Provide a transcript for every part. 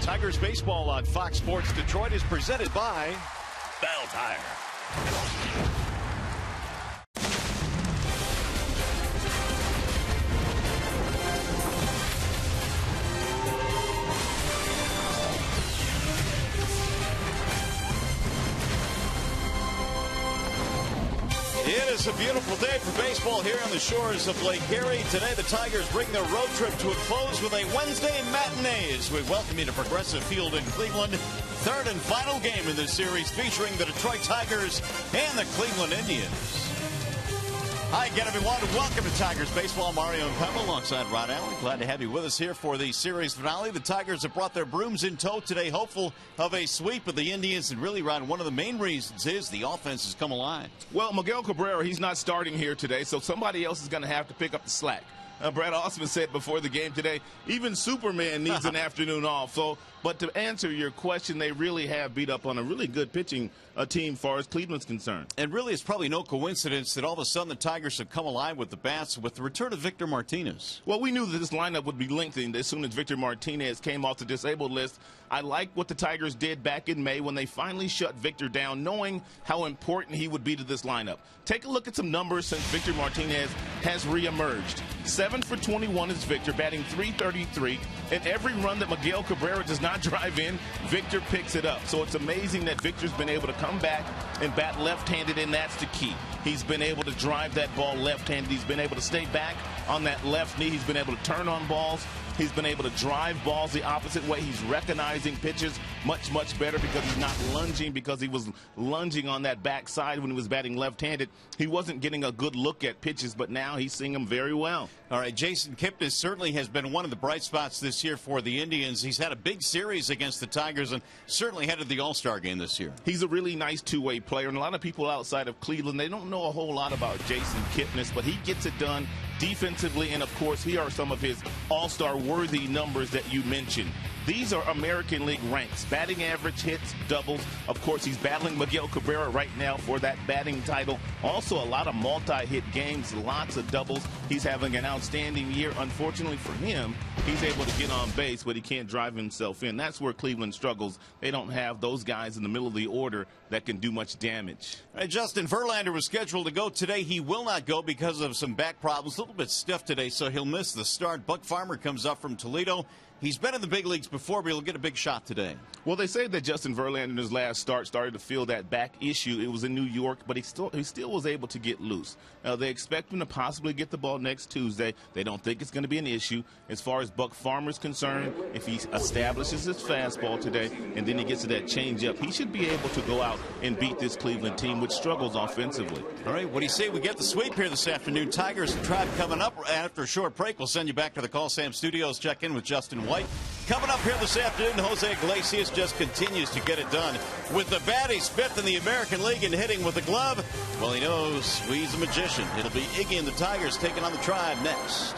Tigers baseball on Fox Sports Detroit is presented by Bell Tire. It is a beautiful day for baseball here on the shores of Lake Erie. Today, the Tigers bring their road trip to a close with a Wednesday matinee as we welcome you to Progressive Field in Cleveland. Third and final game in this series featuring the Detroit Tigers and the Cleveland Indians. Hi again, everyone. Welcome to Tigers Baseball. I'm Mario and Pemba alongside Rod Allen. Glad to have you with us here for the series finale. The Tigers have brought their brooms in tow today, hopeful of a sweep of the Indians. And really, Rod, one of the main reasons is the offense has come alive. Well, Miguel Cabrera, he's not starting here today, so somebody else is going to have to pick up the slack. Brad Osman said before the game today, even Superman needs an afternoon off. But to answer your question, they really have beat up on a really good pitching team as far as Cleveland's concerned. And really, it's probably no coincidence that all of a sudden the Tigers have come alive with the bats with the return of Victor Martinez. Well, we knew that this lineup would be lengthened as soon as Victor Martinez came off the disabled list. I like what the Tigers did back in May when they finally shut Victor down, knowing how important he would be to this lineup. Take a look at some numbers since Victor Martinez has reemerged. 7 for 21 is Victor, batting .333. And every run that Miguel Cabrera does not drive in, Victor picks it up. So it's amazing that Victor's been able to come back and bat left-handed, and that's the key. He's been able to drive that ball left-handed. He's been able to stay back on that left knee. He's been able to turn on balls. He's been able to drive balls the opposite way. He's recognizing pitches much, much better because he's not lunging, because he was lunging on that backside when he was batting left-handed. He wasn't getting a good look at pitches, but now he's seeing them very well. All right, Jason Kipnis certainly has been one of the bright spots this year for the Indians. He's had a big series against the Tigers and certainly headed the All-Star game this year. He's a really nice two-way player, and a lot of people outside of Cleveland, they don't know a whole lot about Jason Kipnis, but he gets it done defensively, and of course, here are some of his All-Star worthy numbers that you mentioned. These are American League ranks: batting average, hits, doubles. Of course, he's battling Miguel Cabrera right now for that batting title. Also, a lot of multi-hit games, lots of doubles. He's having an outstanding year. Unfortunately for him, he's able to get on base, but he can't drive himself in. That's where Cleveland struggles. They don't have those guys in the middle of the order that can do much damage. All right, Justin Verlander was scheduled to go today. He will not go because of some back problems. A little bit stiff today, so he'll miss the start. Buck Farmer comes up from Toledo. He's been in the big leagues before, but he'll get a big shot today. Well, they say that Justin Verlander in his last start started to feel that back issue. It was in New York, but he still was able to get loose. They expect him to possibly get the ball next Tuesday. They don't think it's going to be an issue. As far as Buck Farmer's concerned, if he establishes his fastball today and then he gets to that changeup, he should be able to go out and beat this Cleveland team, which struggles offensively. All right, what do you say we get the sweep here this afternoon? Tigers and Tribe coming up after a short break. We'll send you back to the Call Sam Studios. Check in with Justin White. Coming up here this afternoon, Jose Iglesias just continues to get it done. With the bat, he's fifth in the American League in hitting with the glove. Well, he knows he's a magician. It'll be Iggy and the Tigers taking on the Tribe next.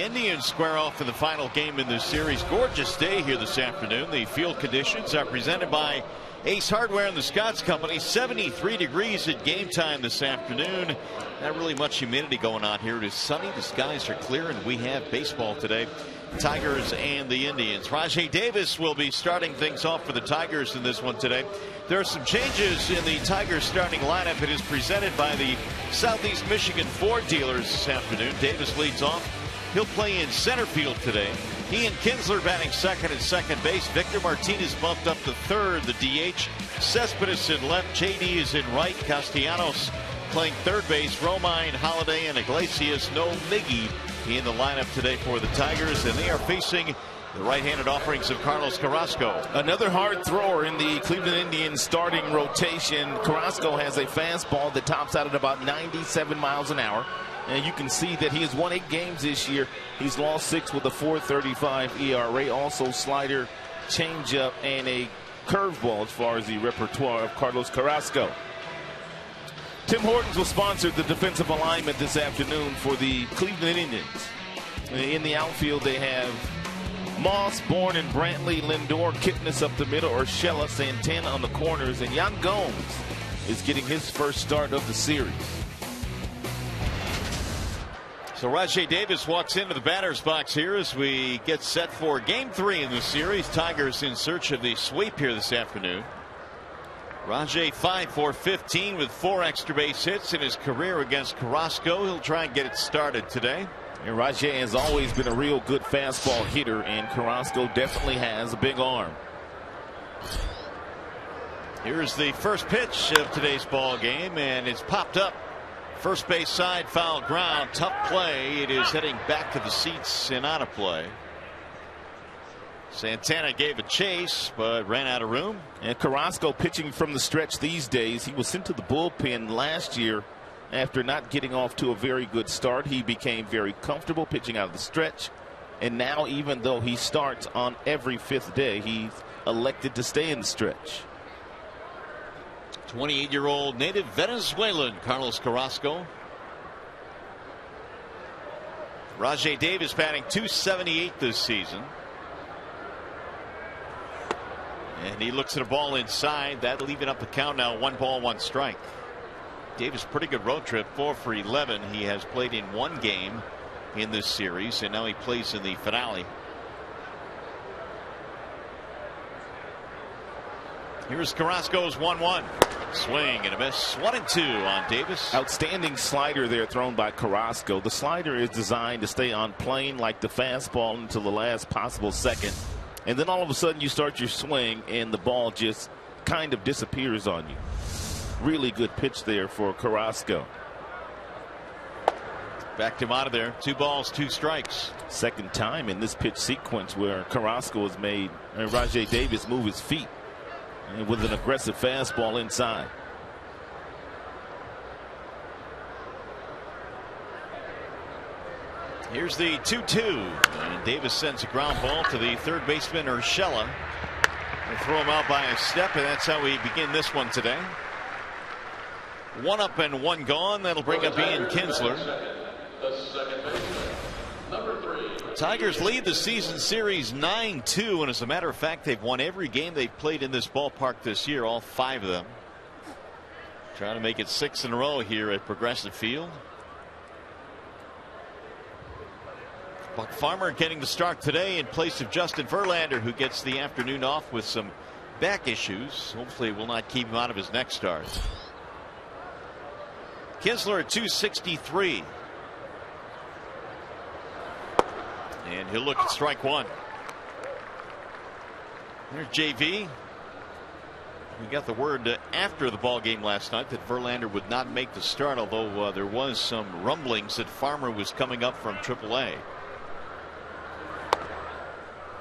the Indians square off in the final game in this series. Gorgeous day here this afternoon. The field conditions are presented by Ace Hardware and the Scotts Company. 73 degrees at game time this afternoon. Not really much humidity going on here. It is sunny. The skies are clear, and we have baseball today. Tigers and the Indians. Rajai Davis will be starting things off for the Tigers in this one today. There are some changes in the Tigers starting lineup. It is presented by the Southeast Michigan Ford dealers this afternoon. Davis leads off. He'll play in center field today. Ian Kinsler batting second and second base. Victor Martinez bumped up to third, the DH. Cespedes in left. JD is in right. Castellanos playing third base. Romine, Holiday, and Iglesias. No Miggy in the lineup today for the Tigers, and they are facing the right-handed offerings of Carlos Carrasco. Another hard thrower in the Cleveland Indians starting rotation. Carrasco has a fastball that tops out at about 97 miles an hour. And you can see that he has won 8 games this year. He's lost 6 with a 4.35 ERA. Also slider, changeup, and a curveball as far as the repertoire of Carlos Carrasco. Tim Hortons will sponsor the defensive alignment this afternoon for the Cleveland Indians. In the outfield, they have Moss, Bourne, and Brantley, Lindor, Kipnis up the middle, Urshela, Santana on the corners, and Yan Gomes is getting his first start of the series. So Rajai Davis walks into the batter's box here as we get set for Game 3 in the series. Tigers in search of the sweep here this afternoon. Rajai 5 for 15 with 4 extra base hits in his career against Carrasco. He'll try and get it started today. And Rajai has always been a real good fastball hitter, and Carrasco definitely has a big arm. Here's the first pitch of today's ball game, and it's popped up. First base side, foul ground, tough play. It is heading back to the seats and out of play. Santana gave a chase, but ran out of room. And Carrasco pitching from the stretch these days. He was sent to the bullpen last year after not getting off to a very good start. He became very comfortable pitching out of the stretch. And now, even though he starts on every 5th day, he's elected to stay in the stretch. 28-year-old native Venezuelan Carlos Carrasco. Rajai Davis batting .278 this season. And he looks at a ball inside. That leaving up the count now. 1 ball, 1 strike. Davis, pretty good road trip. 4 for 11. He has played in 1 game in this series, and now he plays in the finale. Here's Carrasco's 1-1. Swing and a miss. 1-2 on Davis. Outstanding slider there thrown by Carrasco. The slider is designed to stay on plane like the fastball until the last possible second. And then all of a sudden you start your swing and the ball just kind of disappears on you. Really good pitch there for Carrasco. Backed him out of there. 2 balls, 2 strikes. Second time in this pitch sequence where Carrasco has made Rajai Davis move his feet with an aggressive fastball inside. Here's the 2-2, and Davis sends a ground ball to the third baseman Urshela. They throw him out by a step, and that's how we begin this one today. 1 up and 1 gone. That'll bring up Ian Kinsler. Tigers lead the season series 9-2, and as a matter of fact, they've won every game they've played in this ballpark this year, all 5 of them. Trying to make it 6 in a row here at Progressive Field. Buck Farmer getting the start today in place of Justin Verlander, who gets the afternoon off with some back issues. Hopefully it will not keep him out of his next start. Kinsler at .263. And he'll look at strike 1. There's JV. We got the word after the ball game last night that Verlander would not make the start, although there was some rumblings that Farmer was coming up from AAA.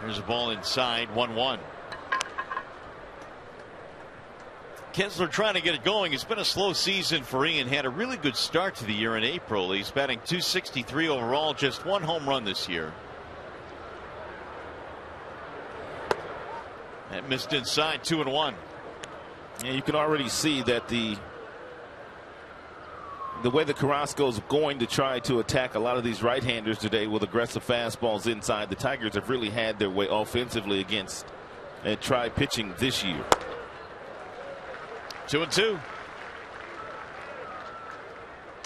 There's a ball inside, 1-1. Kinsler trying to get it going. It's been a slow season for Ian. Had a really good start to the year in April. He's batting .263 overall, just 1 home run this year. That missed inside, 2-1. And you can already see that the the way that Carrasco's going to try to attack a lot of these right-handers today with aggressive fastballs inside, the Tigers have really had their way offensively against and try pitching this year. 2-2.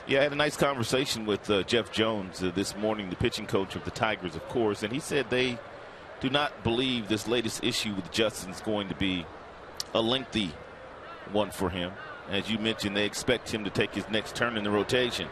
Yeah, I had a nice conversation with Jeff Jones this morning, the pitching coach of the Tigers, of course, and he said they do not believe this latest issue with Justin is going to be a lengthy one for him. As you mentioned, they expect him to take his next turn in the rotation.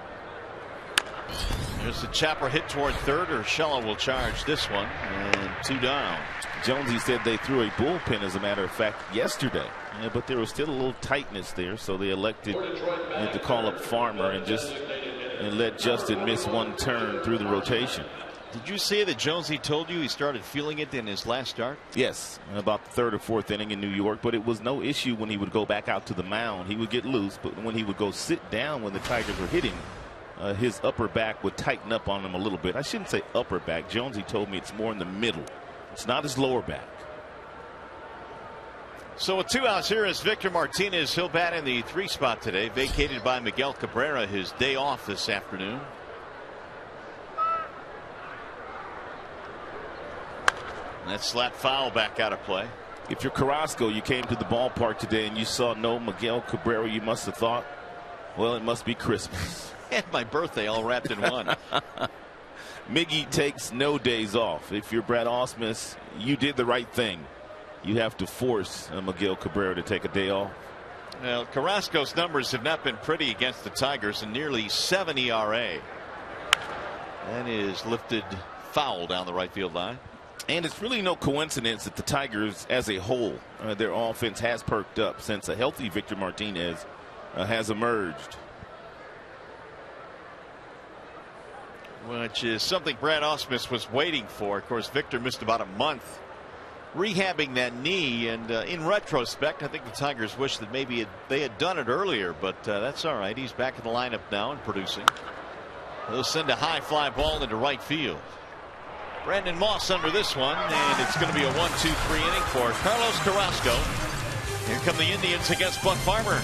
There's a chopper hit toward third. Urshela will charge this one, and 2 down. Jonesy said they threw a bullpen, as a matter of fact, yesterday. But there was still a little tightness there, so they elected to call up Farmer and let Justin miss one turn through the rotation. Did you say that Jonesy told you he started feeling it in his last start? Yes, about the third or fourth inning in New York, but it was no issue when he would go back out to the mound. He would get loose, but when he would go sit down when the Tigers were hitting, his upper back would tighten up on him a little bit. I shouldn't say upper back. Jonesy told me it's more in the middle. It's not his lower back. So with 2 outs here is Victor Martinez. He'll bat in the 3 spot today, vacated by Miguel Cabrera, his day off this afternoon. That slap foul back out of play. If you're Carrasco, you came to the ballpark today and you saw no Miguel Cabrera, you must have thought, well, it must be Christmas. And my birthday all wrapped in one. Miggy takes no days off. If you're Brad Ausmus, you did the right thing. You have to force Miguel Cabrera to take a day off. Well, Carrasco's numbers have not been pretty against the Tigers, and nearly 7 ERA. That is lifted foul down the right field line. And it's really no coincidence that the Tigers as a whole, their offense has perked up since a healthy Victor Martinez has emerged. Which is something Brad Ausmus was waiting for. Of course, Victor missed about a month rehabbing that knee, and in retrospect, I think the Tigers wish that maybe they had done it earlier, but that's all right. He's back in the lineup now and producing. They'll send a high fly ball into right field. Brandon Moss under this one, and it's going to be a 1-2-3 inning for Carlos Carrasco. Here come the Indians against Buck Farmer.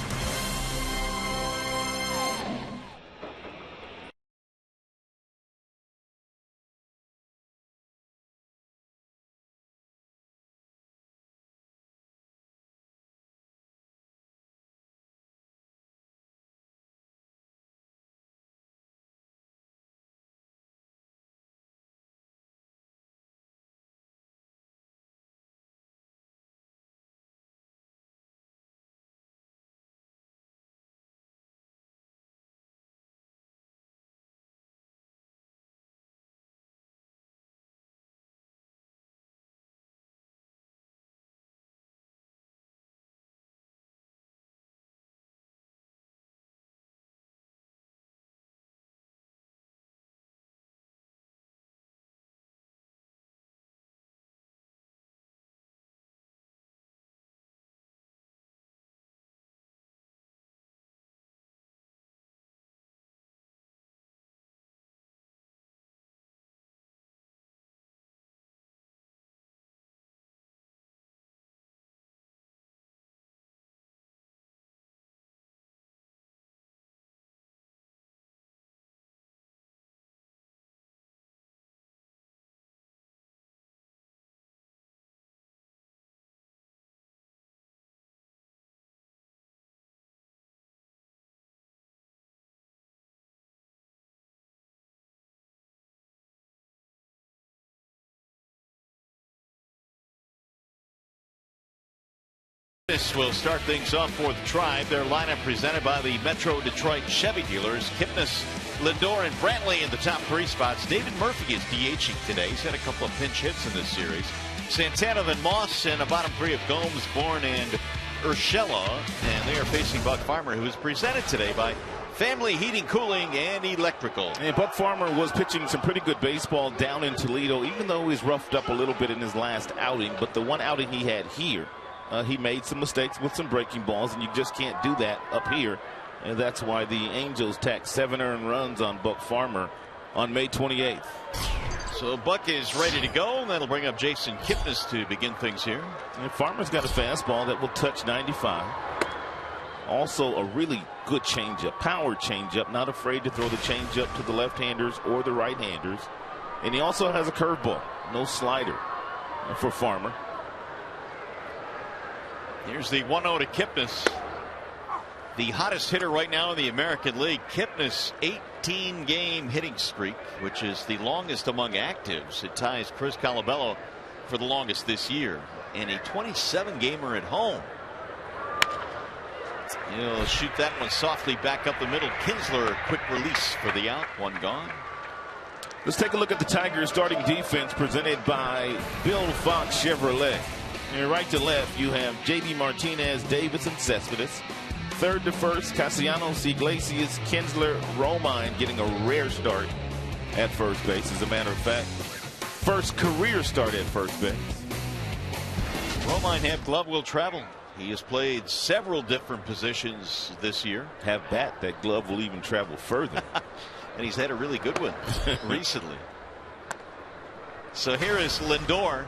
This will start things off for the Tribe. Their lineup presented by the Metro Detroit Chevy dealers. Kipnis, Lindor, and Brantley in the top 3 spots. David Murphy is DHing today. He's had a couple of pinch hits in this series. Santana and Moss in a bottom 3 of Gomes, Bourne, and Urshela. And they are facing Buck Farmer, who is presented today by Family Heating, Cooling, and Electrical. And Buck Farmer was pitching some pretty good baseball down in Toledo, even though he's roughed up a little bit in his last outing. But the one outing he had here, he made some mistakes with some breaking balls, and you just can't do that up here. And that's why the Angels tacked 7 earned runs on Buck Farmer on May 28th. So Buck is ready to go. That'll bring up Jason Kipnis to begin things here. And Farmer's got a fastball that will touch 95. Also a really good changeup, power changeup, not afraid to throw the changeup to the left-handers or the right-handers. And he also has a curveball, no slider for Farmer. Here's the 1-0 to Kipnis. The hottest hitter right now in the American League. Kipnis, 18-game hitting streak, which is the longest among actives. It ties Chris Colabello for the longest this year. And a 27-gamer at home. He'll shoot that one softly back up the middle. Kinsler, quick release for the out. One gone. Let's take a look at the Tigers starting defense presented by Bill Fox Chevrolet. And right to left, you have J.D. Martinez, Davis, and Cespedes. Third to first, Castellanos, Iglesias, Kinsler, Romine getting a rare start at first base. As a matter of fact, first career start at first base. Romine half glove will travel. He has played several different positions this year. Have bat, that glove will even travel further. And he's had a really good one recently. So here is Lindor,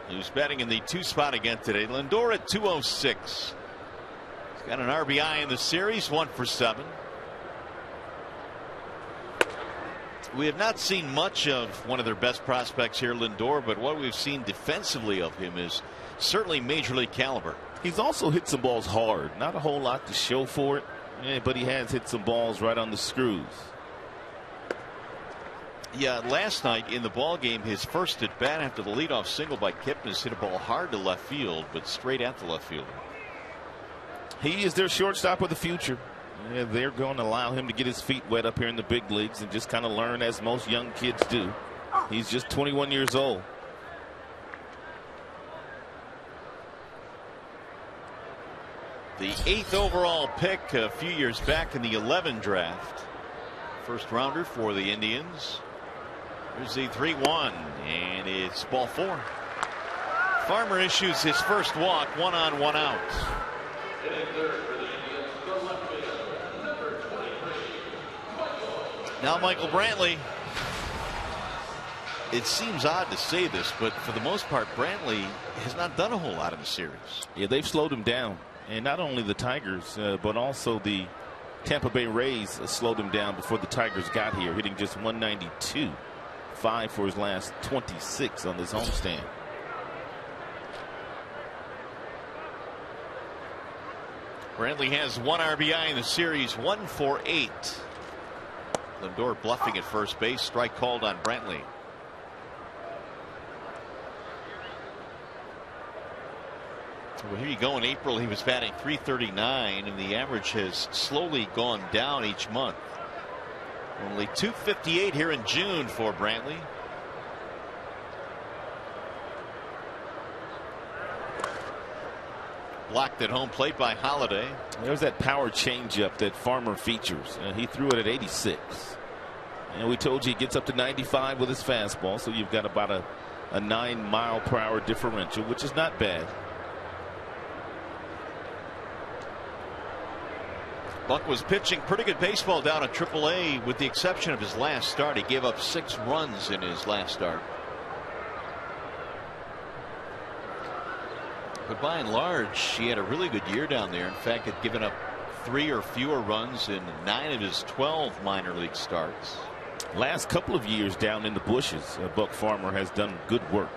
who's batting in the 2 spot again today. Lindor at 206. He's got an RBI in the series, 1 for 7. We have not seen much of one of their best prospects here, Lindor, but what we've seen defensively of him is certainly major league caliber. He's also hit some balls hard. Not a whole lot to show for it, but he has hit some balls right on the screws. Yeah, last night in the ball game, his first at bat after the leadoff single by Kipnis hit a ball hard to left field, but straight at the left fielder. He is their shortstop of the future. Yeah, they're going to allow him to get his feet wet up here in the big leagues and just kind of learn as most young kids do. He's just 21 years old. The 8th overall pick a few years back in the 11 draft. First rounder for the Indians. Here's the 3-1, and it's ball 4. Farmer issues his first walk, 1 on, 1 out. Now Michael Brantley. It seems odd to say this, but for the most part, Brantley has not done a whole lot in the series. Yeah, they've slowed him down. And not only the Tigers, but also the Tampa Bay Rays slowed him down before the Tigers got here, hitting just 192, 5 for his last 26 on this homestand. Brantley has 1 RBI in the series, 1 for 8. Lindor bluffing at first base. Strike called on Brantley. Well, here you go. In April, he was batting .339, and the average has slowly gone down each month. Only .258 here in June for Brantley. Blocked at home plate by Holiday. There's that power changeup that Farmer features. He threw it at 86. And we told you he gets up to 95 with his fastball, so you've got about a 9-mile-per-hour differential, which is not bad. Buck was pitching pretty good baseball down at AAA with the exception of his last start. He gave up 6 runs in his last start. But by and large, he had a really good year down there. In fact, had given up 3 or fewer runs in 9 of his 12 minor league starts. Last couple of years down in the bushes, Buck Farmer has done good work.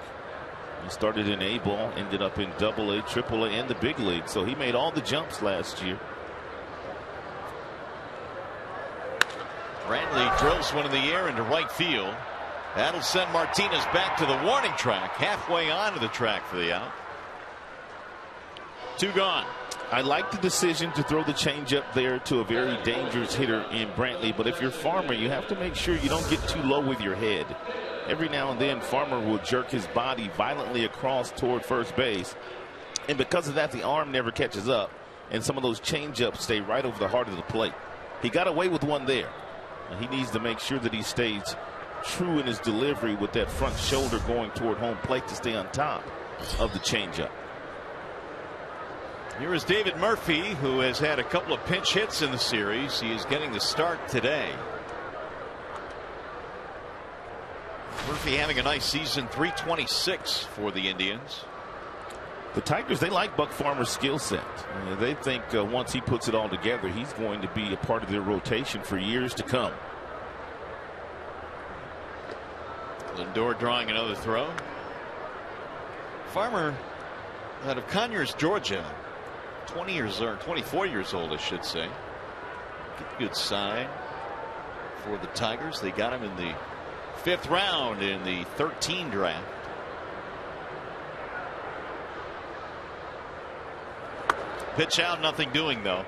He started in A-ball, ended up in AA, AAA, and the big league. So he made all the jumps last year. Brantley drills one in the air into right field. That'll send Martinez back to the warning track, halfway onto the track for the out. 2 gone. I like the decision to throw the changeup there to a very dangerous hitter in Brantley, but if you're Farmer, you have to make sure you don't get too low with your head. Every now and then, Farmer will jerk his body violently across toward first base, and because of that, the arm never catches up, and some of those changeups stay right over the heart of the plate. He got away with one there. He needs to make sure that he stays true in his delivery with that front shoulder going toward home plate to stay on top of the changeup. Here is David Murphy, who has had a couple of pinch hits in the series. He is getting the start today. Murphy having a nice season, .326 for the Indians. The Tigers, they like Buck Farmer's skill set. They think once he puts it all together, he's going to be a part of their rotation for years to come. Lindor drawing another throw. Farmer out of Conyers, Georgia, 24 years old, I should say. Good sign for the Tigers. They got him in the 5th round in the 13 draft. Pitch out, nothing doing though.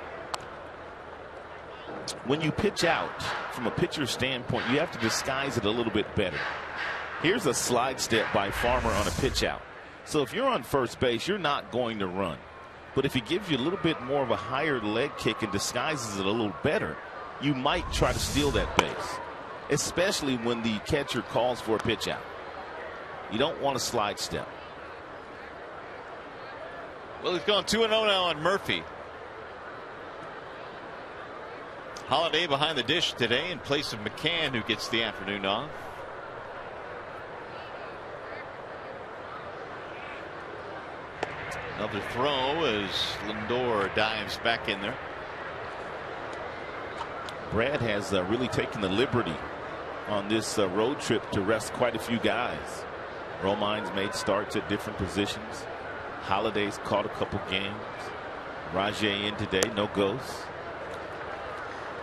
When you pitch out from a pitcher's standpoint, you have to disguise it a little bit better. Here's a slide step by Farmer on a pitch out. So if you're on first base, you're not going to run. But if he gives you a little bit more of a higher leg kick and disguises it a little better, you might try to steal that base, especially when the catcher calls for a pitch out. You don't want to slide step. Well, he's gone 2-0 now on Murphy. Holiday behind the dish today in place of McCann, who gets the afternoon off. Another throw as Lindor dives back in there. Brad has really taken the liberty on this road trip to rest quite a few guys. Romine's made starts at different positions. Holiday's caught a couple games. Rajay in today, no ghosts.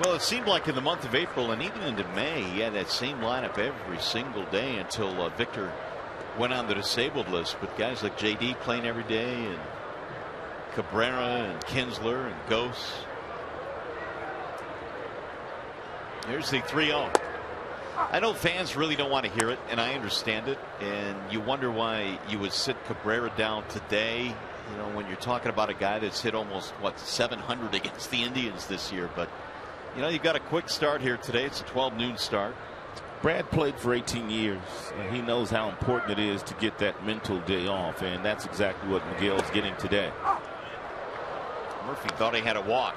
Well, it seemed like in the month of April and even into May, he had that same lineup every single day until Victor went on the disabled list. But guys like JD playing every day, and Cabrera and Kinsler and Ghosts. Here's the 3-0. I know fans really don't want to hear it, and I understand it. And you wonder why you would sit Cabrera down today, you know, when you're talking about a guy that's hit almost, 700 against the Indians this year. But, you know, you got a quick start here today. It's a 12 noon start. Brad played for 18 years, and he knows how important it is to get that mental day off, and that's exactly what Miguel's getting today. Murphy thought he had a walk.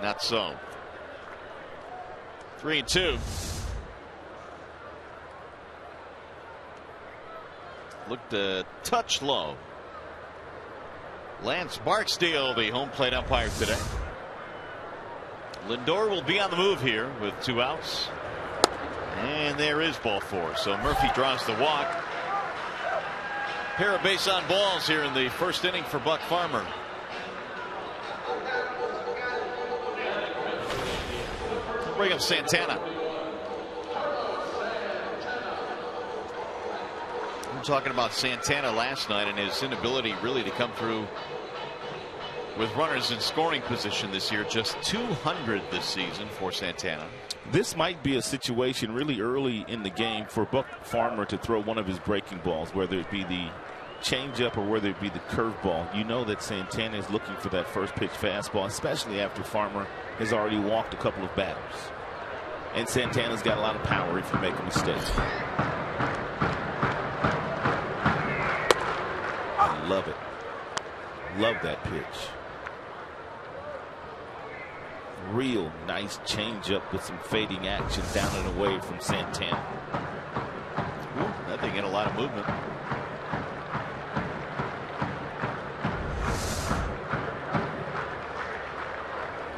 Not so. 3-2. Looked a touch low. Lance Barksdale, the home plate umpire today. Lindor will be on the move here with 2 outs. And there is ball 4. So Murphy draws the walk. Pair of base on balls here in the first inning for Buck Farmer. Bring up Santana. We're talking about Santana last night and his inability really to come through with runners in scoring position this year. Just 200 this season for Santana. This might be a situation really early in the game for Buck Farmer to throw one of his breaking balls, whether it be the changeup or whether it be the curveball. You know that Santana is looking for that first pitch fastball, especially after Farmer has already walked a couple of batters. And Santana's got a lot of power if you make a mistake. I love it. Love that pitch. Real nice changeup with some fading action down and away from Santana. Ooh, that thing had a lot of movement.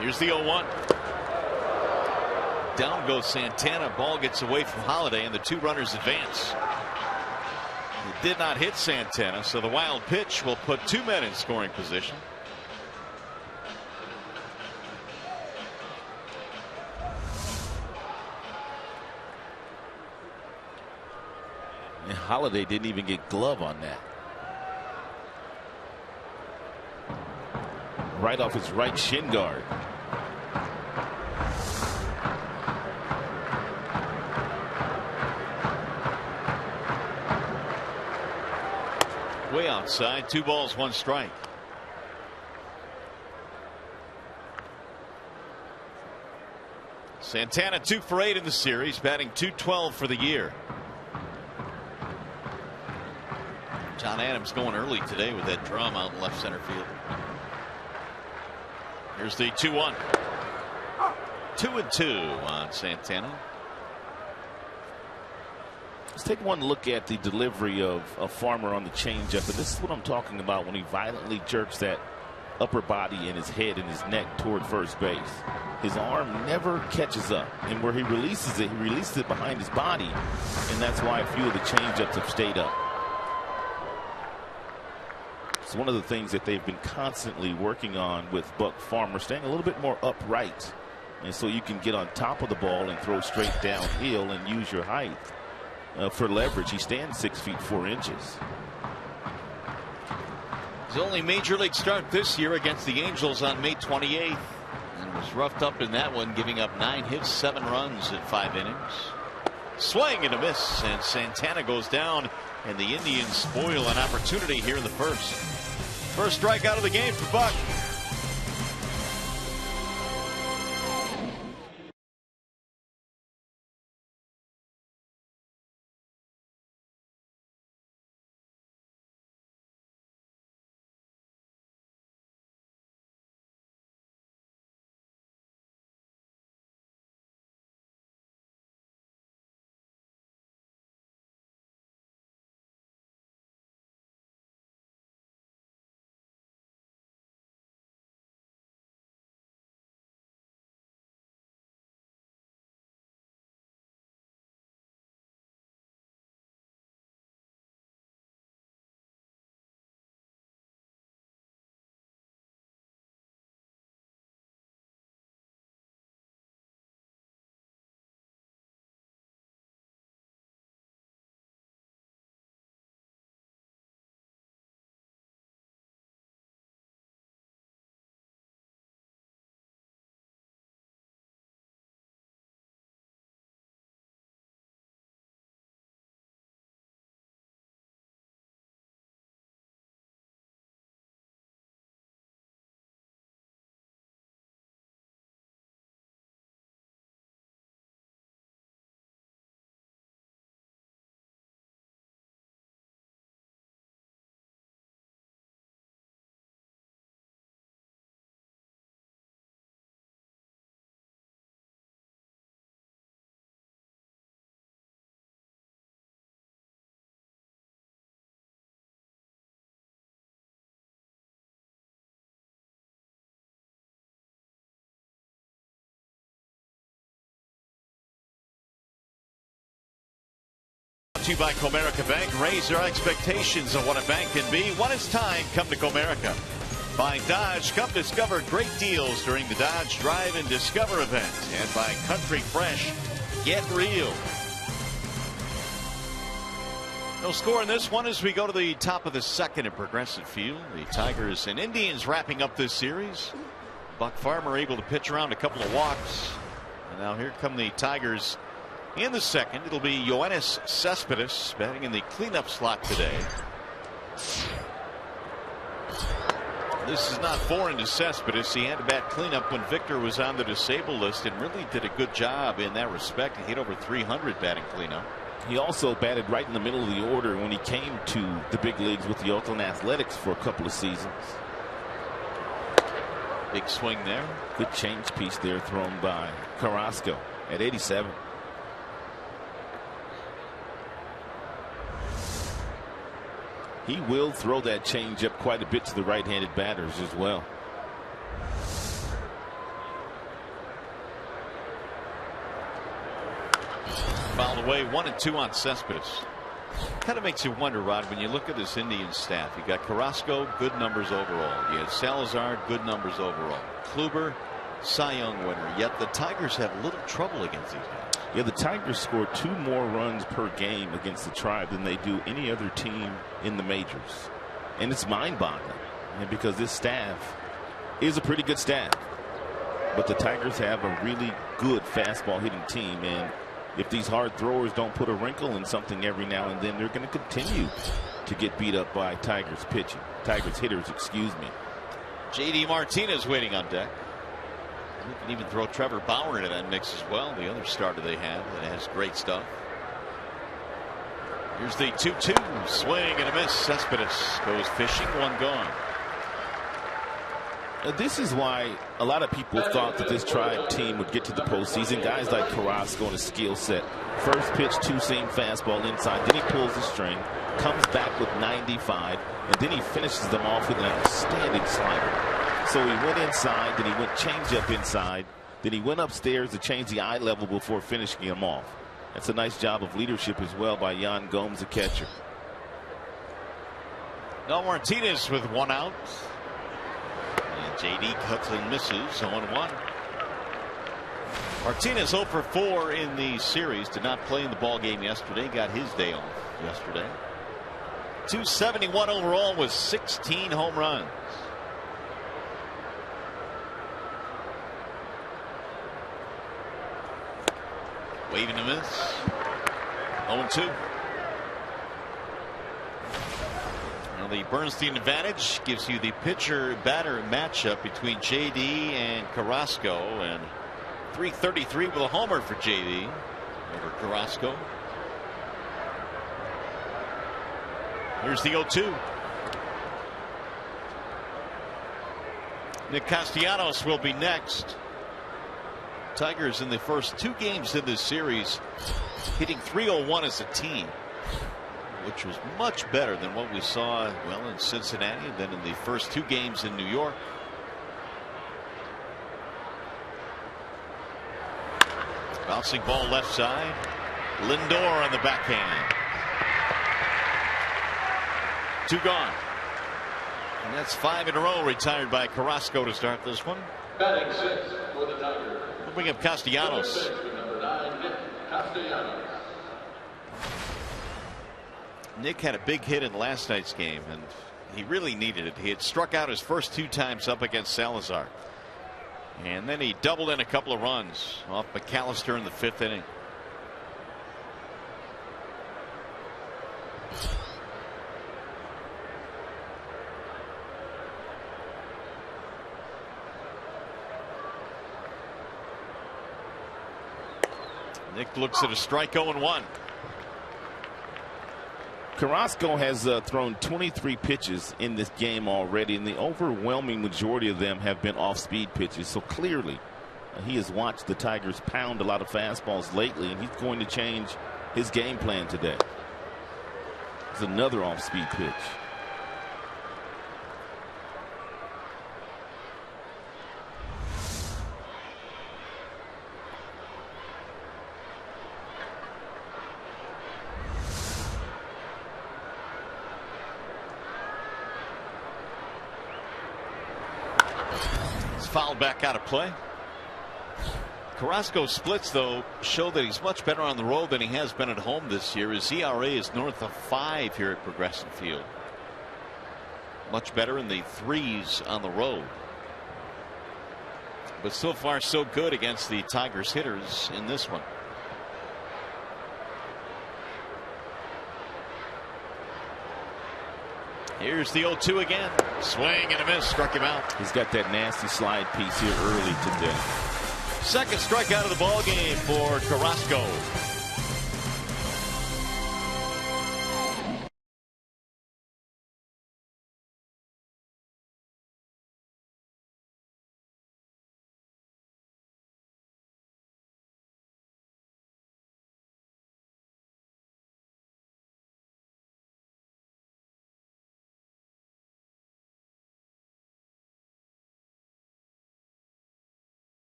Here's the 0-1. Down goes Santana. Ball gets away from Holiday, and the 2 runners advance. It did not hit Santana, so the wild pitch will put 2 men in scoring position. And Holiday didn't even get glove on that. Right off his right shin guard. Way outside. 2 balls, 1 strike. Santana 2 for 8 in the series, batting .212 for the year. John Adams going early today with that drum out in left center field. Here's the 2-1. 2-2 on Santana. Let's take one look at the delivery of Farmer on the changeup. And this is what I'm talking about when he violently jerks that upper body and his head and his neck toward first base. His arm never catches up. And where he releases it behind his body. And that's why a few of the changeups have stayed up. It's one of the things that they've been constantly working on with Buck Farmer, staying a little bit more upright. And so you can get on top of the ball and throw straight downhill and use your height for leverage. He stands 6 feet 4 inches. His only major league start this year against the Angels on May 28th. And was roughed up in that one, giving up 9 hits, 7 runs in 5 innings. Swing and a miss, and Santana goes down, and the Indians spoil an opportunity here in the first. First strikeout of the game for Buck. To you by Comerica Bank. Raise your expectations of what a bank can be. When it's time, come to Comerica. By Dodge, come discover great deals during the Dodge Drive and Discover event. And by Country Fresh, get real. No score in this one as we go to the top of the second at Progressive Field. The Tigers and Indians wrapping up this series. Buck Farmer able to pitch around a couple of walks. And now here come the Tigers. In the second, it'll be Yoenis Cespedes batting in the cleanup slot today. This is not foreign to Cespedes. He had to bat cleanup when Victor was on the disabled list and really did a good job in that respect. He hit over 300 batting cleanup. He also batted right in the middle of the order when he came to the big leagues with the Oakland Athletics for a couple of seasons. Big swing there. Good change piece there thrown by Carrasco at 87. He will throw that changeup quite a bit to the right-handed batters as well. Fouled away, 1-2 on Cespedes. Kind of makes you wonder, Rod, when you look at this Indian staff. You got Carrasco, good numbers overall. You had Salazar, good numbers overall. Kluber, Cy Young winner. Yet the Tigers have a little trouble against these guys. Yeah, the Tigers score 2 more runs per game against the Tribe than they do any other team in the majors. And it's mind-boggling. And because this staff is a pretty good staff. But the Tigers have a really good fastball hitting team. And if these hard throwers don't put a wrinkle in something every now and then, they're going to continue to get beat up by Tigers pitching. Tigers hitters, excuse me. J.D. Martinez waiting on deck. You can even throw Trevor Bauer into that mix as well. The other starter they have that has great stuff. Here's the 2-2 swing and a miss. Cespedes goes fishing, 1 gone. This is why a lot of people thought that this Tribe team would get to the postseason. Guys like Carrasco and his skill set. First pitch, two-seam fastball inside. Then he pulls the string, comes back with 95, and then he finishes them off with an outstanding slider. So he went inside, then he went changeup inside, then he went upstairs to change the eye level before finishing him off. That's a nice job of leadership as well by Yan Gomes, the catcher. No, Martinez with one out. And JD cuts and misses 0-1. Martinez 0 for 4 in the series. Did not play in the ball game yesterday. Got his day off yesterday. 271 overall with 16 home runs. Waving to miss. 0-2. Now the Bernstein advantage gives you the pitcher-batter matchup between JD and Carrasco, and 333 with a homer for JD over Carrasco. Here's the 0-2. Nick Castellanos will be next. Tigers in the first 2 games in this series hitting .301 as a team, which was much better than what we saw, well, in Cincinnati and then in the first 2 games in New York. Bouncing ball left side. Lindor on the backhand. 2 gone. And that's 5 in a row retired by Carrasco to start this one. Batting 6 for the Tigers. We'll bring up Castellanos. Number 9, Nick Castellanos. Nick had a big hit in last night's game, and he really needed it. He had struck out his first 2 times up against Salazar. And then he doubled in a couple of runs off McAllister in the 5th inning. Nick looks at a strike. 0-1. Carrasco has thrown 23 pitches in this game already, and the overwhelming majority of them have been off-speed pitches. So clearly he has watched the Tigers pound a lot of fastballs lately, and he's going to change his game plan today. It's another off-speed pitch. Fouled back out of play. Carrasco's splits, though, show that he's much better on the road than he has been at home this year. His ERA is north of 5 here at Progressive Field. Much better in the 3s on the road. But so far so good against the Tigers hitters in this one. Here's the 0-2 again. Swing and a miss. Struck him out. He's got that nasty slide piece here early today. Second strikeout of the ball game for Carrasco.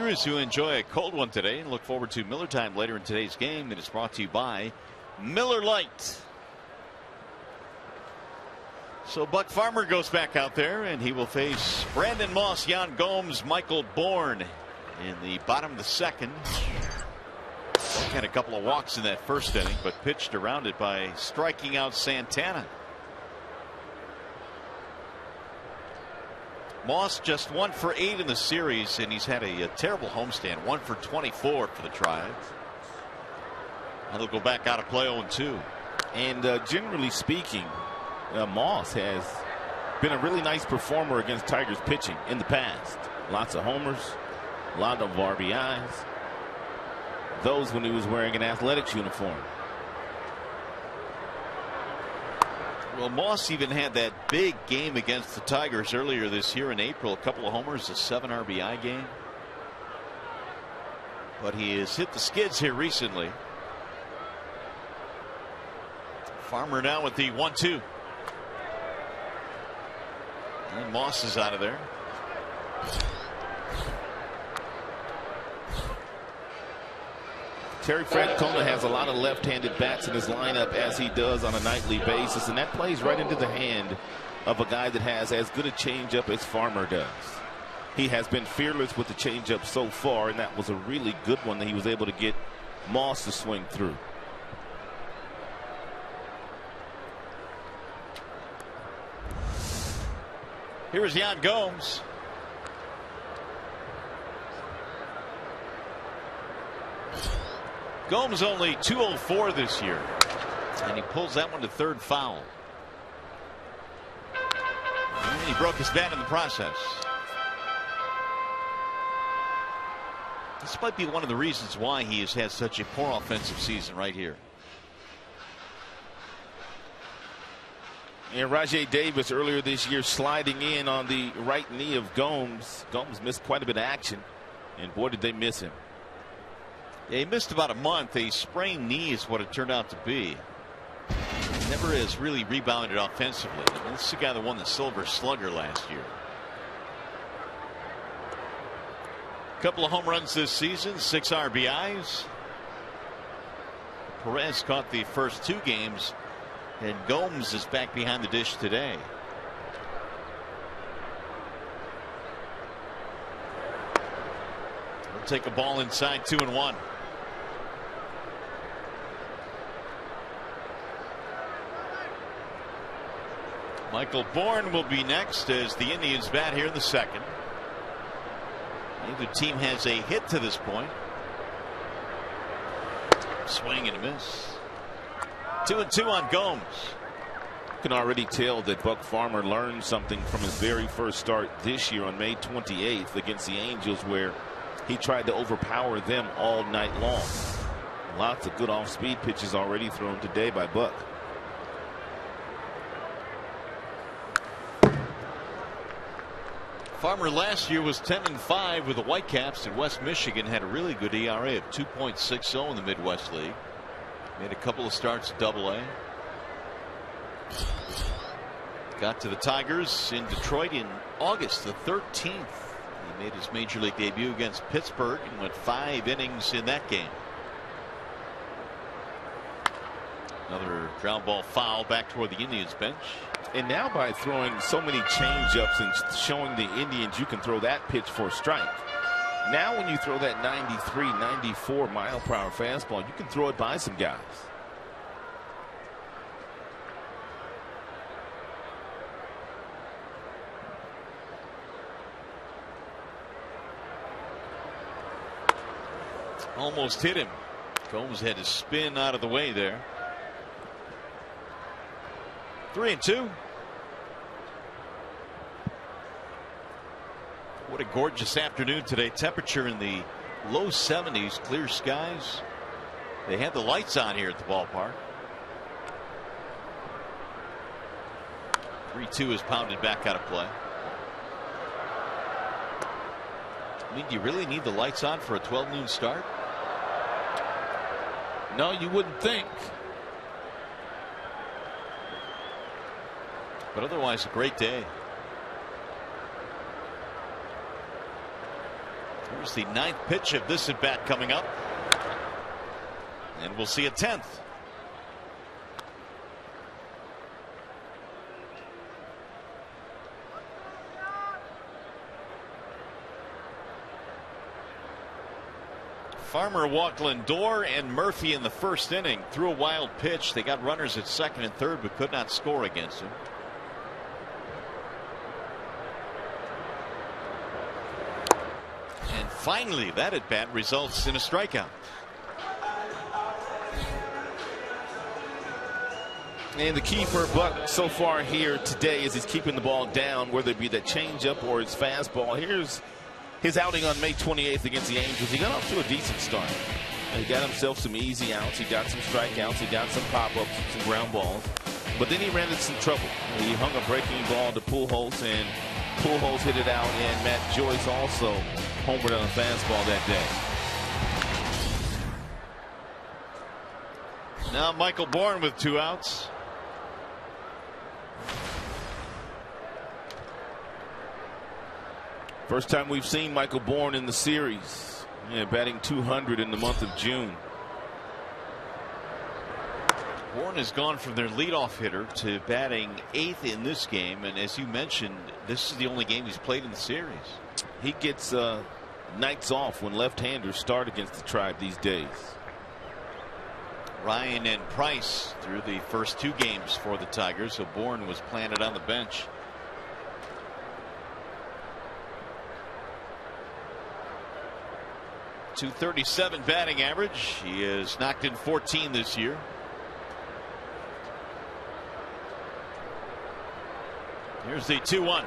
as you enjoy a cold one today and look forward to Miller time later in today's game that is brought to you by Miller Lite. So Buck Farmer goes back out there and he will face Brandon Moss, Yan Gomes, Michael Bourne in the bottom of the second. Buck had a couple of walks in that first inning, but pitched around it by striking out Santana. Moss just 1 for 8 in the series, and he's had a terrible homestand. 1 for 24 for the Tribe. And they'll go back out of play 0-2. And generally speaking, Moss has been a really nice performer against Tigers pitching in the past. Lots of homers, a lot of RBIs. Those when he was wearing an athletics uniform. Well, Moss even had that big game against the Tigers earlier this year in April. A couple of homers, a 7 RBI game. But he has hit the skids here recently. Farmer now with the 1-2. And Moss is out of there. Terry Francona has a lot of left-handed bats in his lineup, as he does on a nightly basis, and that plays right into the hand of a guy that has as good a changeup as Farmer does. He has been fearless with the changeup so far, and that was a really good one that he was able to get Moss to swing through. Here's Yan Gomes. Gomes only 204 this year, and he pulls that one to third foul. And he broke his bat in the process. This might be one of the reasons why he has had such a poor offensive season right here. And Rajay Davis earlier this year sliding in on the right knee of Gomes. Gomes missed quite a bit of action, and boy did they miss him. Yeah, he missed about a month. A sprained knee is what it turned out to be. He never has really rebounded offensively. I mean, this is the guy that won the Silver Slugger last year. Couple of home runs this season, 6 RBIs. Perez caught the first 2 games, and Gomes is back behind the dish today. We'll take a ball inside, 2-1. Michael Bourne will be next as the Indians bat here in the second. Neither team has a hit to this point. Swing and a miss. 2-2 on Gomes. You can already tell that Buck Farmer learned something from his very first start this year on May 28th against the Angels, where he tried to overpower them all night long. Lots of good off-speed pitches already thrown today by Buck. Farmer last year was 10-5 with the Whitecaps, and West Michigan had a really good ERA of 2.60 in the Midwest League. Made a couple of starts at Double-A. Got to the Tigers in Detroit in August the 13th. He made his major league debut against Pittsburgh and went 5 innings in that game. Another ground ball foul back toward the Indians bench. And now by throwing so many changeups and showing the Indians you can throw that pitch for a strike. Now when you throw that 93, 94 mile per hour fastball, you can throw it by some guys. Almost hit him. Gomes had to spin out of the way there. 3-2. What a gorgeous afternoon today. Temperature in the low 70s, clear skies. They had the lights on here at the ballpark. 3-2 is pounded back out of play. I mean, do you really need the lights on for a 12 noon start? No, you wouldn't think. But otherwise, a great day. Here's the 9th pitch of this at bat coming up, and we'll see a 10th. Farmer walked Lindor and Murphy in the first inning. Threw a wild pitch. They got runners at second and third, but could not score against him. And finally, that at bat results in a strikeout. And the key for Buck so far here today is he's keeping the ball down, whether it be the changeup or his fastball. Here's his outing on May 28th against the Angels. He got off to a decent start. He got himself some easy outs. He got some strikeouts. He got some pop-ups, some ground balls. But then he ran into some trouble. He hung a breaking ball to Pujols, and Pujols hit it out. And Matt Joyce also homered on a fastball that day. Now Michael Bourne with 2 outs. First time we've seen Michael Bourne in the series. Yeah, batting 200 in the month of June. Bourne has gone from their leadoff hitter to batting 8th in this game, and as you mentioned, this is the only game he's played in the series. He gets nights off when left-handers start against the Tribe these days. Ryan and Price through the first 2 games for the Tigers, so Bourne was planted on the bench. .237 batting average. He has knocked in 14 this year. Here's the 2-1.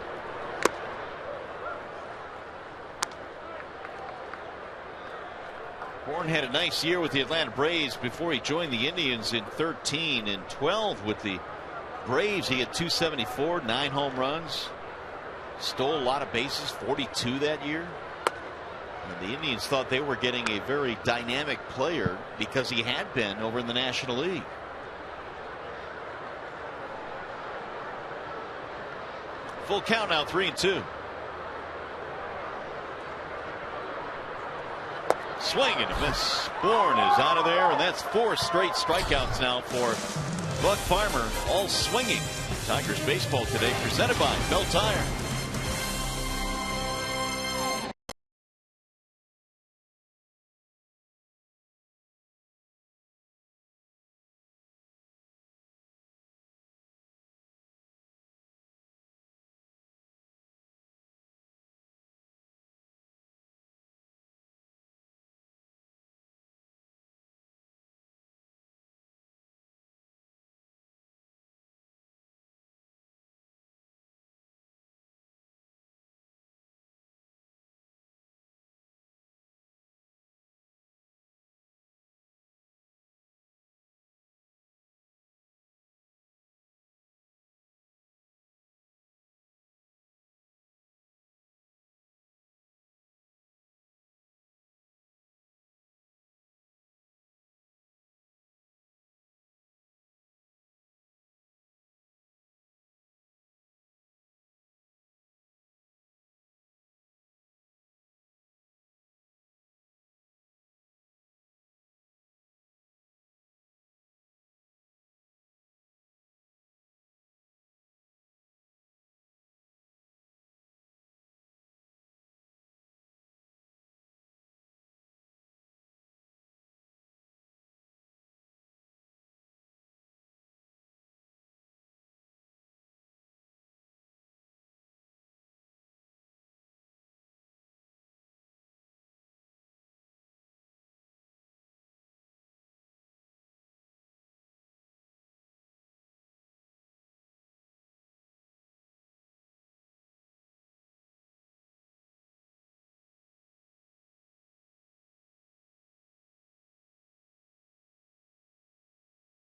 Bourne had a nice year with the Atlanta Braves before he joined the Indians in 13 and 12 with the Braves. He had .274, 9 home runs, stole a lot of bases, 42 that year. And the Indians thought they were getting a very dynamic player because he had been over in the National League. Full count now, 3-2. Swing and a miss. Bourne is out of there, and that's 4 straight strikeouts now for Buck Farmer, all swinging. Tigers baseball today presented by Bell Tire.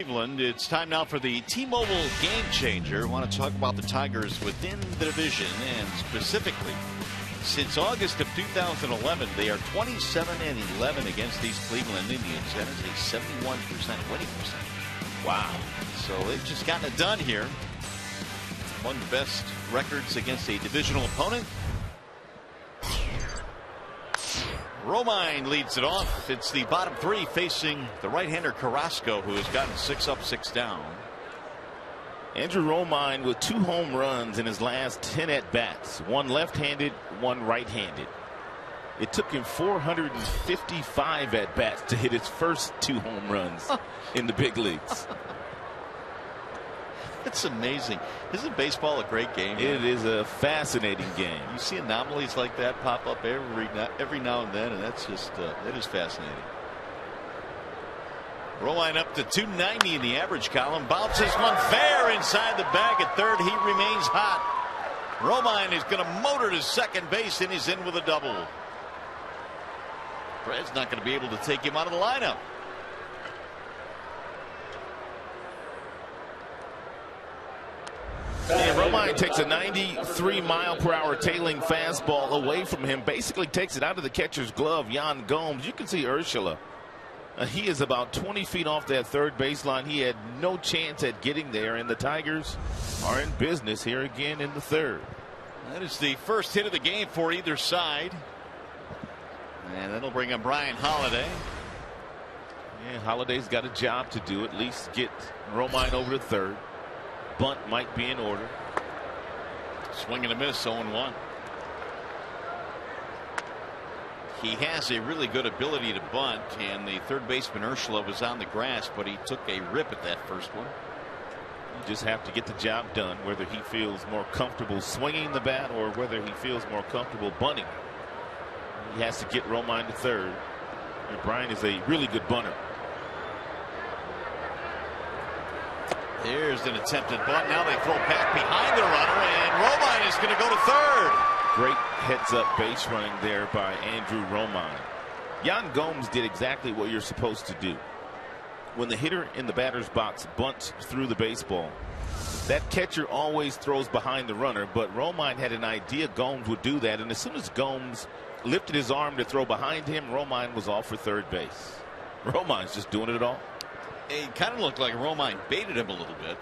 Cleveland, it's time now for the T-Mobile Game Changer. I want to talk about the Tigers within the division, and specifically, since August of 2011, they are 27-11 against these Cleveland Indians. That is a 71% winning percentage. Wow. So they've just gotten it done here. One of the best records against a divisional opponent. Romine leads it off. It's the bottom three facing the right-hander Carrasco, who has gotten 6 up, 6 down. Andrew Romine with 2 home runs in his last 10 at-bats. 1 left-handed, 1 right-handed. It took him 455 at-bats to hit his first 2 home runs in the big leagues. It's amazing. Isn't baseball a great game? It is a fascinating game. You see anomalies like that pop up every now and then, and that's just that is fascinating. Romine up to 290 in the average column. Bounces one fair inside the bag at third. He remains hot. Romine is going to motor to second base, and he's in with a double. Brad's not going to be able to take him out of the lineup. And Romine takes a 93-mile-per-hour tailing fastball away from him, basically takes it out of the catcher's glove. Yan Gomes, you can see Urshela. He is about 20 feet off that third baseline. He had no chance at getting there, and the Tigers are in business here again in the third. That is the first hit of the game for either side. And that'll bring up Brian Holiday. Yeah, Holiday's got a job to do, at least get Romine over to third. Bunt might be in order. Swing and a miss, 0-1. He has a really good ability to bunt, and the third baseman Urshela was on the grass, but he took a rip at that first one. You just have to get the job done, whether he feels more comfortable swinging the bat or whether he feels more comfortable bunting. He has to get Romine to third. And Brian is a really good bunter. There's an attempted bunt. Now they throw back behind the runner, and Romine is going to go to third. Great heads-up base running there by Andrew Romine. Yan Gomes did exactly what you're supposed to do. When the hitter in the batter's box bunts through the baseball, that catcher always throws behind the runner, but Romine had an idea Gomes would do that, and as soon as Gomes lifted his arm to throw behind him, Romine was off for third base. Romine's just doing it all. It kind of looked like Romine baited him a little bit.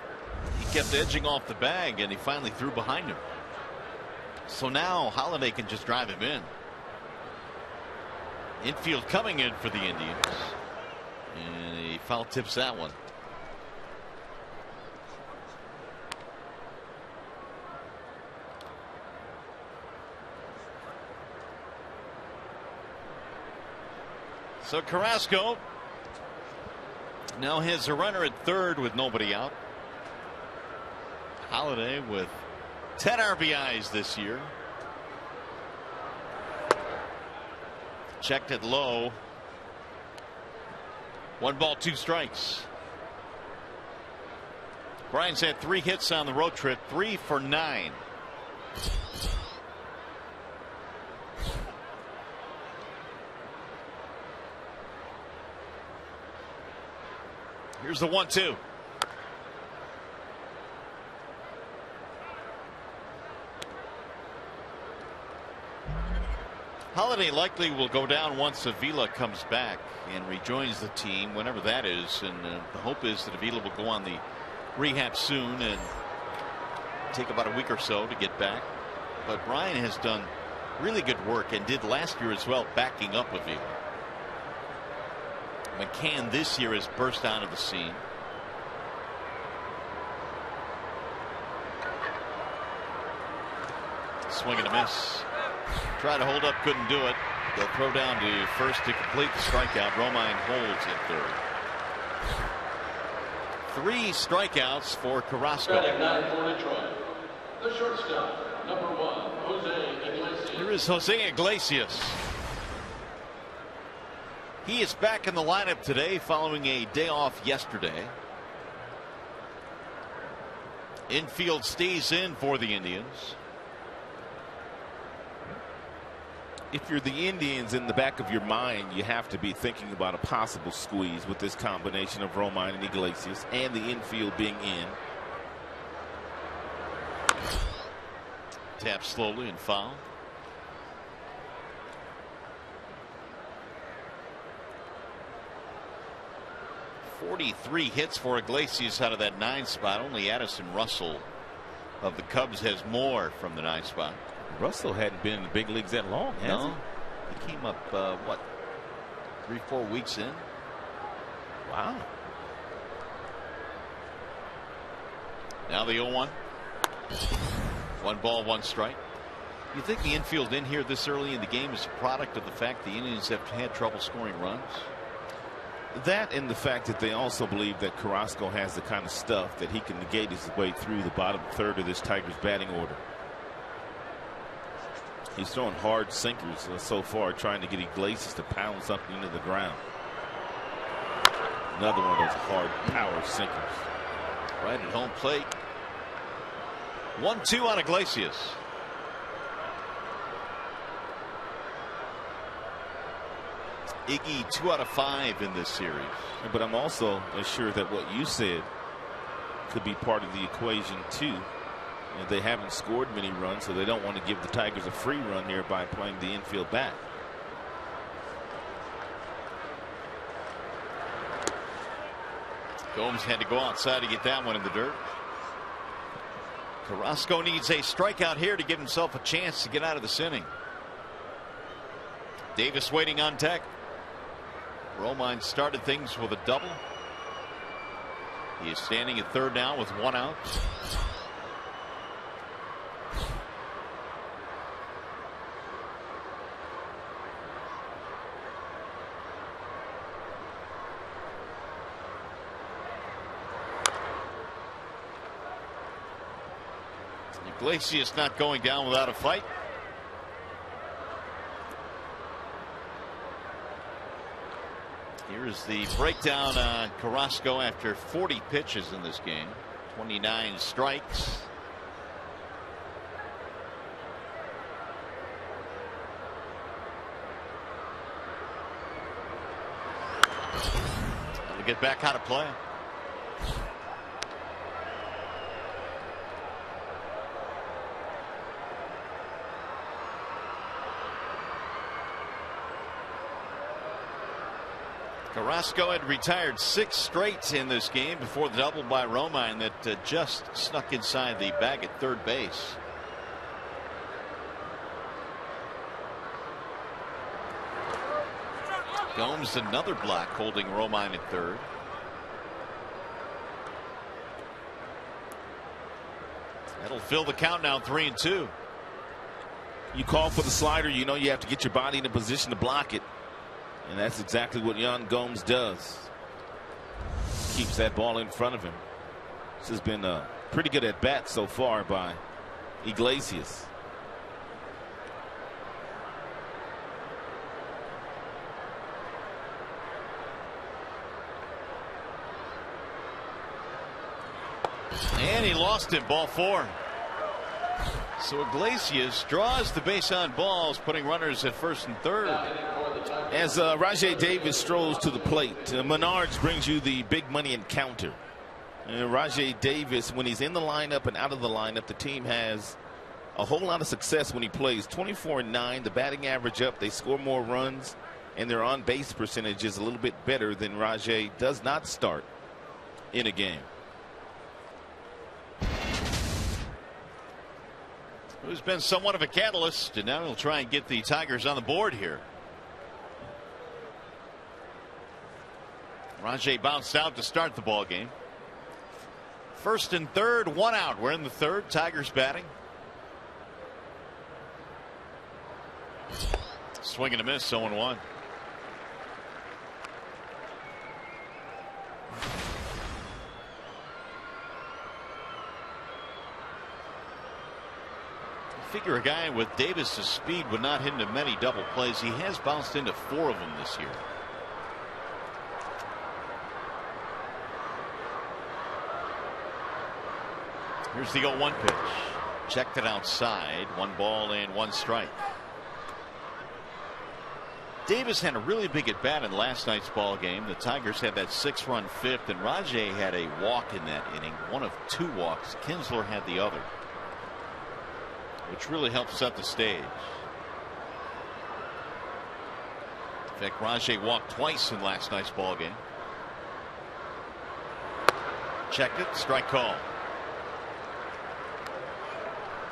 He kept edging off the bag, and he finally threw behind him. So now Holiday can just drive him in. Infield coming in for the Indians. And he foul tips that one. So Carrasco now has a runner at third with nobody out. Holiday with 10 RBIs this year. Checked it low. 1 ball, 2 strikes. Brian's had 3 hits on the road trip, 3 for 9. Here's the 1-2. Holiday likely will go down once Avila comes back and rejoins the team, whenever that is, and the hope is that Avila will go on the rehab soon and take about a week or so to get back. But Brian has done really good work, and did last year as well, backing up Avila. McCann this year has burst onto the scene. Swing and a miss. Tried to hold up, couldn't do it. They'll throw down to first to complete the strikeout. Romine holds at third. 3 strikeouts for Carrasco. Batting 9 for Detroit, the shortstop, number 1, Jose Iglesias. Here is Jose Iglesias. He is back in the lineup today following a day off yesterday. Infield stays in for the Indians. If you're the Indians, in the back of your mind, you have to be thinking about a possible squeeze with this combination of Romine and Iglesias and the infield being in. Tap slowly and foul. .43 hits for Iglesias out of that 9 spot. Only Addison Russell of the Cubs has more from the 9 spot. Russell hadn't been in the big leagues that long, has he? He came up, what, 3-4 weeks in? Wow. Now the 0-1. 1 ball, 1 strike. You think the infield in here this early in the game is a product of the fact the Indians have had trouble scoring runs? That and the fact that they also believe that Carrasco has the kind of stuff that he can negate his way through the bottom third of this Tigers batting order. He's throwing hard sinkers so far, trying to get Iglesias to pound something into the ground. Another one of those hard power sinkers. Right at home plate. 1-2 on Iglesias. Iggy 2 out of 5 in this series. But I'm also assured that what you said could be part of the equation too. And they haven't scored many runs, so they don't want to give the Tigers a free run here by playing the infield back. Gomes had to go outside to get that one in the dirt. Carrasco needs a strikeout here to give himself a chance to get out of this inning. Davis waiting on deck. Romine started things with a double. He is standing at third now with 1 out. Iglesias not going down without a fight. Here's the breakdown on Carrasco after 40 pitches in this game. 29 strikes. We'll get back out of play. Carrasco had retired 6 straight in this game before the double by Romine that just snuck inside the bag at third base. Gomes another block holding Romine at third. That'll fill the count now, 3-2. You call for the slider, you know you have to get your body in a position to block it. And that's exactly what Yan Gomes does. Keeps that ball in front of him. This has been a pretty good at bat so far by Iglesias. And he lost it, ball 4. So Iglesias draws the base on balls, putting runners at first and third. As Rajai Davis strolls to the plate, Menards brings you the big money encounter. And Rajai Davis, when he's in the lineup and out of the lineup, the team has a whole lot of success when he plays. 24-9, the batting average up, they score more runs, and their on base percentage is a little bit better than Rajai does not start in a game. Who's been somewhat of a catalyst, and now he'll try and get the Tigers on the board here. Rajai bounced out to start the ball game. First and third, 1 out. We're in the third. Tigers batting. Swing and a miss, 0-1. Figure a guy with Davis's speed would not hit into many double plays. He has bounced into 4 of them this year. Here's the 0-1 pitch. Checked it outside. 1 ball and 1 strike. Davis had a really big at bat in last night's ball game. The Tigers had that 6-run 5th, and Rajai had a walk in that inning. 1 of 2 walks. Kinsler had the other, which really helped set the stage. In fact, Rajai walked twice in last night's ball game. Checked it. Strike call.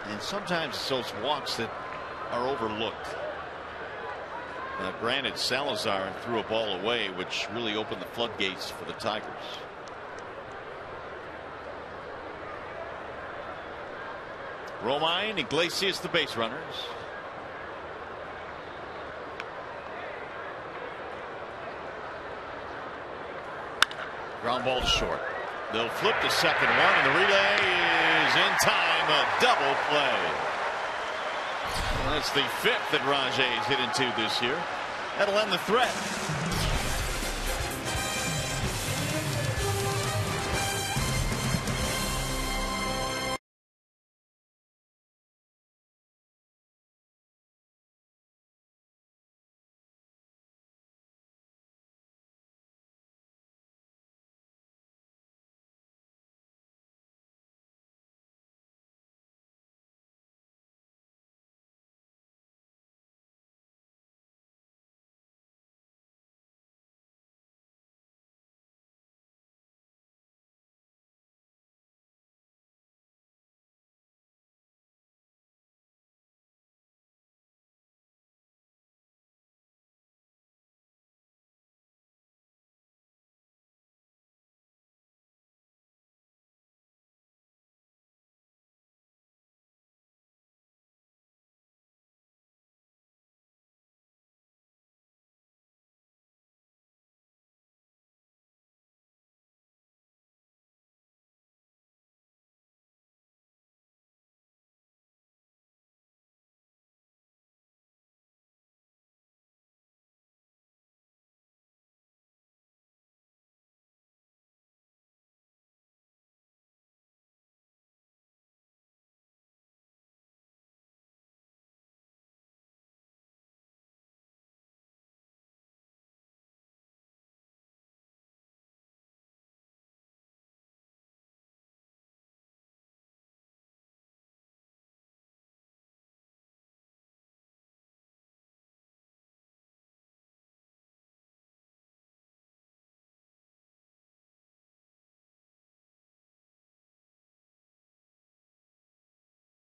And sometimes it's those walks that are overlooked. Granted, Salazar threw a ball away, which really opened the floodgates for the Tigers. Romine, Iglesias, the base runners. Ground ball to short. They'll flip the second one, and the relay is in time. A double play. Well, that's the fifth that Rajay's hit into this year. That'll end the threat.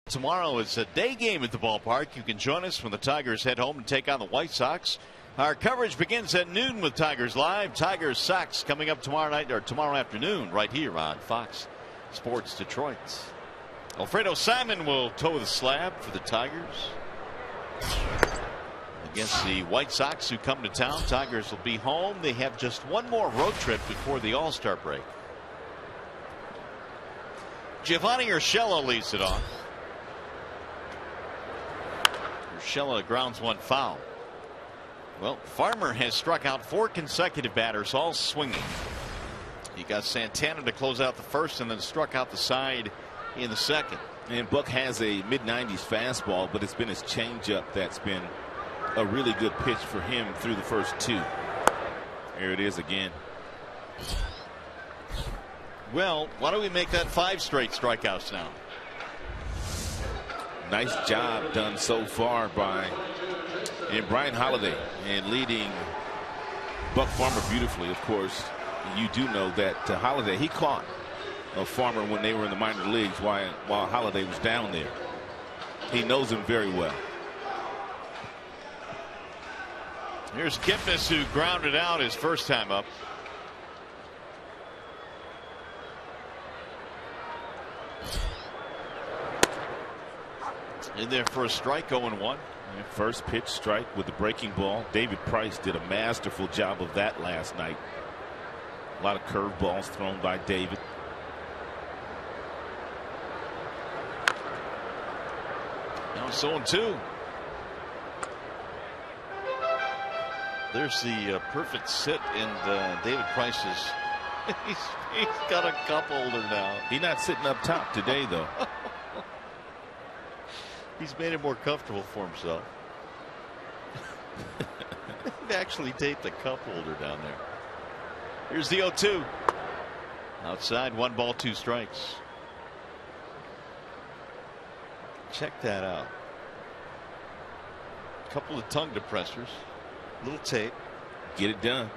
Tomorrow is a day game at the ballpark. You can join us when the Tigers head home and take on the White Sox. Our coverage begins at noon with Tigers Live. Tigers Sox coming up tomorrow night or tomorrow afternoon right here on Fox Sports Detroit. Alfredo Simon will toe the slab for the Tigers against the White Sox, who come to town. Tigers will be home. They have just one more road trip before the All-Star break. Giovanni Urshela leads it off. Urshela grounds one foul. Well, Farmer has struck out 4 consecutive batters, all swinging. He got Santana to close out the first and then struck out the side in the second. And Buck has a mid-90s fastball, but it's been his changeup that's been a really good pitch for him through the first 2. There it is again. Well, why don't we make that 5 straight strikeouts now? Nice job done so far by Brian Holiday, and leading Buck Farmer beautifully. Of course, you do know that Holiday, he caught a Farmer when they were in the minor leagues while Holiday was down there. He knows him very well. Here's Kipnis, who grounded out his first time up. In there for a strike, 0-1. First pitch strike with the breaking ball. David Price did a masterful job of that last night. A lot of curveballs thrown by David. Now it's 0-2. There's the perfect sit in David Price's. He's got a cup holder now. He's not sitting up top today, though. He's made it more comfortable for himself. They've actually taped the cup holder down there. Here's the 0-2. Outside, 1 ball, 2 strikes. Check that out. A couple of tongue depressors. Little tape. Get it done.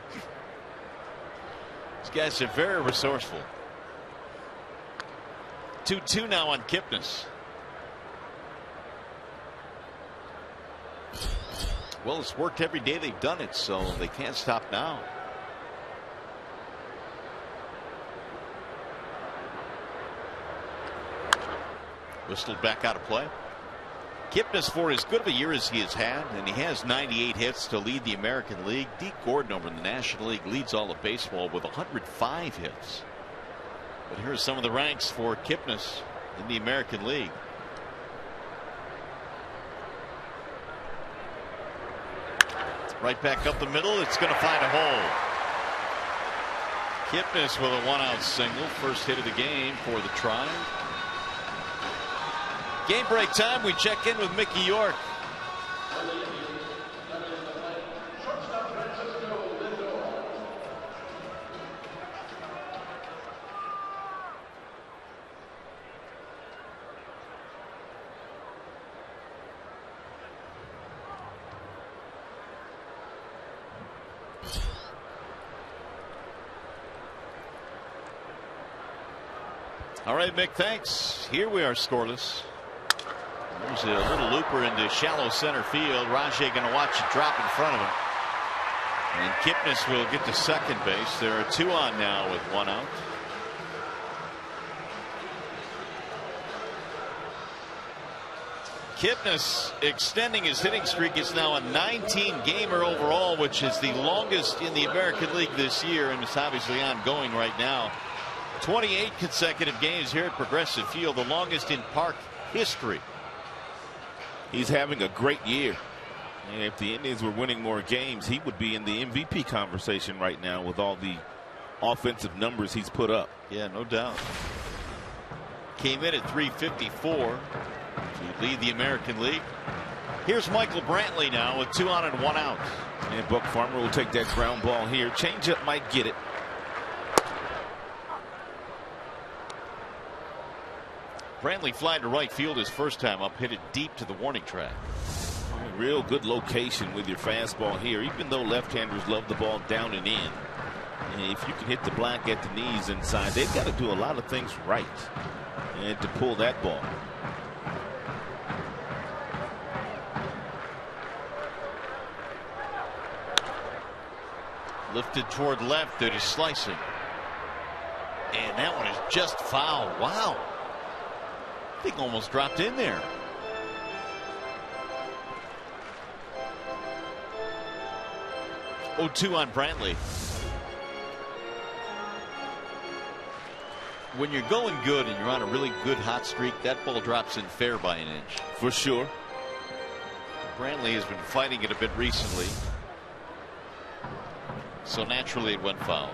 These guys are very resourceful. 2-2 now on Kipnis. Well, it's worked every day they've done it, so they can't stop now. Whistled back out of play. Kipnis, for as good of a year as he has had, and he has 98 hits to lead the American League. Deke Gordon over in the National League leads all of baseball with 105 hits. But here are some of the ranks for Kipnis in the American League. Right back up the middle. It's going to find a hole. Kipnis with a 1-out single. First hit of the game for the Tribe. Game break time. We check in with Mickey York. All right, Mick, thanks. Here we are scoreless. There's a little looper into shallow center field. Rajay going to watch it drop in front of him. And Kipnis will get to second base. There are 2 on now with 1 out. Kipnis extending his hitting streak. Is now a 19-gamer overall, which is the longest in the American League this year, and it's obviously ongoing right now. 28 consecutive games here at Progressive Field, the longest in park history. He's having a great year. And if the Indians were winning more games, he would be in the MVP conversation right now with all the offensive numbers he's put up. Yeah, no doubt. Came in at 354 to lead the American League. Here's Michael Brantley now with 2 on and 1 out. And Buck Farmer will take that ground ball here. Changeup might get it. Brantley flying to right field his first time up, hit it deep to the warning track. Real good location with your fastball here, even though left-handers love the ball down and in. And if you can hit the black at the knees inside, they've got to do a lot of things right and to pull that ball. Lifted toward left, that is slicing. And that one is just foul. Wow. I think almost dropped in there. Oh, 2 on Brantley. When you're going good and you're on a really good hot streak, that ball drops in fair by an inch. For sure. Brantley has been fighting it a bit recently, so naturally it went foul.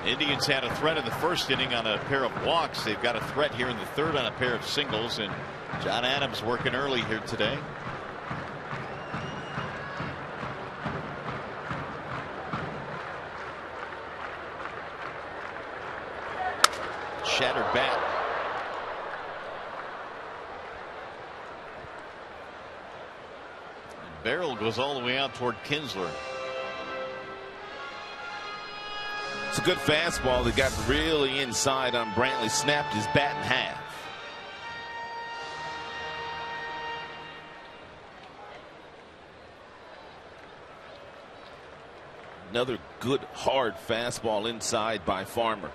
Indians had a threat in the first inning on a pair of walks. They've got a threat here in the third on a pair of singles, and John Adams working early here today. Shattered bat. And barrel goes all the way out toward Kinsler. It's a good fastball that got really inside on Brantley, snapped his bat in half. Another good hard fastball inside by Farmer.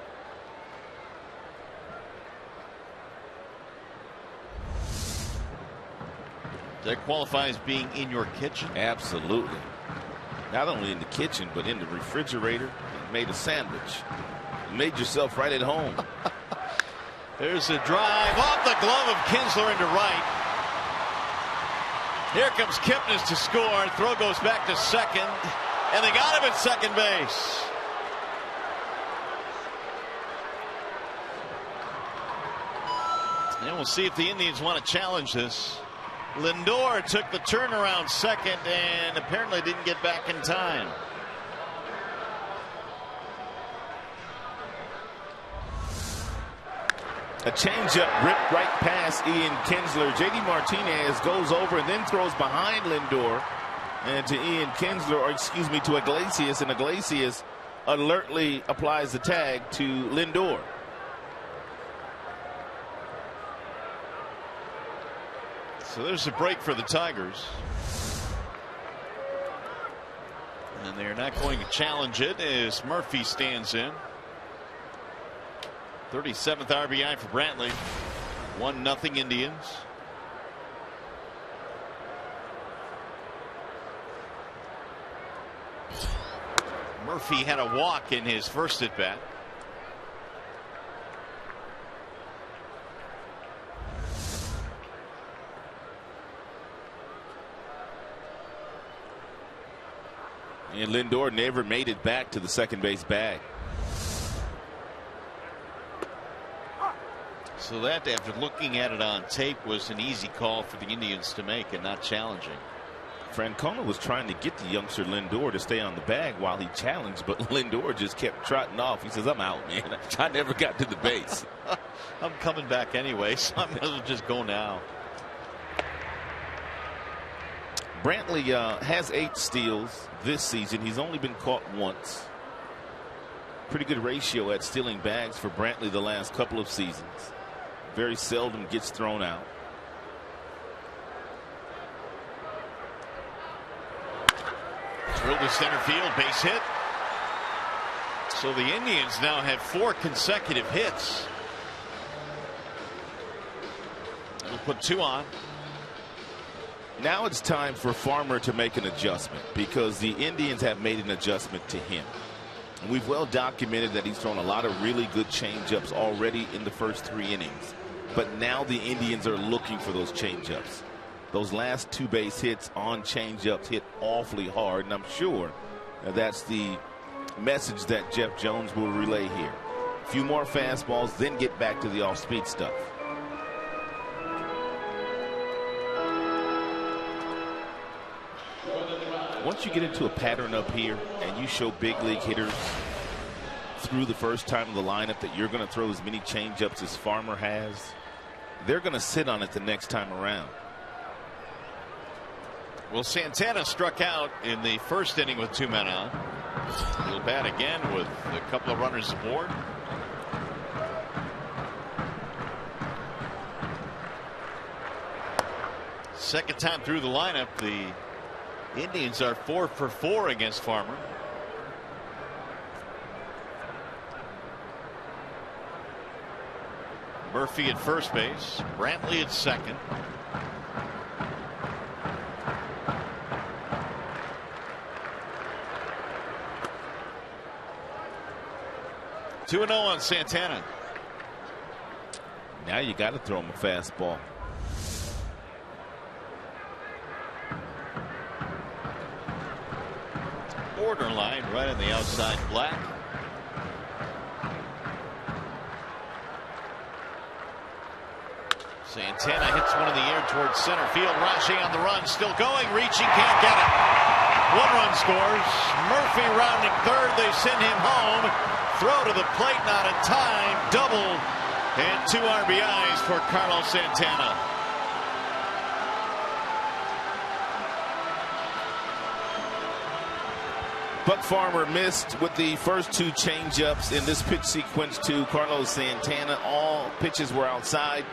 That qualifies being in your kitchen? Absolutely. Not only in the kitchen, but in the refrigerator. Made a sandwich. You made yourself right at home. There's a drive off the glove of Kinsler into right. Here comes Kipnis to score. Throw goes back to second, and they got him at second base. And we'll see if the Indians want to challenge this. Lindor took the turnaround second and apparently didn't get back in time. A changeup ripped right past Ian Kinsler. JD Martinez goes over and then throws behind Lindor and to Ian Kinsler, or excuse me, to Iglesias, and Iglesias alertly applies the tag to Lindor. So there's a break for the Tigers. And they're not going to challenge it as Murphy stands in. 37th RBI for Brantley. 1-0 Indians. Murphy had a walk in his first at bat. And Lindor never made it back to the second base bag. So that, after looking at it on tape, was an easy call for the Indians to make and not challenging. Francona was trying to get the youngster Lindor to stay on the bag while he challenged, but Lindor just kept trotting off. He says, I'm out, man. I never got to the base. I'm coming back anyway, so I might as well just go now. Brantley has 8 steals this season. He's only been caught once. Pretty good ratio at stealing bags for Brantley the last couple of seasons. Very seldom gets thrown out. Drilled to center field, base hit. So the Indians now have 4 consecutive hits. We'll put 2 on. Now it's time for Farmer to make an adjustment because the Indians have made an adjustment to him. We've well documented that he's thrown a lot of really good changeups already in the first 3 innings. But now the Indians are looking for those changeups. Those last 2 base hits on changeups hit awfully hard, and I'm sure that's the message that Jeff Jones will relay here. A few more fastballs, then get back to the off-speed stuff. Once you get into a pattern up here and you show big league hitters through the first time of the lineup that you're going to throw as many changeups as Farmer has, they're going to sit on it the next time around. Well, Santana struck out in the first inning with 2 men on. He'll bat again with a couple of runners aboard. Second time through the lineup, the Indians are 4 for 4 against Farmer. Murphy at first base, Brantley at second. Two 2-0 on Santana. Now you got to throw him a fastball. Borderline right on the outside black. Santana hits one in the air towards center field. Rajay on the run, still going, reaching, can't get it. 1 run scores. Murphy rounding third. They send him home. Throw to the plate, not in time. Double and 2 RBIs for Carlos Santana. Buck Farmer missed with the first 2 changeups in this pitch sequence to Carlos Santana. All pitches were outside.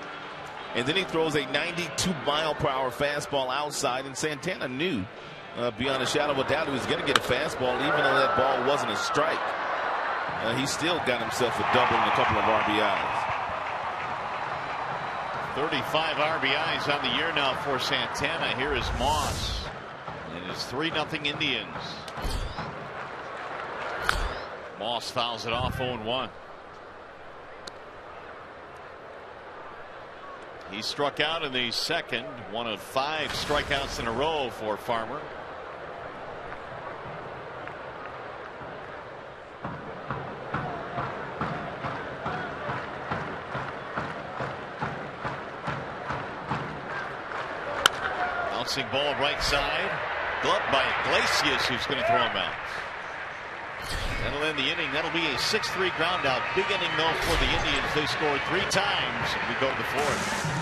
And then he throws a 92-mile-per-hour fastball outside. And Santana knew beyond a shadow of a doubt he was going to get a fastball, even though that ball wasn't a strike. He still got himself a double and a couple of RBIs. 35 RBIs on the year now for Santana. Here is Moss. And it's 3-0 Indians. Moss fouls it off 0-1. He struck out in the second, 1 of 5 strikeouts in a row for Farmer. Bouncing ball right side. Gloved by Iglesias, who's going to throw him out. That'll end the inning. That'll be a 6-3 ground out. Big inning though for the Indians. They scored 3 times. We go to the 4th.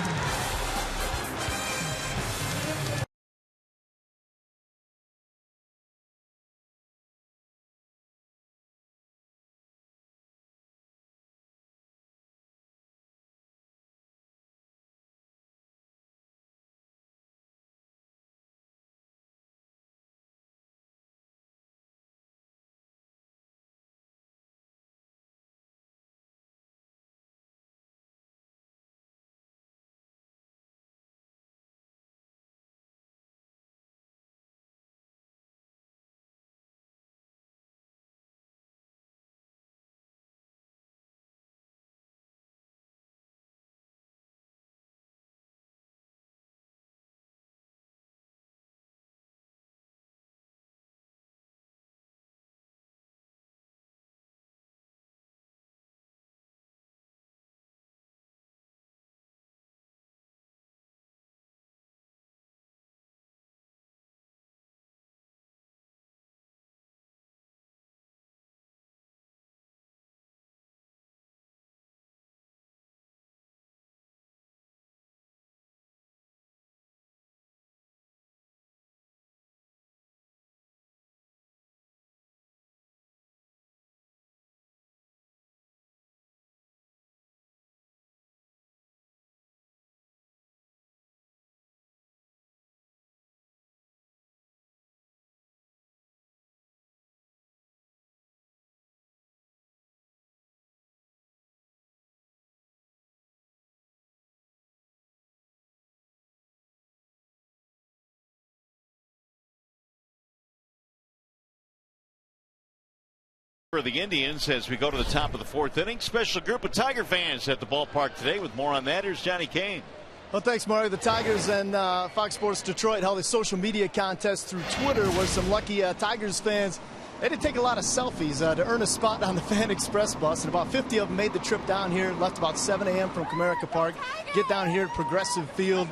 For the Indians as we go to the top of the 4th inning. Special group of Tiger fans at the ballpark today. With more on that, here's Johnny Kane. Well, thanks, Mario. The Tigers and Fox Sports Detroit held a social media contest through Twitter where some lucky Tigers fans, they did take a lot of selfies to earn a spot on the Fan Express bus, and about 50 of them made the trip down here, left about 7 a.m. from Comerica Park, get down here at Progressive Field.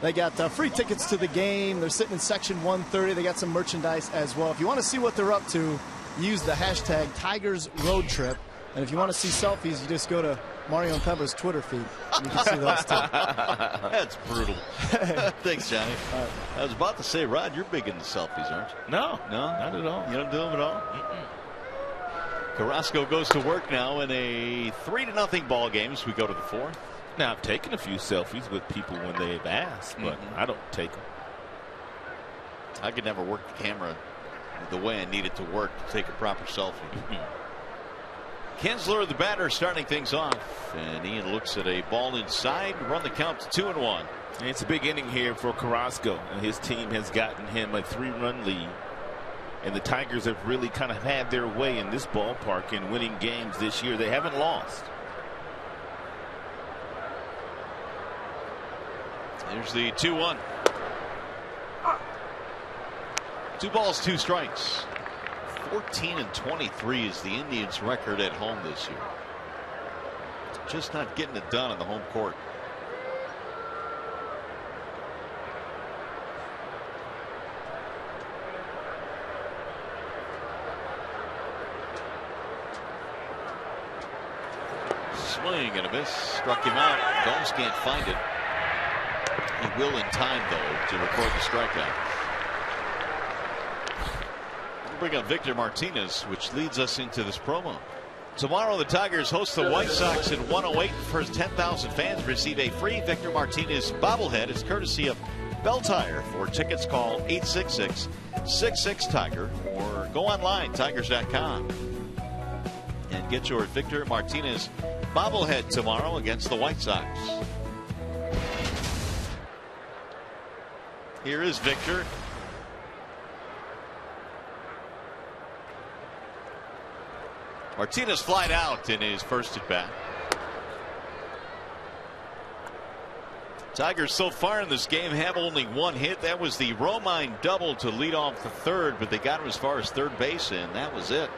They got free tickets to the game. They're sitting in section 130. They got some merchandise as well. If you want to see what they're up to, use the hashtag Tigers Road Trip. And if you want to see selfies, you just go to Mario and Pemba's Twitter feed. You can see those too. That's brutal. Thanks, Johnny. I was about to say, Rod, you're big into selfies, aren't you? No, not at all. You don't do them at all? Carrasco goes to work now in a 3-0 ball game as we go to the 4th. Now, I've taken a few selfies with people when they've asked, but I don't take them. I could never work the camera the way I need it to work to take a proper selfie. Kinsler, the batter, starting things off, and Ian looks at a ball inside. Run the count to 2-1. And it's a big inning here for Carrasco, and his team has gotten him a 3-run lead. And the Tigers have really kind of had their way in this ballpark in winning games this year. They haven't lost. There's the 2-1. 2 balls, 2 strikes. 14-23 is the Indians' record at home this year. Just not getting it done on the home court. Swing and a miss. Struck him out. Gomes can't find it. He will in time, though, to record the strikeout. Bring up Victor Martinez, which leads us into this promo. Tomorrow the Tigers host the White Sox at 108. First 10,000 fans receive a free Victor Martinez bobblehead. It's courtesy of Bell Tire. For tickets, call 866-66-TIGER or go online, tigers.com, and get your Victor Martinez bobblehead tomorrow against the White Sox. Here is Victor. Martinez flied out in his first at bat. Tigers so far in this game have only 1 hit. That was the Romine double to lead off the 3rd, but they got him as far as 3rd base, and that was it.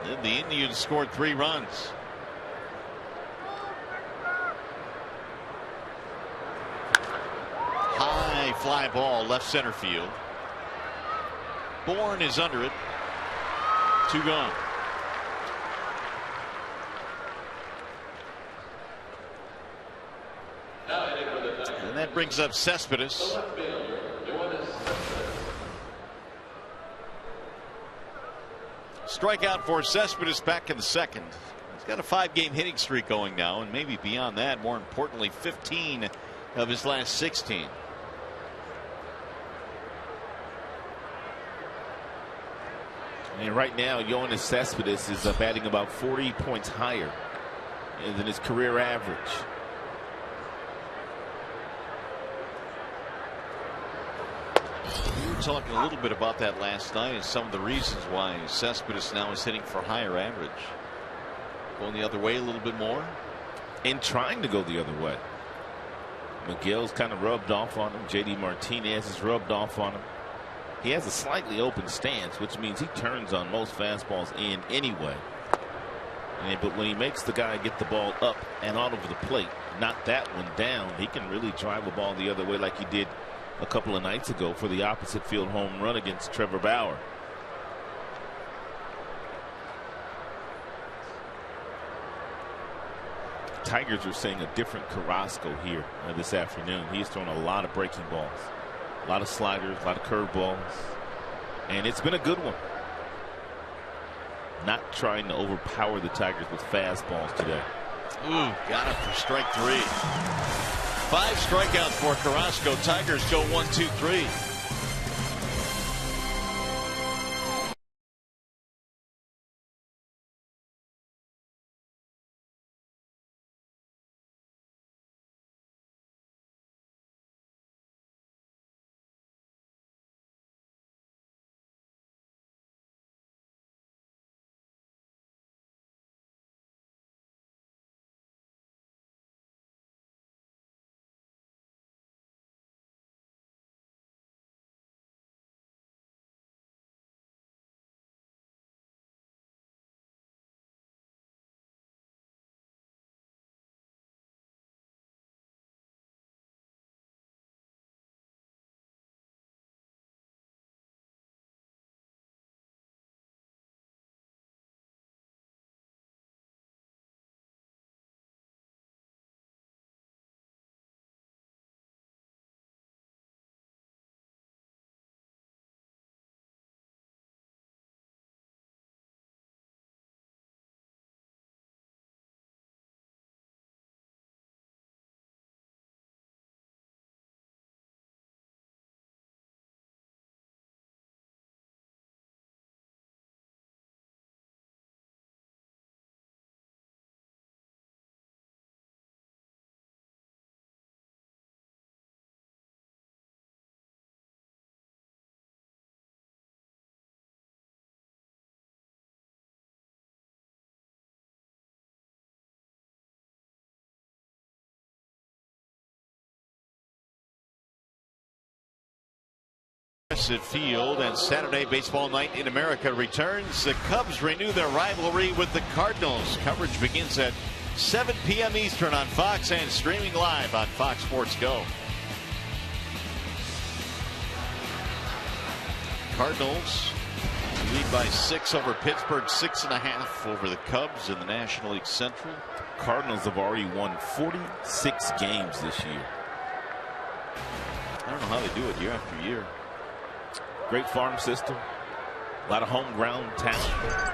Then the Indians scored 3 runs. High fly ball left center field. Bourne is under it. 2 gone. And that brings up Cespedes. Strikeout for Cespedes back in the 2nd. He's got a 5-game hitting streak going now, and maybe beyond that. More importantly, 15 of his last 16. And right now, Yoenis Cespedes is batting about 40 points higher than his career average. We were talking a little bit about that last night and some of the reasons why Cespedes now is hitting for higher average. Going the other way a little bit more. And trying to go the other way. Miguel's kind of rubbed off on him. JD Martinez has rubbed off on him. He has a slightly open stance, which means he turns on most fastballs in anyway. But when he makes the guy get the ball up and out over the plate, not that one down, he can really drive a ball the other way like he did a couple of nights ago for the opposite field home run against Trevor Bauer. Tigers are seeing a different Carrasco here this afternoon. He's thrown a lot of breaking balls. A lot of sliders, a lot of curveballs, and it's been a good one. Not trying to overpower the Tigers with fastballs today. Ooh, got him for strike 3. 5 strikeouts for Carrasco. Tigers go 1-2-3. at Field, and Saturday baseball night in America returns. The Cubs renew their rivalry with the Cardinals. Coverage begins at 7 p.m. Eastern on Fox and streaming live on Fox Sports Go. Cardinals lead by 6 over Pittsburgh, 6.5 over the Cubs in the National League Central. Cardinals have already won 46 games this year. I don't know how they do it year after year. Great farm system. A lot of home ground talent.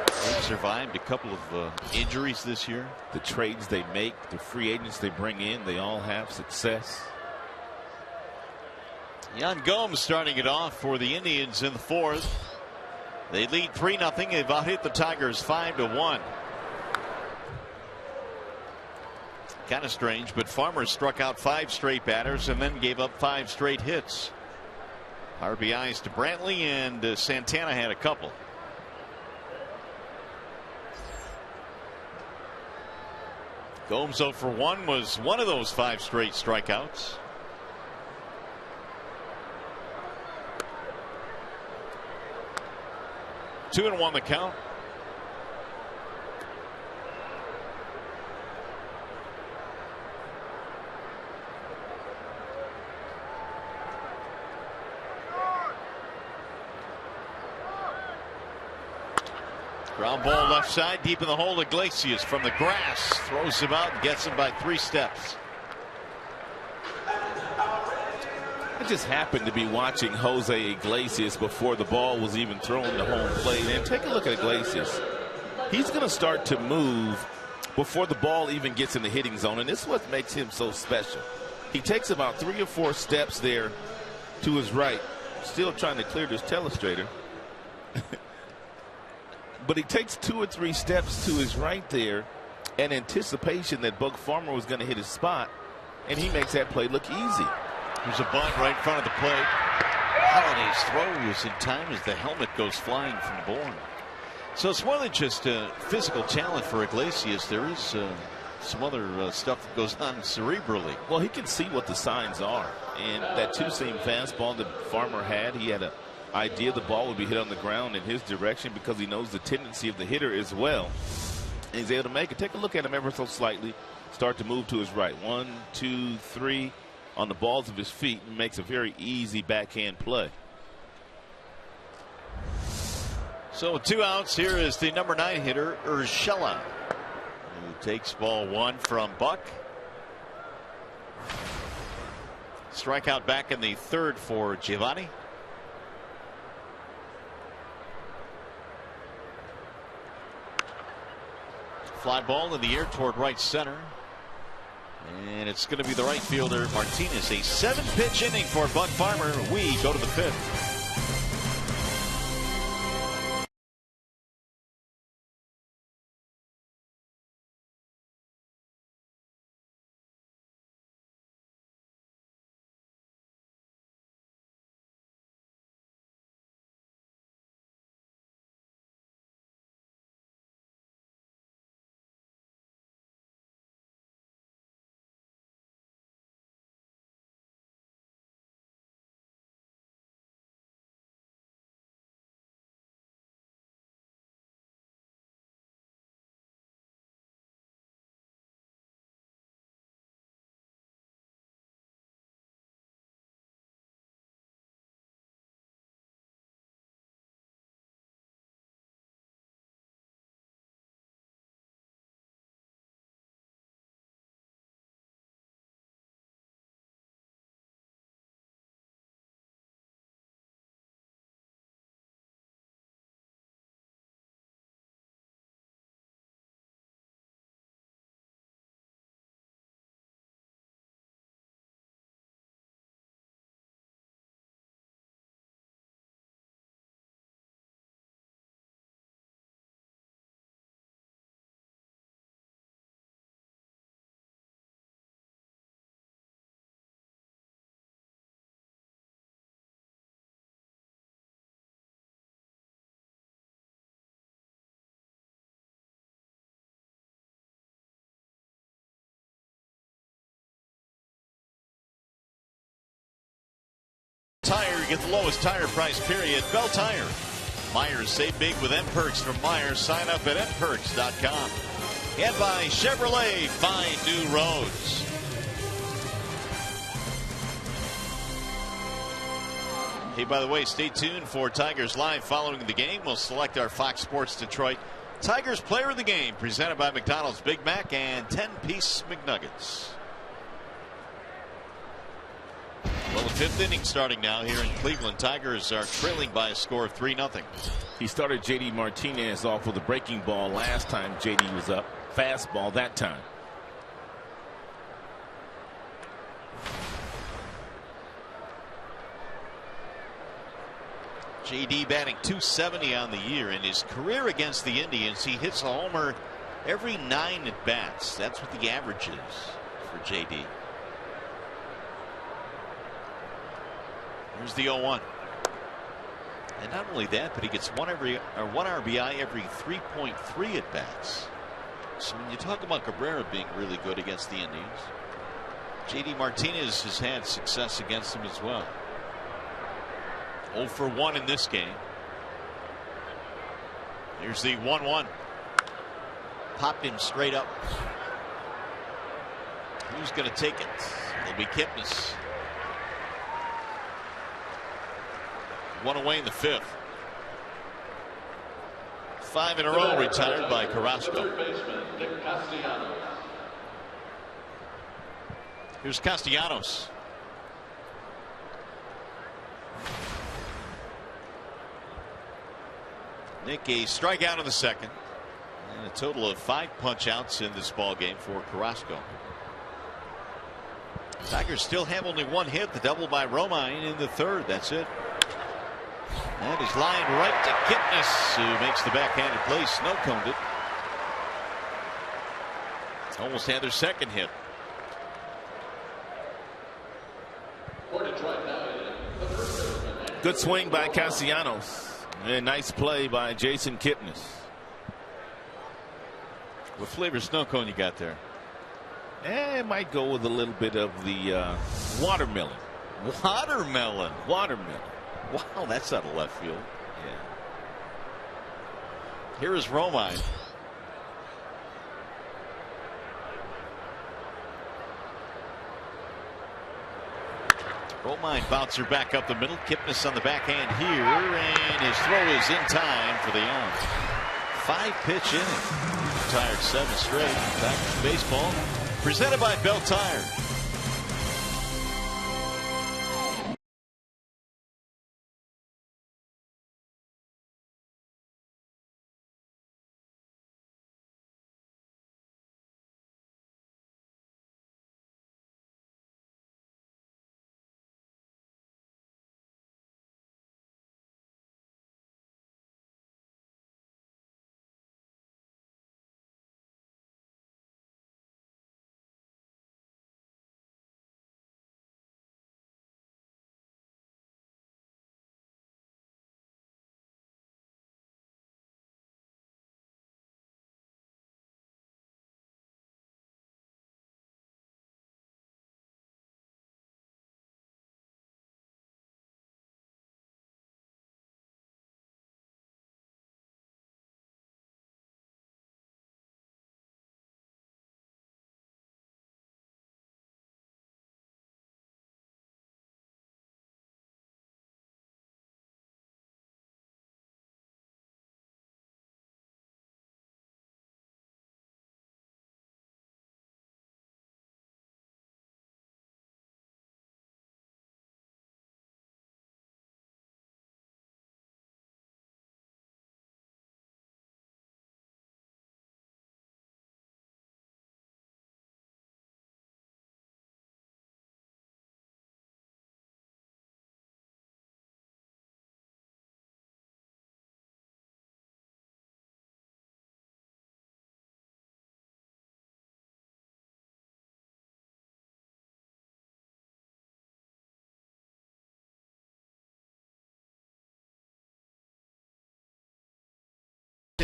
They've survived a couple of injuries this year. The trades they make, the free agents they bring in, they all have success. Yan Gomes starting it off for the Indians in the 4th. They lead 3-0. They've out-hit the Tigers 5-1. Kind of strange, but Farmer struck out 5 straight batters and then gave up 5 straight hits. RBIs to Brantley, and Santana had a couple. Gomes 0 for 1 was one of those 5 straight strikeouts. Two and 1 the count. Ground ball left side, deep in the hole. Iglesias from the grass throws him out and gets him by 3 steps. I just happened to be watching Jose Iglesias before the ball was even thrown to home plate. And take a look at Iglesias. He's going to start to move before the ball even gets in the hitting zone. And this is what makes him so special. He takes about 3 or 4 steps there to his right. Still trying to clear this telestrator. But he takes 2 or 3 steps to his right there in anticipation that Buck Farmer was going to hit his spot. And he makes that play look easy. There's a bunt right in front of the plate. Holiday's throw is in time as the helmet goes flying from Bourne. So it's more than just physical talent for Iglesias. There is some other stuff that goes on cerebrally. Well, he can see what the signs are. And that 2-seam fastball that Farmer had, he had an idea the ball would be hit on the ground in his direction because he knows the tendency of the hitter as well. And he's able to make it. Take a look at him ever so slightly. Start to move to his right. 1, 2, 3. On the balls of his feet, and makes a very easy backhand play. So with 2 outs, here is the number 9 hitter, Urshela, who takes ball 1 from Buck. Strikeout back in the 3rd for Giovanni. Fly ball in the air toward right center. And it's going to be the right fielder, Martinez. A 7-pitch inning for Buck Farmer. We go to the 5th. Tire, you get the lowest tire price, period. Bell Tire. Myers, save big with M-Perks from Myers. Sign up at mperks.com. And by Chevrolet, find new roads. Hey, by the way, stay tuned for Tigers Live following the game. We'll select our Fox Sports Detroit Tigers Player of the Game, presented by McDonald's Big Mac and 10-piece McNuggets. Well, the fifth inning starting now here in Cleveland. Tigers are trailing by a score of 3-0. He started J.D. Martinez off with a breaking ball last time J.D. was up. Fastball that time. J.D. batting .270 on the year. In his career against the Indians, he hits a homer every 9 at bats. That's what the average is for J.D. Here's the 0-1. And not only that, but he gets one RBI every 3.3 at bats. So when you talk about Cabrera being really good against the Indians, J.D. Martinez has had success against them as well. 0 for 1 in this game. Here's the 1-1. Popped him straight up. Who's going to take it? It'll be Kipnis. One away in the fifth. 5 in a row retired by Carrasco. Here's Castellanos. Nick, a strikeout in the second. And a total of 5 punch-outs in this ball game for Carrasco. Tigers still have only 1 hit, the double by Romine in the third. That's it. That is lined right to Kipnis, who makes the backhanded play. Snow-coned it. Almost had their second hit. Good swing by Castellanos. And nice play by Jason Kipnis. What flavor snow cone you got there? It might go with a little bit of the watermelon. Watermelon. Watermelon. Wow, that's out of left field. Yeah. Here is Romine. Romine bouncer back up the middle. Kipnis on the backhand here, and his throw is in time for the out. 5-pitch inning. Retired 7 straight. Back to baseball. Presented by Bell Tire.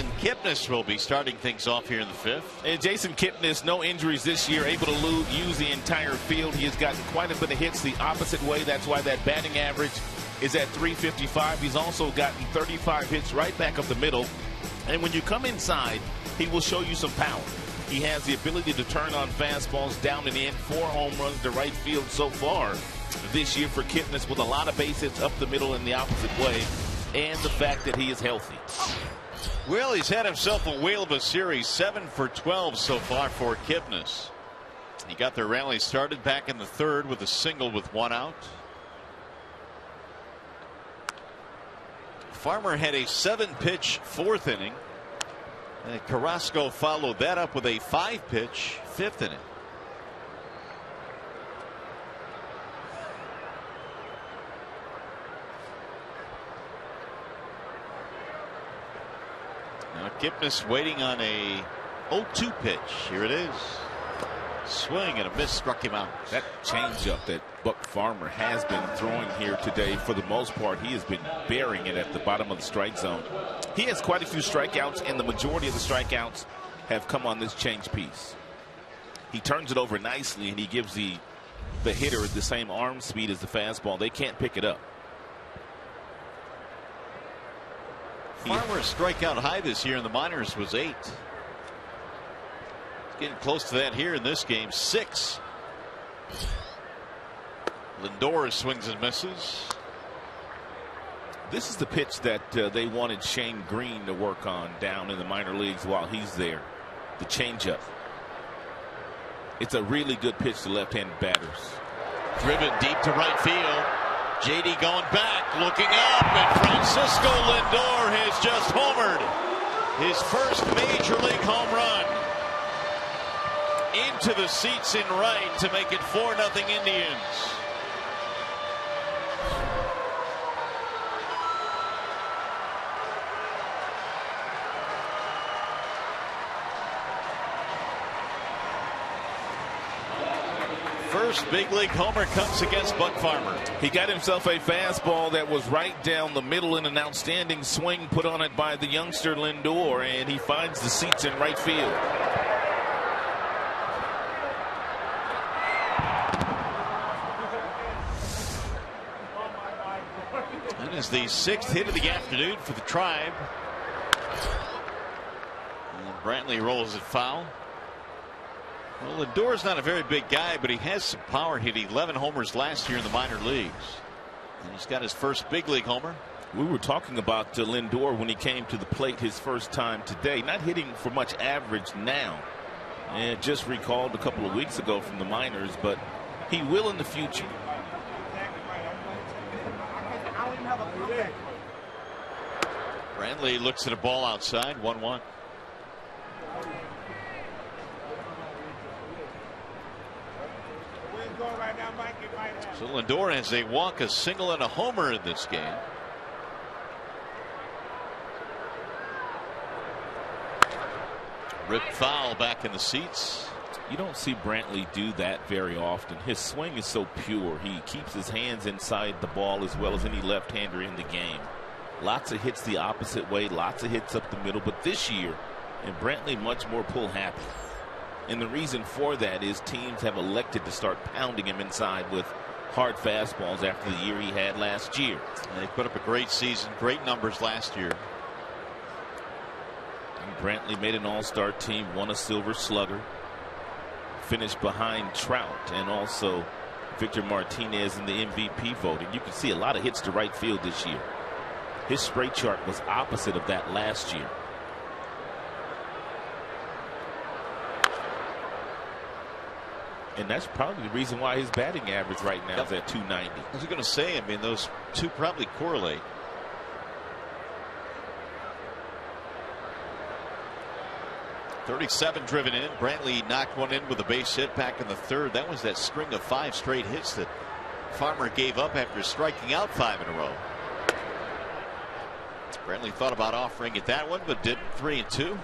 Jason Kipnis will be starting things off here in the fifth. And Jason Kipnis, no injuries this year, able to use the entire field. He has gotten quite a bit of hits the opposite way. That's why that batting average is at 355. He's also gotten 35 hits right back up the middle. And when you come inside, he will show you some power. He has the ability to turn on fastballs down and in. 4 home runs to right field so far this year for Kipnis, with a lot of base hits up the middle in the opposite way, and the fact that he is healthy. Well, he's had himself a whale of a series. 7 for 12 so far for Kipnis. He got their rally started back in the third with a single with 1 out. Farmer had a 7-pitch 4th inning. And Carrasco followed that up with a 5-pitch 5th inning. Now Kipnis waiting on a 0-2 pitch. Here it is. Swing and a miss struck him out. That changeup that Buck Farmer has been throwing here today, for the most part, he has been burying it at the bottom of the strike zone. He has quite a few strikeouts, and the majority of the strikeouts have come on this change piece. He turns it over nicely, and he gives the hitter the same arm speed as the fastball. They can't pick it up. Farmer's strikeout high this year in the minors was 8. Getting close to that here in this game. 6. Lindor swings and misses. This is the pitch that they wanted Shane Green to work on down in the minor leagues while he's there. The changeup. It's a really good pitch to left-handed batters. Driven deep to right field. JD going back, looking up, and Francisco Lindor has just homered. His first major league home run. Into the seats in right to make it 4-0 Indians. First big league homer comes against Buck Farmer. He got himself a fastball that was right down the middle, in an outstanding swing put on it by the youngster Lindor, and he finds the seats in right field. That is the 6th hit of the afternoon for the Tribe. And Brantley rolls it foul. Well, Lindor's not a very big guy, but he has some power. Hit 11 homers last year in the minor leagues. And he's got his first big league homer. We were talking about Lindor when he came to the plate his first time today. Not hitting for much average now. And just recalled a couple of weeks ago from the minors, but he will in the future. Brantley looks at a ball outside. 1-1. So Lindor has a walk, a single, and a homer in this game. Ripped foul back in the seats. You don't see Brantley do that very often. His swing is so pure. He keeps his hands inside the ball as well as any left-hander in the game. Lots of hits the opposite way, lots of hits up the middle. But this year, and Brantley much more pull happy. And the reason for that is teams have elected to start pounding him inside with hard fastballs after the year he had last year. And they put up a great season, great numbers last year. And Brantley made an all-star team, won a Silver Slugger, finished behind Trout and also Victor Martinez in the MVP voting. You can see a lot of hits to right field this year. His straight chart was opposite of that last year. And that's probably the reason why his batting average right now is at 290. I was going to say, I mean, those two probably correlate. .37 driven in. Brantley knocked one in with a base hit back in the third. That was that string of 5 straight hits that Farmer gave up after striking out 5 in a row. Brantley thought about offering it that one, but didn't. 3-2.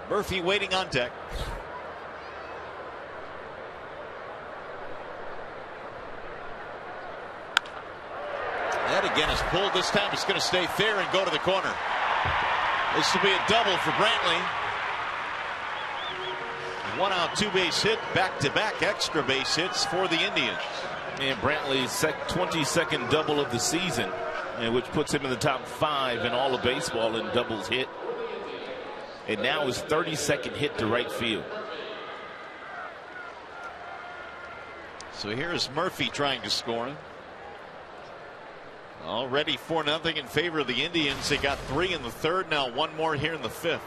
Murphy waiting on deck. That again is pulled. This time it's going to stay fair and go to the corner. This will be a double for Brantley. 1 out, 2 base hit, back-to-back extra base hits for the Indians. And Brantley's 22nd double of the season, and which puts him in the top 5 in all of baseball in doubles hit. And now his 32nd hit to right field. So here's Murphy trying to score. Already 4-0 in favor of the Indians. They got 3 in the 3rd, now 1 more here in the 5th.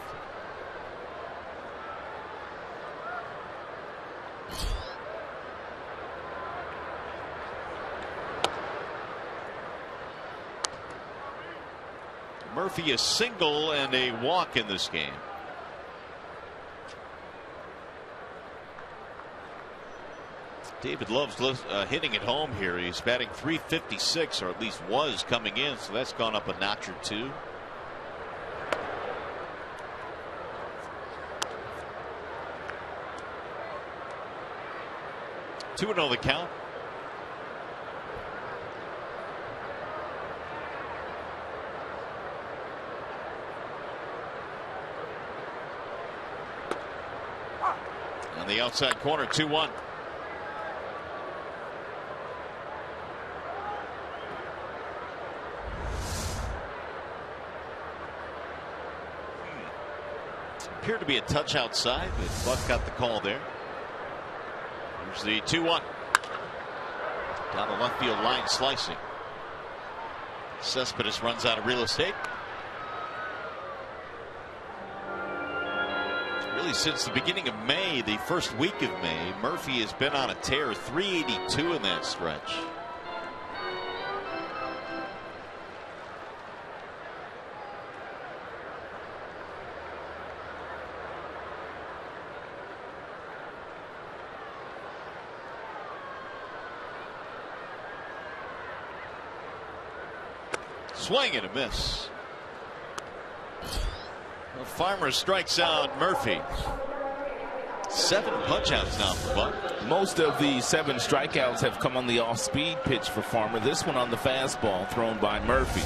Murphy a single and a walk in this game. David loves hitting at home here. He's batting .356, or at least was coming in, so that's gone up a notch or 2. Two and 0 the count. On the outside corner, 2-1. Appeared to be a touch outside, but Buck got the call there. Here's the 2-1. Down the left field line, slicing. Cespedes runs out of real estate. Really, since the beginning of May, the first week of May, Murphy has been on a tear. 382 in that stretch. Swing and a miss. Well, Farmer strikes out Murphy. 7 punch-outs now for Buck. Most of the 7 strikeouts have come on the off-speed pitch for Farmer. This one on the fastball thrown by Murphy.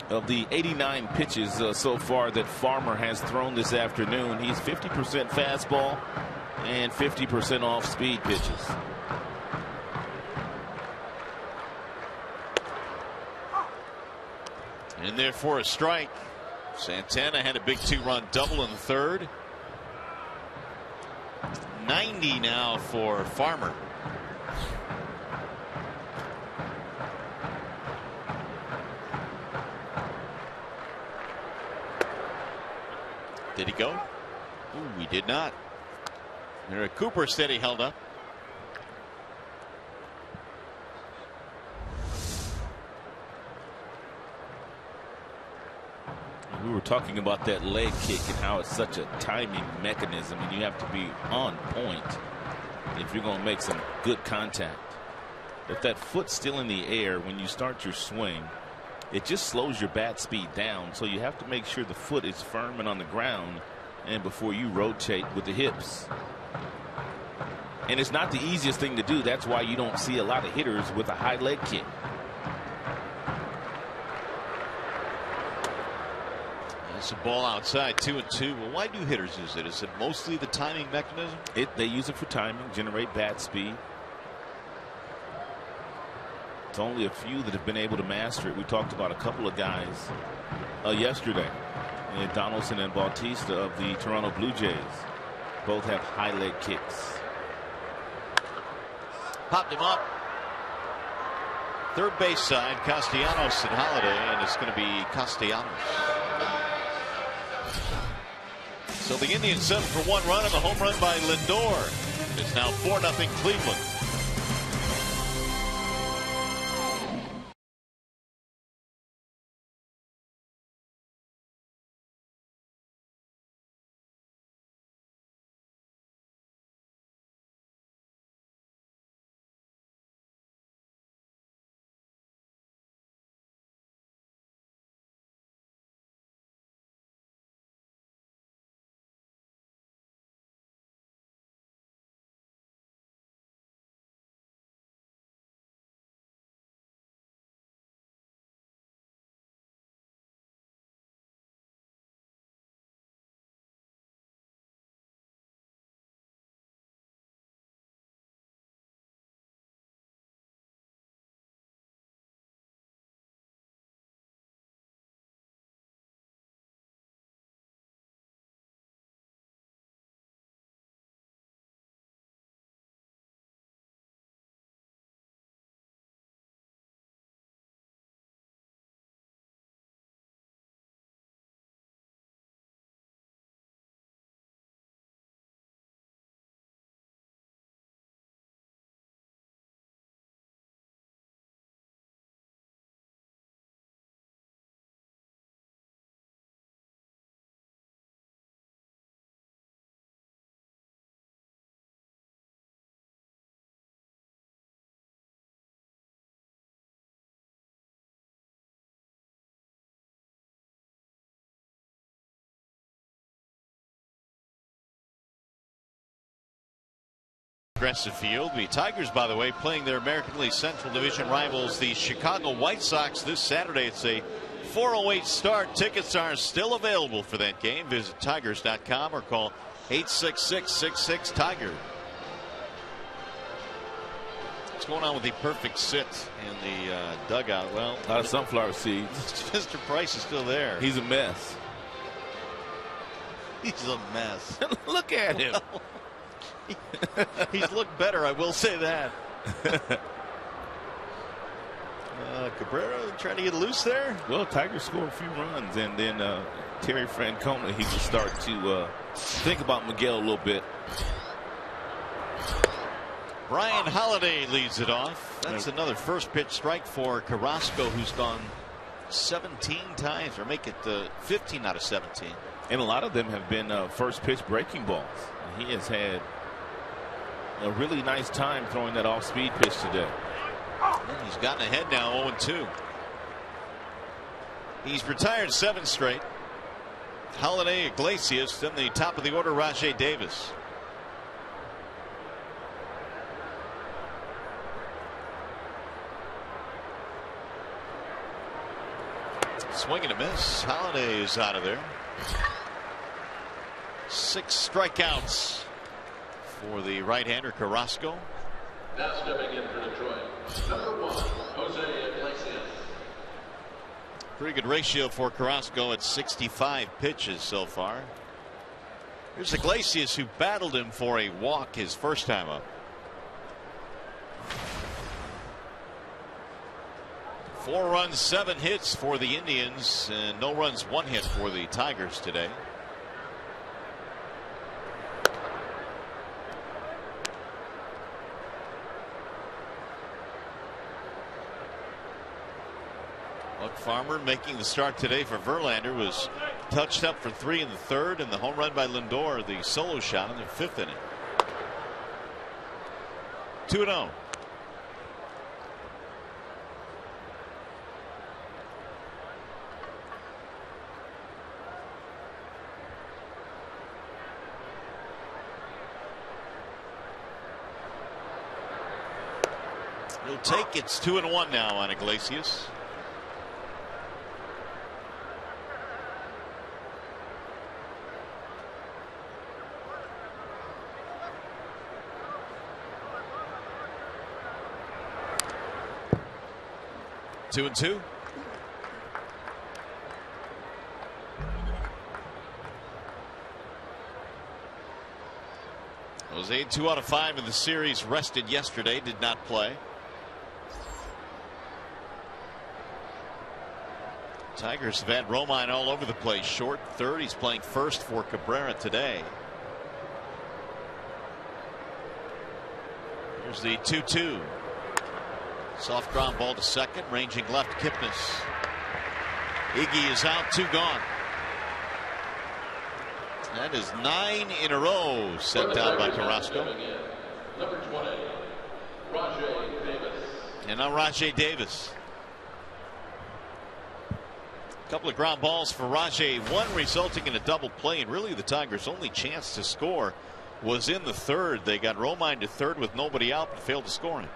Of the 89 pitches so far that Farmer has thrown this afternoon, he's 50% fastball and 50% off-speed pitches. In there for a strike. Santana had a big 2-run double in the 3rd. 90 now for Farmer. Did he go? Ooh, he did not. Eric Cooper steady held up. We were talking about that leg kick and how it's such a timing mechanism, and you have to be on point if you're going to make some good contact. If that foot's still in the air when you start your swing, it just slows your bat speed down. So you have to make sure the foot is firm and on the ground, and before you rotate with the hips. And it's not the easiest thing to do. That's why you don't see a lot of hitters with a high leg kick. It's a ball outside, 2-2. Well, why do hitters use it? Is it mostly the timing mechanism? They use it for timing, generate bat speed. It's only a few that have been able to master it. We talked about a couple of guys yesterday. Donaldson and Bautista of the Toronto Blue Jays both have high leg kicks. Popped him up. Third base side, Castellanos and Holiday, and it's going to be Castellanos. So the Indians settle for 1 run and a home run by Lindor. It's now 4-0 Cleveland. Progressive Field. The Tigers, by the way, playing their American League Central Division rivals, the Chicago White Sox, this Saturday. It's a 4:08 start. Tickets are still available for that game. Visit Tigers.com or call 866-66-TIGER. What's going on with the perfect sit in the dugout? Well, a lot of sunflower seeds. Mr. Price is still there. He's a mess. He's a mess. Look at him. He's looked better, I will say that. Cabrera trying to get loose there. Well, Tigers scored a few runs, and then Terry Francona, he would start to think about Miguel a little bit. Brian Holiday leads it off. That's another first pitch strike for Carrasco, who's gone 17 times, or make it 15 out of 17. And a lot of them have been first pitch breaking balls. And he has had a really nice time throwing that off speed pitch today. And he's gotten ahead now, 0-2. He's retired 7 straight. Holiday, Iglesias, then the top of the order, Rajai Davis. Swing and a miss. Holiday is out of there. 6 strikeouts for the right-hander Carrasco. Now stepping in for Detroit, number 1, Jose Iglesias. Pretty good ratio for Carrasco at 65 pitches so far. Here's Iglesias, who battled him for a walk his first time up. 4 runs, 7 hits for the Indians, and no runs, 1 hit for the Tigers today. Buck Farmer making the start today for Verlander was touched up for 3 in the 3rd, and the home run by Lindor, the solo shot in the 5th inning. 2-0. He'll take it's 2-1 now on Iglesias. Two and 2. Jose 2 out of 5 in the series, rested yesterday, did not play. Tigers have had Romine all over the place. Short third. He's playing first for Cabrera today. Here's the 2-2. Soft ground ball to second. Ranging left, Kipnis. Iggy is out. 2 gone. That is 9 in a row set down by Carrasco. Number 20, Rajai Davis. And now Rajai Davis. Couple of ground balls for Rajai, one resulting in a double play, and really the Tigers' only chance to score was in the 3rd. They got Romine to 3rd with nobody out, but failed to score him.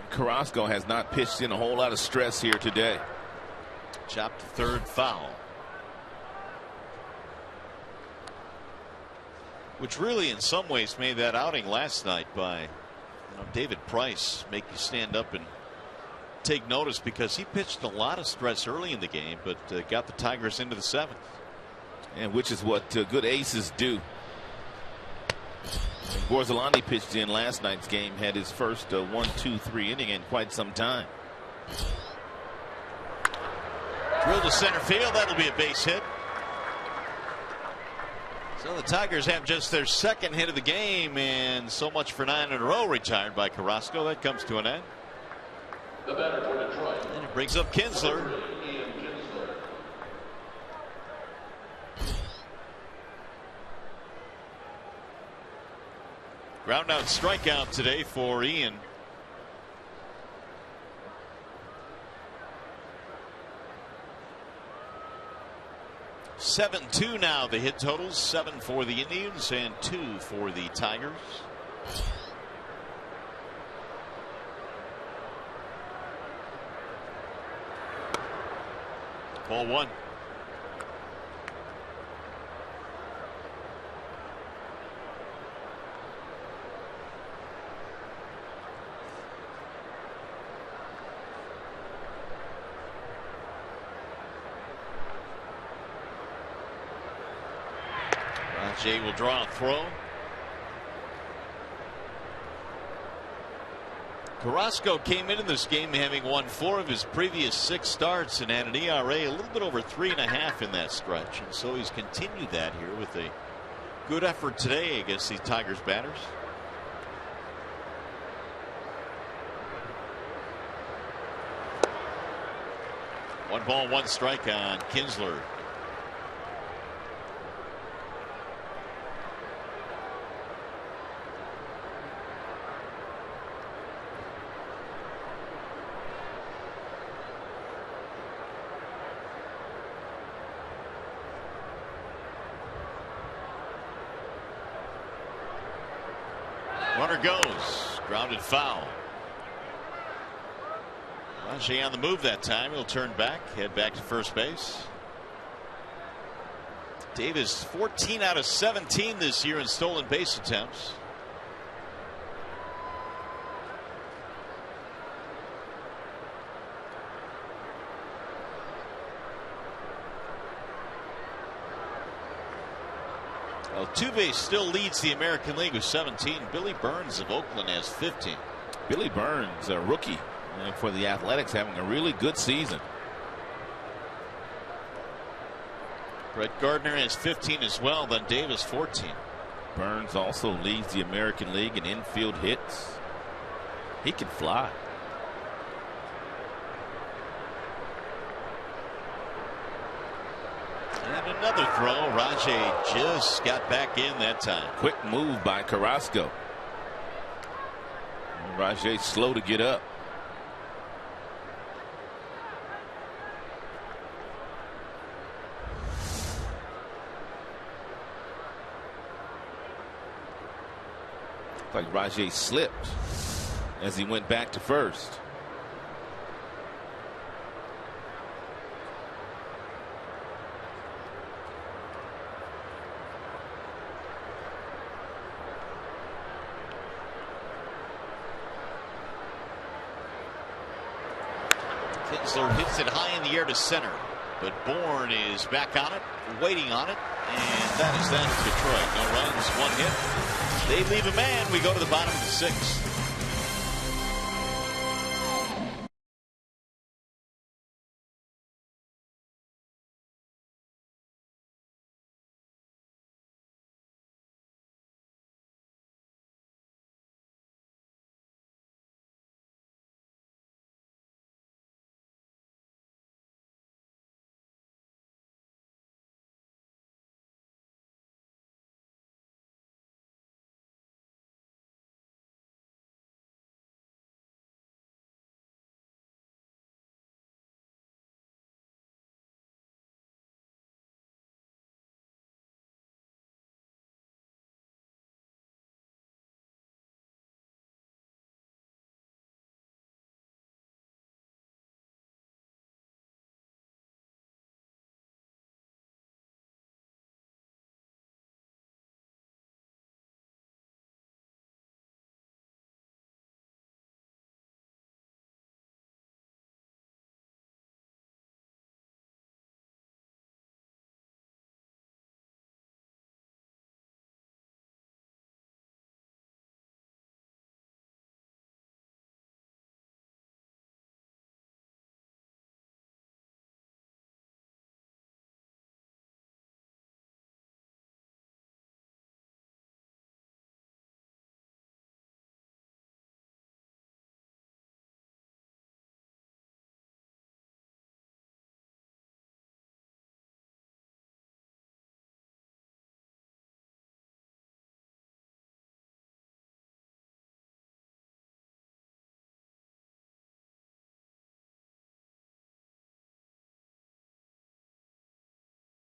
Carrasco has not pitched in a whole lot of stress here today. Chopped to 3rd, foul. Which really in some ways made that outing last night by David Price make you stand up and take notice, because he pitched a lot of stress early in the game, but got the Tigers into the 7th. And which is what good aces do. Borzolani pitched in last night's game, had his first 1-2-3 inning in quite some time. Drilled to center field. That'll be a base hit. So the Tigers have just their 2nd hit of the game, and so much for 9 in a row retired by Carrasco. That comes to an end. The batter for Detroit. And it brings up Kinsler. Ground out strikeout today for Ian. 7-2 now the hit totals. 7 for the Indians and 2 for the Tigers. Ball 1. Jay will draw and throw. Carrasco came into this game having won 4 of his previous 6 starts and had an ERA a little bit over 3.5 in that stretch, and so he's continued that here with a good effort today against these Tigers batters. One ball, 1 strike on Kinsler. Runner goes. Grounded foul. Rajay on the move that time. He'll turn back, head back to first base. Davis 14 out of 17 this year in stolen base attempts. Altuve still leads the American League with 17. Billy Burns of Oakland has 15. Billy Burns, a rookie for the Athletics, having a really good season. Brett Gardner has 15 as well, then Davis 14. Burns also leads the American League in infield hits. He can fly. And another throw. Rajay just got back in that time. Quick move by Carrasco. Rajay slow to get up. Like Rajay slipped as he went back to first. Kinsler hits it high in the air to center, but Bourne is back on it, waiting on it, and that is that for Detroit. No runs, 1 hit. They leave a man. We go to the bottom of the 6th.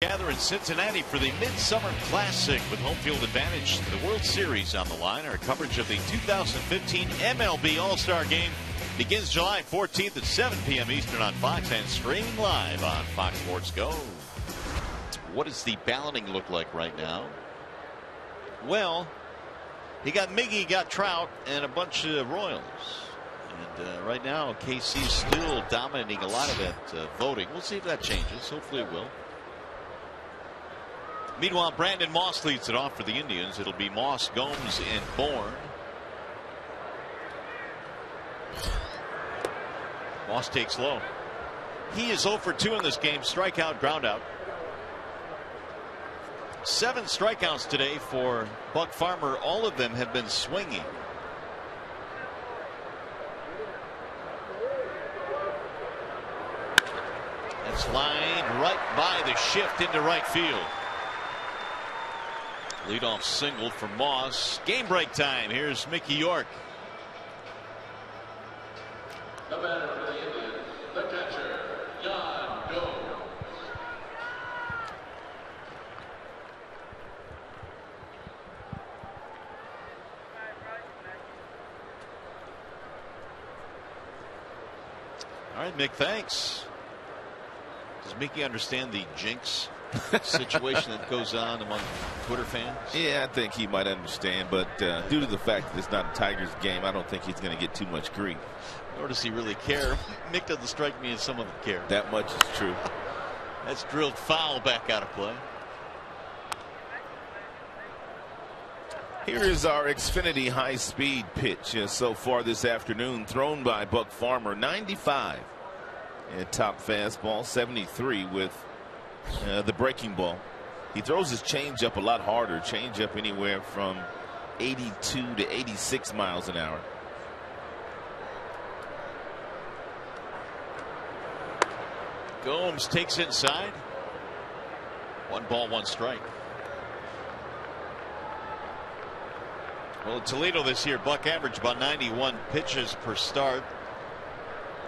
Gather in Cincinnati for the Midsummer Classic with home field advantage to the World Series on the line. Our coverage of the 2015 MLB All-Star Game begins July 14th at 7 p.m. Eastern on Fox and streaming live on Fox Sports Go. What does the balloting look like right now? Well, he got Miggy, got Trout, and a bunch of Royals. And right now, KC's still dominating a lot of that voting. We'll see if that changes. Hopefully it will. Meanwhile, Brandon Moss leads it off for the Indians. It'll be Moss, Gomes, and Bourne. Moss takes low. He is 0 for 2 in this game. Strikeout, ground out. 7 strikeouts today for Buck Farmer. All of them have been swinging. It's lined right by the shift into right field. Leadoff single for Moss. Game break time. Here's Mickey York. The batter for the Indians, the catcher, Yan Gomes. All right, Mick, thanks. Does Mickey understand the jinx situation that goes on among Twitter fans? Yeah, I think he might understand, but due to the fact that it's not a Tigers game, I don't think he's going to get too much grief. Nor does he really care. Mick doesn't strike me as someone that cares. That much is true. That's drilled foul back out of play. Here is our Xfinity high-speed pitch so far this afternoon, thrown by Buck Farmer. 95 and top fastball, 73 with the breaking ball. He throws his changeup a lot harder. Changeup anywhere from 82 to 86 miles an hour. Gomes takes inside. 1 ball, 1 strike. Well, in Toledo this year, Buck averaged about 91 pitches per start.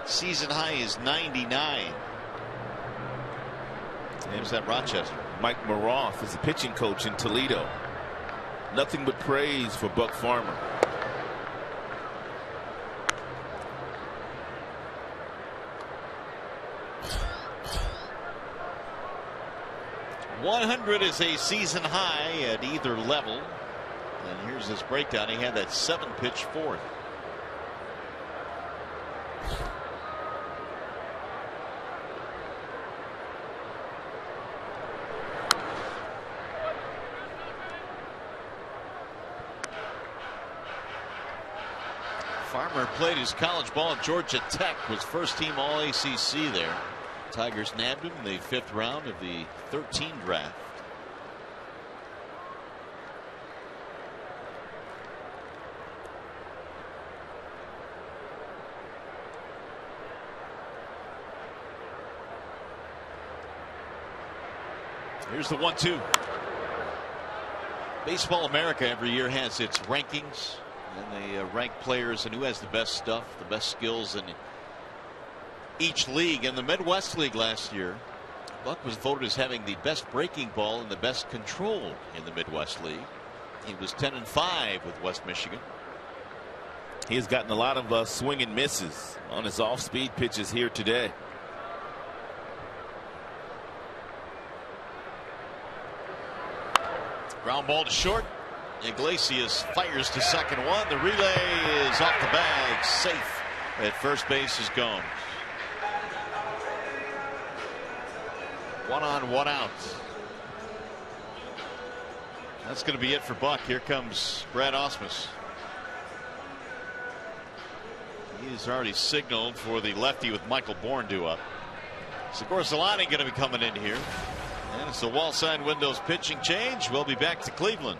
Season high is 99. Name's that Rochester. Mike Maroff is the pitching coach in Toledo. Nothing but praise for Buck Farmer. .100 is a season high at either level. And here's his breakdown. He had that 7-pitch fourth. Farmer played his college ball at Georgia Tech, was first team All ACC there. Tigers nabbed him in the 5th round of the 13 draft. Here's the 1-2. Baseball America every year has its rankings, and they rank players and who has the best stuff, the best skills in each league. In the Midwest League last year, Buck was voted as having the best breaking ball and the best control in the Midwest League. He was 10-5 with West Michigan. He has gotten a lot of swing and misses on his off-speed pitches here today. Ground ball to short. Iglesias fires to second one. The relay is off the bag. Safe at first base is Gomes. 1 on, 1 out. That's going to be it for Buck. Here comes Brad Ausmus. He's already signaled for the lefty with Michael Bourne due up. Sigurdsson going to be coming in here. And it's a wall sign windows pitching change. We'll be back to Cleveland.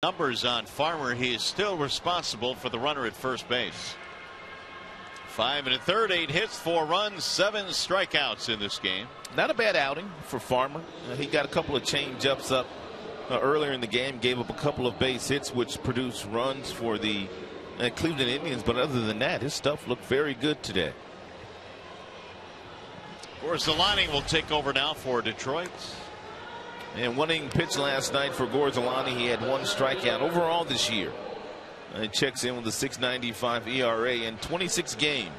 Numbers on Farmer. He is still responsible for the runner at first base. 5 1/3, 8 hits, 4 runs, 7 strikeouts in this game. Not a bad outing for Farmer. He got a couple of change-ups up earlier in the game, gave up a couple of base hits, which produced runs for the Cleveland Indians. But other than that, his stuff looked very good today. Gorzelani will take over now for Detroit. And winning pitch last night for Gorzelani. He had 1 strikeout overall this year. He checks in with a 6.95 ERA in 26 games.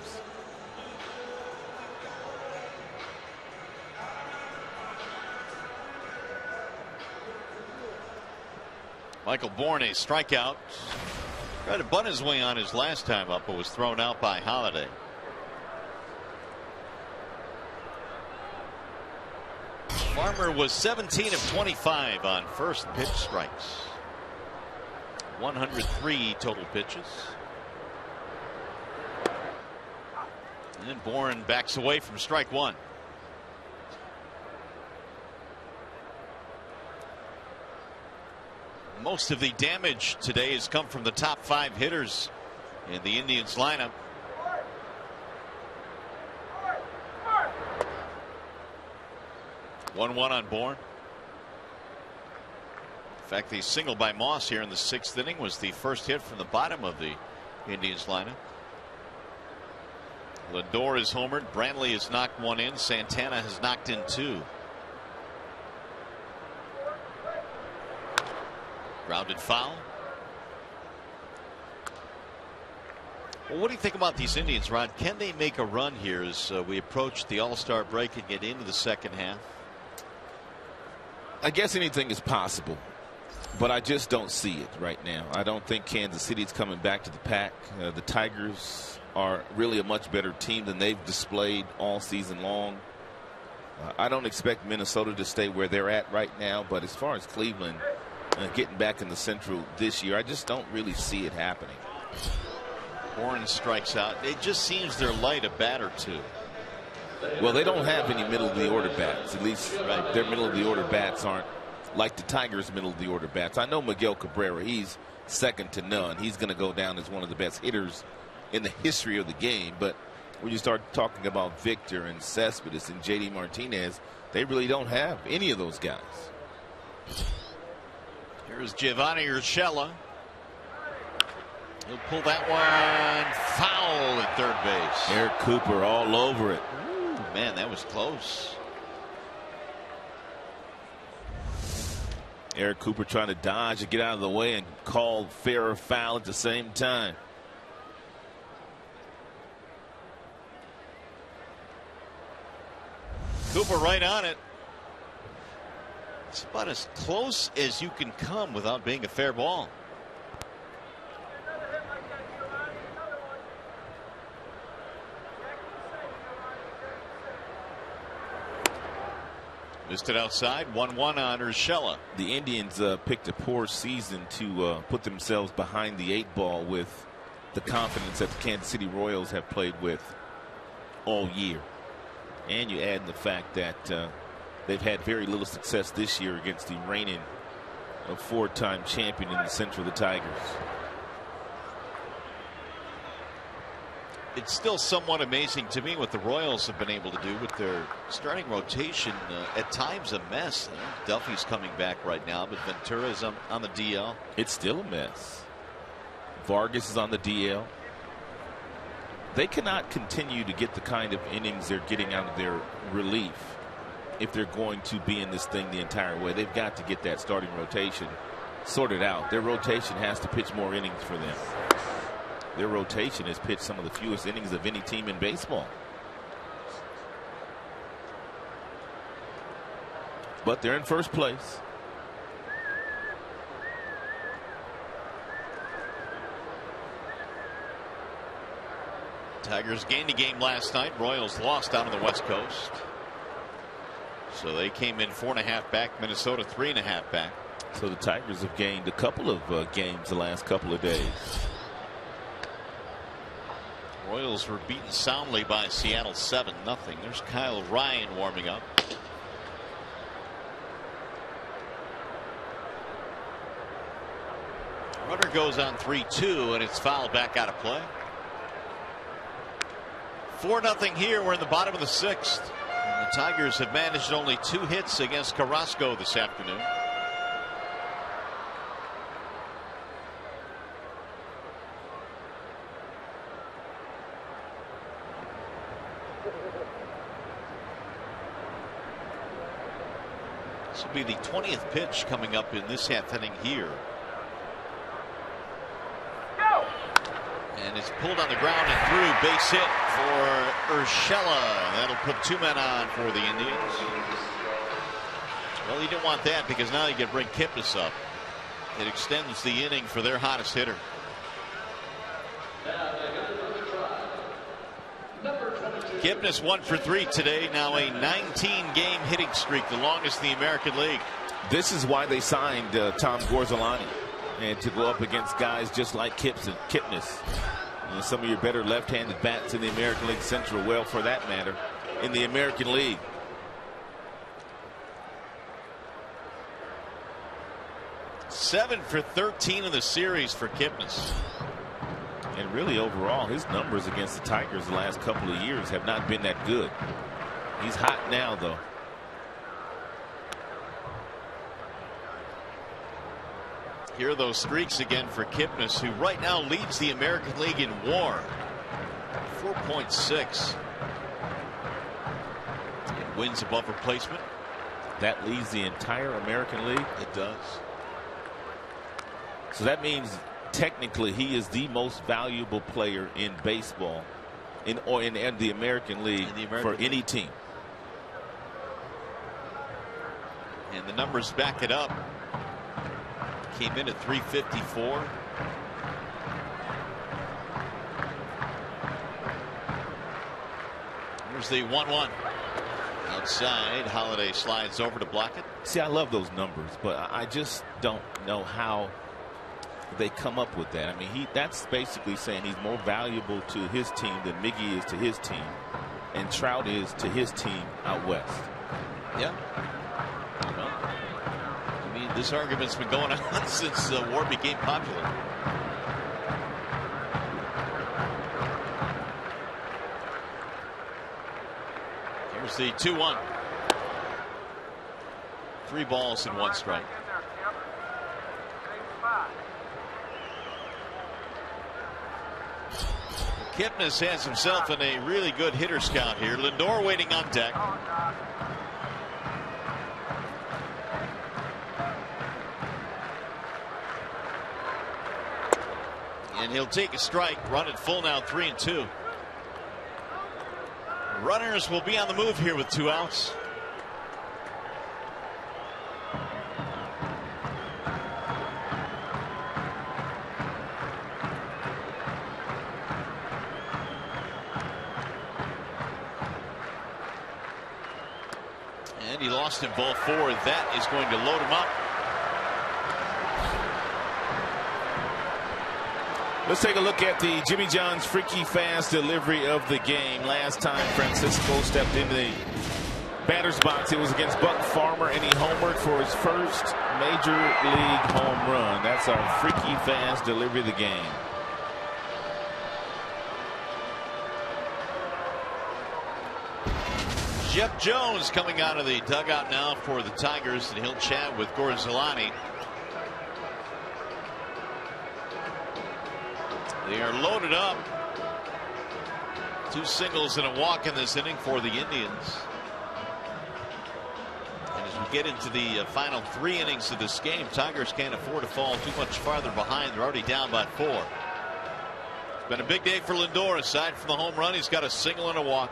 Michael Bourne, a strikeout. Tried to bunt his way on his last time up, but was thrown out by Holiday. Farmer was 17 of 25 on first pitch strikes. 103 total pitches. And Bourne backs away from strike 1. Most of the damage today has come from the top 5 hitters in the Indians lineup. One on Bourne. In fact, the single by Moss here in the 6th inning was the first hit from the bottom of the Indians lineup. Lindor is homered. Brantley has knocked 1 in. Santana has knocked in 2. Grounded foul. Well, what do you think about these Indians, Ron? Can they make a run here as we approach the All-Star break and get into the second half? I guess anything is possible, but I just don't see it right now. I don't think Kansas City's coming back to the pack. The Tigers are really a much better team than they've displayed all season long. I don't expect Minnesota to stay where they're at right now, but as far as Cleveland getting back in the Central this year, I just don't really see it happening. Bourne strikes out. It just seems they're light a bat or 2. Well, they don't have any middle of the order bats. At least their middle of the order bats aren't like the Tigers' middle of the order bats. I know Miguel Cabrera, he's second to none. He's going to go down as one of the best hitters in the history of the game. But when you start talking about Victor and Cespedes and JD Martinez, they really don't have any of those guys. Here's Giovanni Urshela. He'll pull that one foul at third base. Eric Cooper all over it. Ooh, man, that was close. Eric Cooper trying to dodge and get out of the way and call fair or foul at the same time. Cooper right on it. It's about as close as you can come without being a fair ball. Missed it outside. 1-1 on Urshela. The Indians picked a poor season to put themselves behind the 8 ball with the confidence that the Kansas City Royals have played with all year. And you add the fact that they've had very little success this year against the reigning 4-time champion in the Central, the Tigers. It's still somewhat amazing to me what the Royals have been able to do with their starting rotation. At times a mess. Duffy's coming back right now, but Ventura's on the DL. It's still a mess. Vargas is on the DL. They cannot continue to get the kind of innings they're getting out of their relief if they're going to be in this thing the entire way. They've got to get that starting rotation sorted out. Their rotation has to pitch more innings for them. Their rotation has pitched some of the fewest innings of any team in baseball. But they're in first place. Tigers gained a game last night. Royals lost out on the West Coast. So they came in 4.5 back. Minnesota 3.5 back. So the Tigers have gained a couple of games the last couple of days. Royals were beaten soundly by Seattle 7-0. There's Kyle Ryan warming up. Runner goes on 3-2, and it's fouled back out of play. 4-0 here. We're in the bottom of the 6th. And the Tigers have managed only 2 hits against Carrasco this afternoon. This will be the 20th pitch coming up in this half inning here. And it's pulled on the ground and through. Base hit for Urshela. That'll put 2 men on for the Indians. Well, you didn't want that because now you can bring Kipnis up. It extends the inning for their hottest hitter. Kipnis 1 for 3 today. Now a 19-game hitting streak, the longest in the American League. This is why they signed Tom Gorzolani, and to go up against guys just like Kipnis. Some of your better left-handed bats in the American League Central, well, for that matter, in the American League. Seven for 13 in the series for Kipnis. And really, overall, his numbers against the Tigers the last couple of years have not been that good. He's hot now, though. Here are those streaks again for Kipnis, who right now leads the American League in WAR. 4.6. And wins above replacement. That leads the entire American League? It does. So that means technically he is the most valuable player in baseball in the American League for any team. And the numbers back it up. Came in at 354. Here's the 1-1. Outside, Holiday slides over to block it. See, I love those numbers, but I just don't know how they come up with that. I mean, that's basically saying he's more valuable to his team than Miggy is to his team, and Trout is to his team out west. Yeah. Well, I mean, this argument's been going on since WAR became popular. Here's the 2-1. 3 balls and 1 strike. Kipnis has himself in a really good hitter scout here. Lindor waiting on deck. And he'll take a strike. Run at full now, 3-2. Runners will be on the move here with 2 outs. And he lost in ball 4. That is going to load him up. Let's take a look at the Jimmy John's freaky fast delivery of the game. Last time Francisco stepped into the batter's box, it was against Buck Farmer, and he homered for his first major league home run. That's our freaky fast delivery of the game. Jeff Jones coming out of the dugout now for the Tigers, and he'll chat with Gorzolani. They are loaded up. 2 singles and a walk in this inning for the Indians. And as we get into the final 3 innings of this game, Tigers can't afford to fall too much farther behind. They're already down by 4. It's been a big day for Lindor. Aside from the home run, he's got a single and a walk.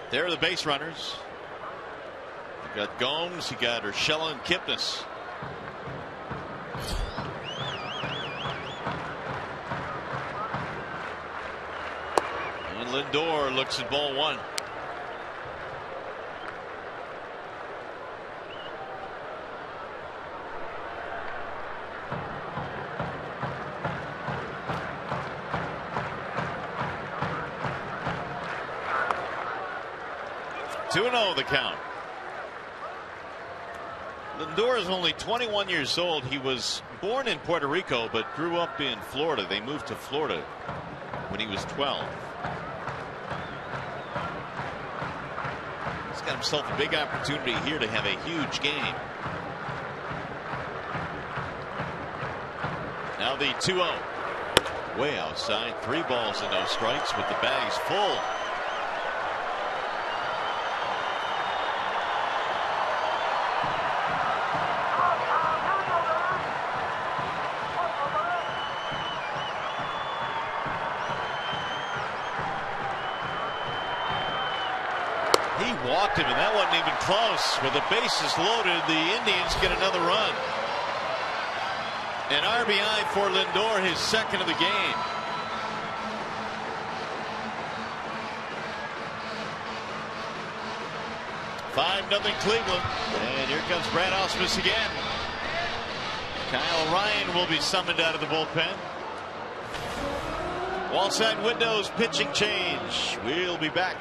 There are the base runners. You got Gomes, you got Urshela and Kipnis. And Lindor looks at ball 1. Two 2-0 the count. Lindor is only 21 years old. He was born in Puerto Rico but grew up in Florida. They moved to Florida when he was 12. He's got himself a big opportunity here to have a huge game. Now the 2-0. Way outside. 3 balls and no strikes with the bags full. He walked him, and that wasn't even close. With the bases loaded, the Indians get another run. An RBI for Lindor, his second of the game. Nothing Cleveland. And here comes Brad Ausmus again. Kyle Ryan will be summoned out of the bullpen. Wallside windows, pitching change. We'll be back.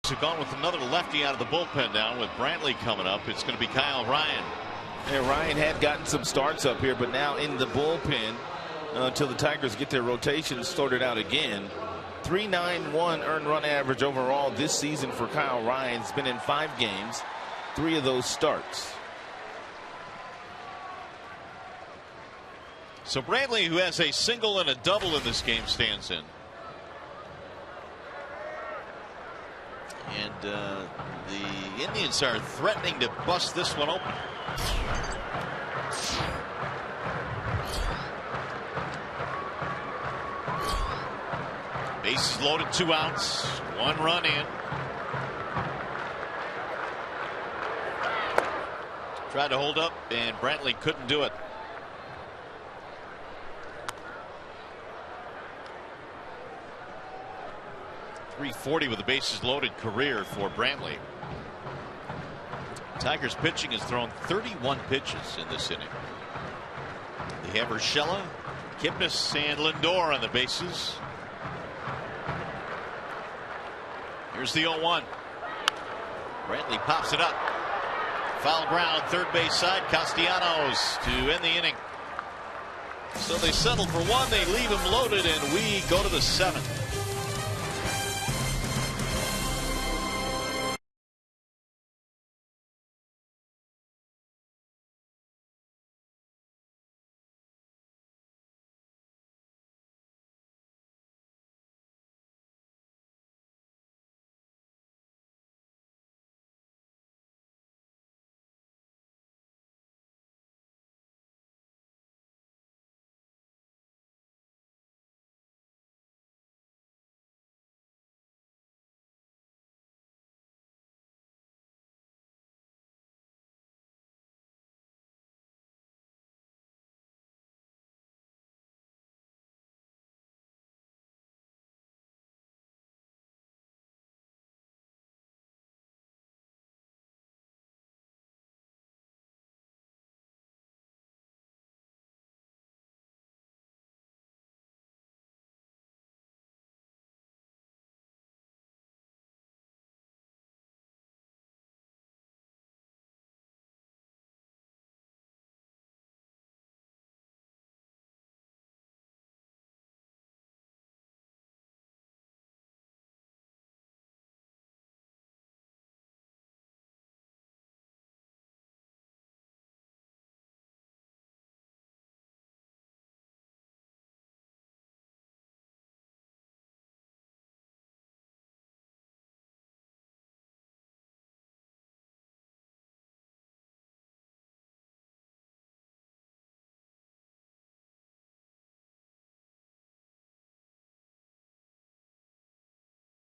Have gone with another lefty out of the bullpen now with Brantley coming up. It's going to be Kyle Ryan. Yeah, Ryan had gotten some starts up here, but now in the bullpen until the Tigers get their rotation sorted out again. 3.91 earned run average overall this season for Kyle Ryan. He's been in 5 games, 3 of those starts. So Brantley, who has a single and a double in this game, stands in. And the Indians are threatening to bust this one open. Bases loaded, 2 outs, 1 run in. Tried to hold up, and Brantley couldn't do it. .340 with the bases loaded career for Brantley. Tigers pitching has thrown 31 pitches in this inning. They have Urshela, Kipnis, and Lindor on the bases. Here's the 0-1. Brantley pops it up. Foul ground, third base side. Castellanos to end the inning. So they settle for 1. They leave him loaded, and we go to the 7th.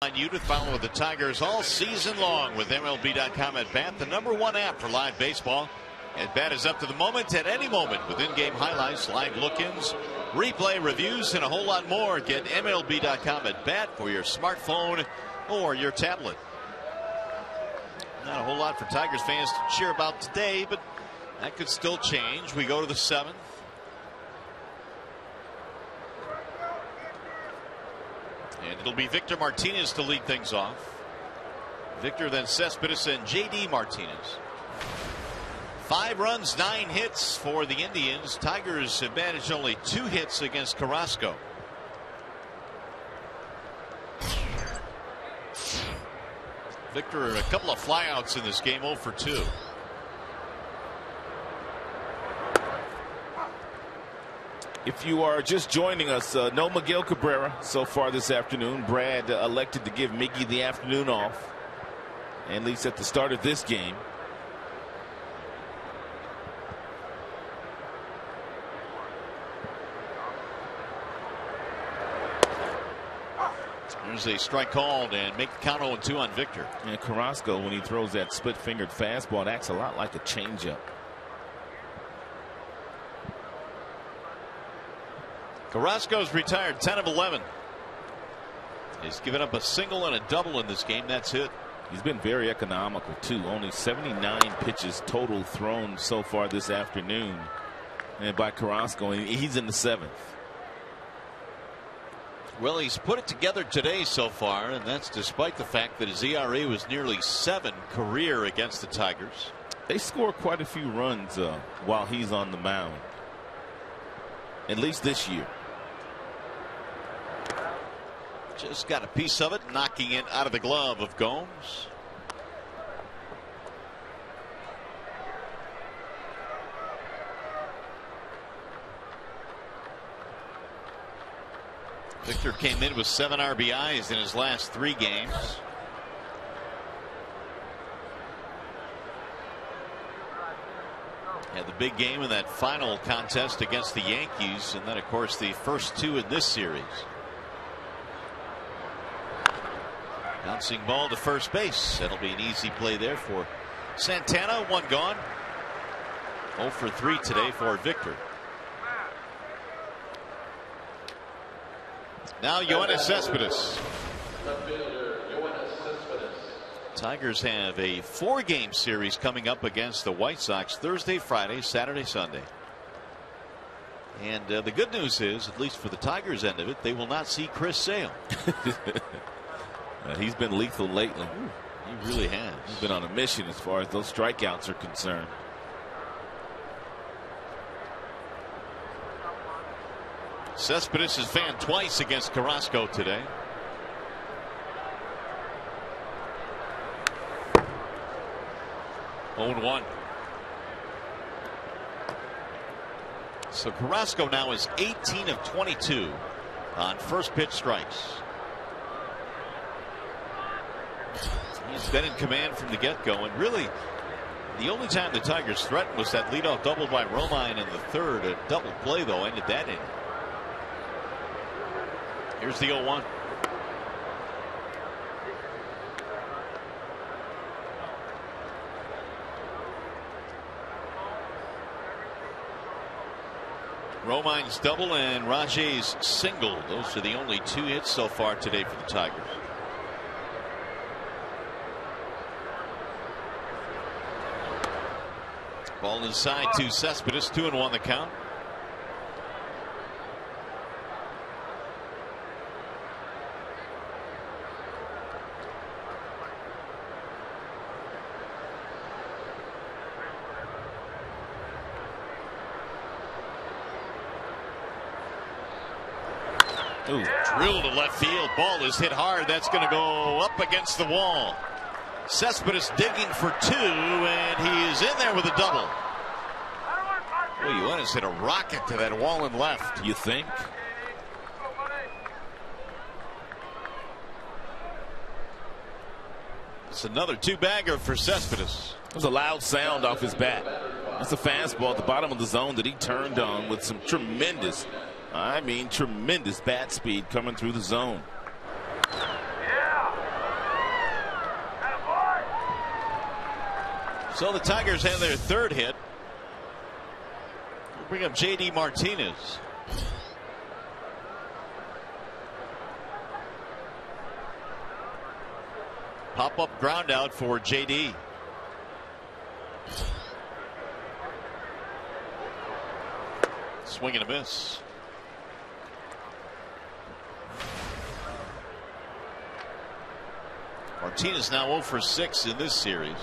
On you to follow the Tigers all season long with MLB.com at Bat, the #1 app for live baseball. At Bat is up to the moment at any moment with in-game highlights, live look-ins, replay reviews, and a whole lot more. Get MLB.com at Bat for your smartphone or your tablet. Not a whole lot for Tigers fans to cheer about today, but that could still change. We go to the 7th. And it'll be Victor Martinez to lead things off. Victor, then Cespedes, and J.D. Martinez. 5 runs, 9 hits for the Indians. Tigers have managed only 2 hits against Carrasco. Victor, a couple of flyouts in this game, 0 for 2. If you are just joining us, no Miguel Cabrera so far this afternoon. Brad elected to give Miggy the afternoon off, at least at the start of this game. There's a strike called and make the count 0-2 on Victor. And Carrasco, when he throws that split-fingered fastball, it acts a lot like a changeup. Carrasco's retired 10 of 11. He's given up a single and a double in this game. That's it. He's been very economical too. Only 79 pitches total thrown so far this afternoon, and by Carrasco, he's in the 7th. Well, he's put it together today so far, and that's despite the fact that his ERA was nearly 7 career against the Tigers. They score quite a few runs while he's on the mound, at least this year. Just got a piece of it, knocking it out of the glove of Gomes. Victor came in with 7 RBIs in his last 3 games. Had the big game in that final contest against the Yankees, and then of course the first 2 in this series. Bouncing ball to first base. That'll be an easy play there for Santana. 1 gone. 0 for 3 today for Victor. Now Yoenis Cespedes. Tigers have a 4-game series coming up against the White Sox Thursday, Friday, Saturday, Sunday. And the good news is, at least for the Tigers end of it, they will not see Chris Sale. He's been lethal lately. He really has. He's been on a mission as far as those strikeouts are concerned. Cespedes has fanned twice against Carrasco today. Oh, 1. So Carrasco now is 18 of 22 on first pitch strikes. He's been in command from the get-go, and really the only time the Tigers threatened was that leadoff double by Romine in the 3rd. A double play, though, ended that inning. Here's the 0-1. Romine's double and Rajay's single. Those are the only 2 hits so far today for the Tigers. Ball inside to Cespedes. 2-1 the count. Ooh. Drill to left field. Ball is hit hard. That's going to go up against the wall. Cespedes digging for 2, and he is in there with a double. Well, Yoenis hit a rocket to that wall and left. You think? It's another 2-bagger for Cespedes. It was a loud sound off his bat. It's a fastball at the bottom of the zone that he turned on with some tremendous, I mean tremendous bat speed coming through the zone. So the Tigers have their third hit. We'll bring up J.D. Martinez. Pop-up ground out for J.D. Swing and a miss. Martinez now 0 for 6 in this series.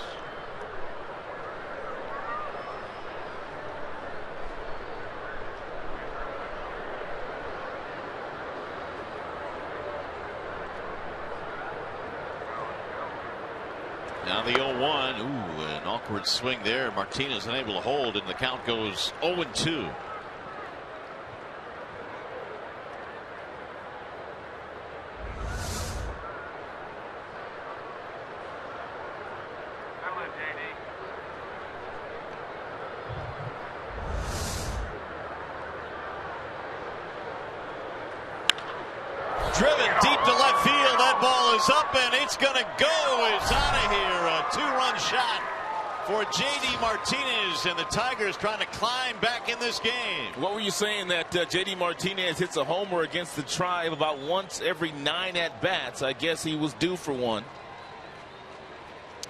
Now the 0-1. Ooh, an awkward swing there. Martinez unable to hold, and the count goes 0-2. Driven deep to left field. That ball is up and it's going to go. It's out of here. A 2-run shot for J.D. Martinez, and the Tigers trying to climb back in this game. What were you saying, that J.D. Martinez hits a homer against the Tribe about once every 9 at-bats? I guess he was due for one.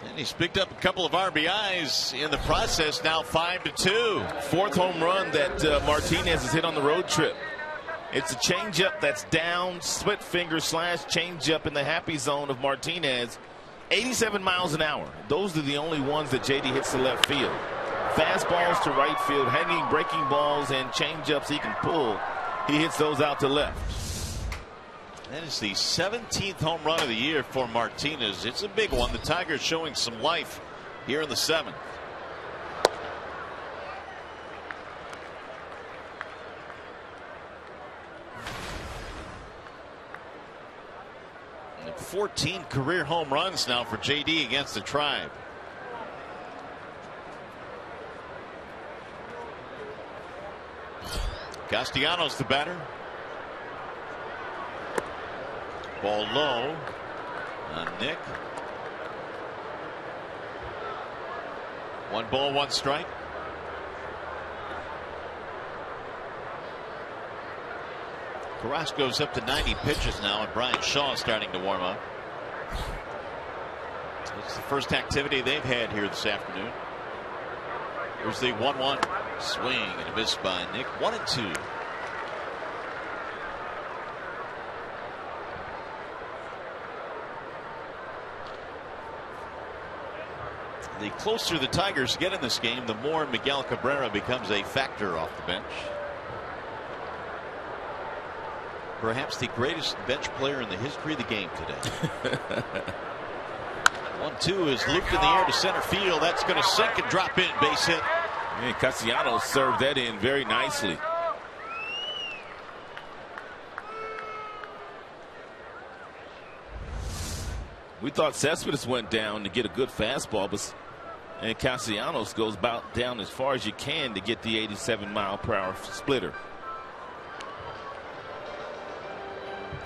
And he's picked up a couple of RBIs in the process, now 5-2. Fourth home run that Martinez has hit on the road trip. It's a changeup that's down, split finger slash changeup in the happy zone of Martinez. 87 miles an hour. Those are the only ones that JD hits to left field. Fastballs to right field, hanging breaking balls, and changeups he can pull. He hits those out to left. That is the 17th home run of the year for Martinez. It's a big one. The Tigers showing some life here in the 7th. And 14 career home runs now for JD against the Tribe. Castellanos the batter. Ball low on Nick. 1 ball, 1 strike. Carrasco's up to 90 pitches now, and Brian Shaw is starting to warm up. It's the first activity they've had here this afternoon. Here's the 1-1 swing and a miss by Nick. 1-2. The closer the Tigers get in this game, the more Miguel Cabrera becomes a factor off the bench. Perhaps the greatest bench player in the history of the game today. 1-2 is looped in the air to center field. That's going to sink and drop in. Base hit. And Castellanos served that in very nicely. We thought Cespedes went down to get a good fastball, and Castellanos goes about down as far as you can to get the 87-mile-per-hour splitter.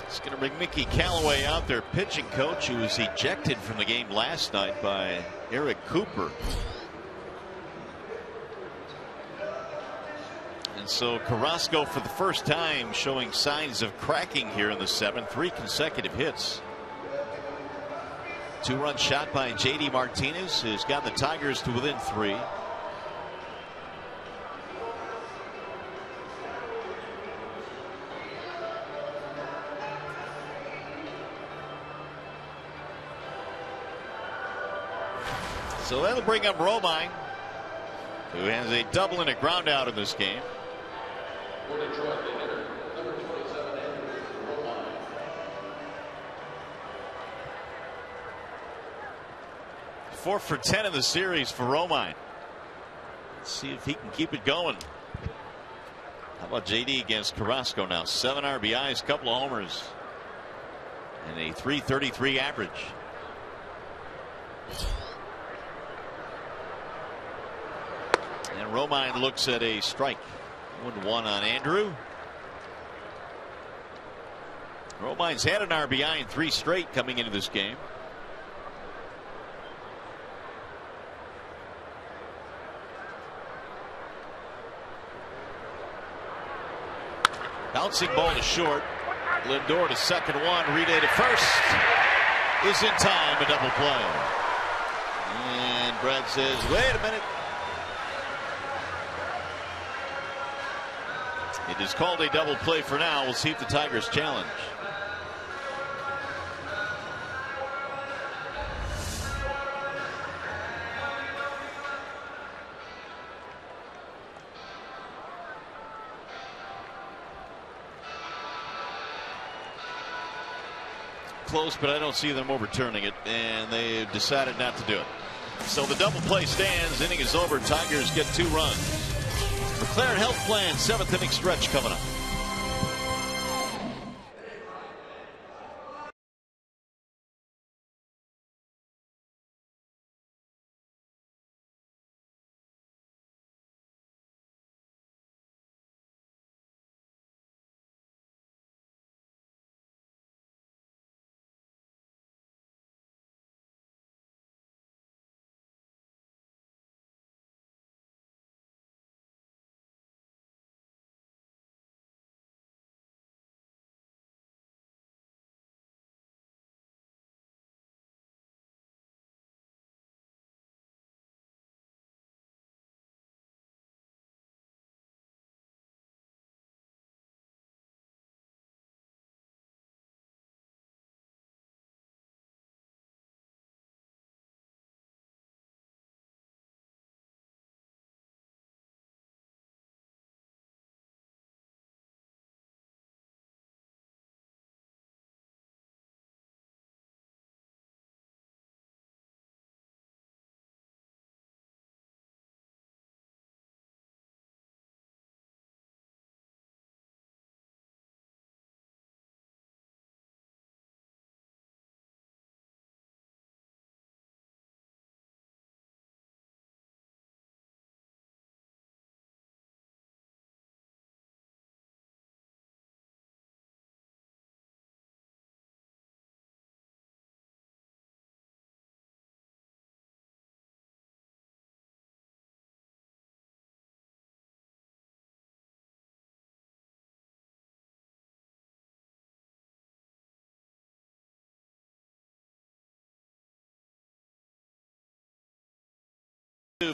It's going to bring Mickey Callaway out, their pitching coach, who was ejected from the game last night by Eric Cooper. And so Carrasco, for the first time, showing signs of cracking here in the 7th. 3 consecutive hits. 2-run shot by J.D. Martinez has got the Tigers to within 3. So that'll bring up Romine, who has a double and a ground out in this game. For Detroit, the hitter, number 27, Romine. 4 for 10 in the series for Romine. Let's see if he can keep it going. How about JD against Carrasco now? 7 RBIs, couple of homers, and a .333 average. And Romine looks at a strike. 1-1 on Andrew. Romine's had an RBI in 3 straight coming into this game. Bouncing ball to short. Lindor to second one. Relay to first. Is in time. A double play. And Brad says, wait a minute. It is called a double play for now. We'll see if the Tigers challenge. Close, but I don't see them overturning it, and they decided not to do it. So the double play stands. Inning is over. Tigers get 2 runs. McLaren Health Plan 7th inning stretch coming up.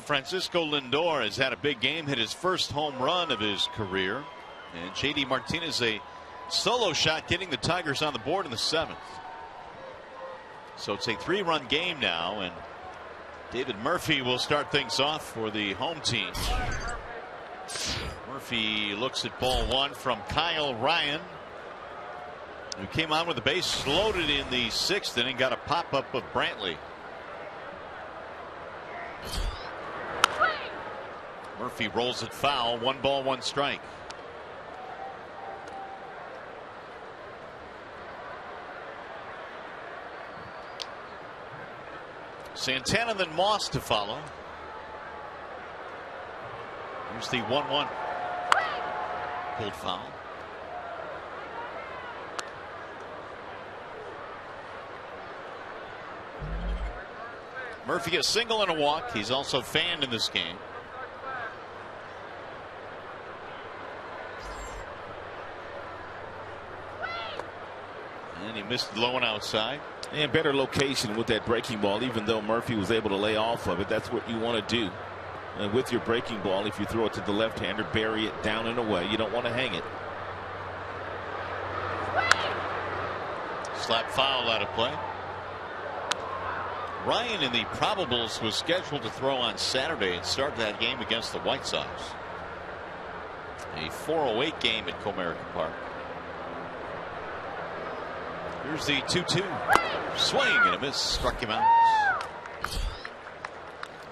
Francisco Lindor has had a big game, hit his first home run of his career, and JD Martinez a solo shot getting the Tigers on the board in the 7th. So it's a 3-run game now, and David Murphy will start things off for the home team. Murphy looks at ball 1 from Kyle Ryan, who came on with the base loaded in the 6th inning, got a pop-up of Brantley. Murphy rolls it foul. 1 ball, 1 strike. Santana, then Moss to follow. Here's the 1-1. Pulled foul. Murphy a single and a walk. He's also fanned in this game. And he missed low and outside. And better location with that breaking ball, even though Murphy was able to lay off of it. That's what you want to do. And with your breaking ball, if you throw it to the left-hander, bury it down and away. You don't want to hang it. Slap foul out of play. Ryan in the probables was scheduled to throw on Saturday and start that game against the White Sox. A 4:08 game at Comerica Park. Here's the 2-2. Swing and a miss. Struck him out.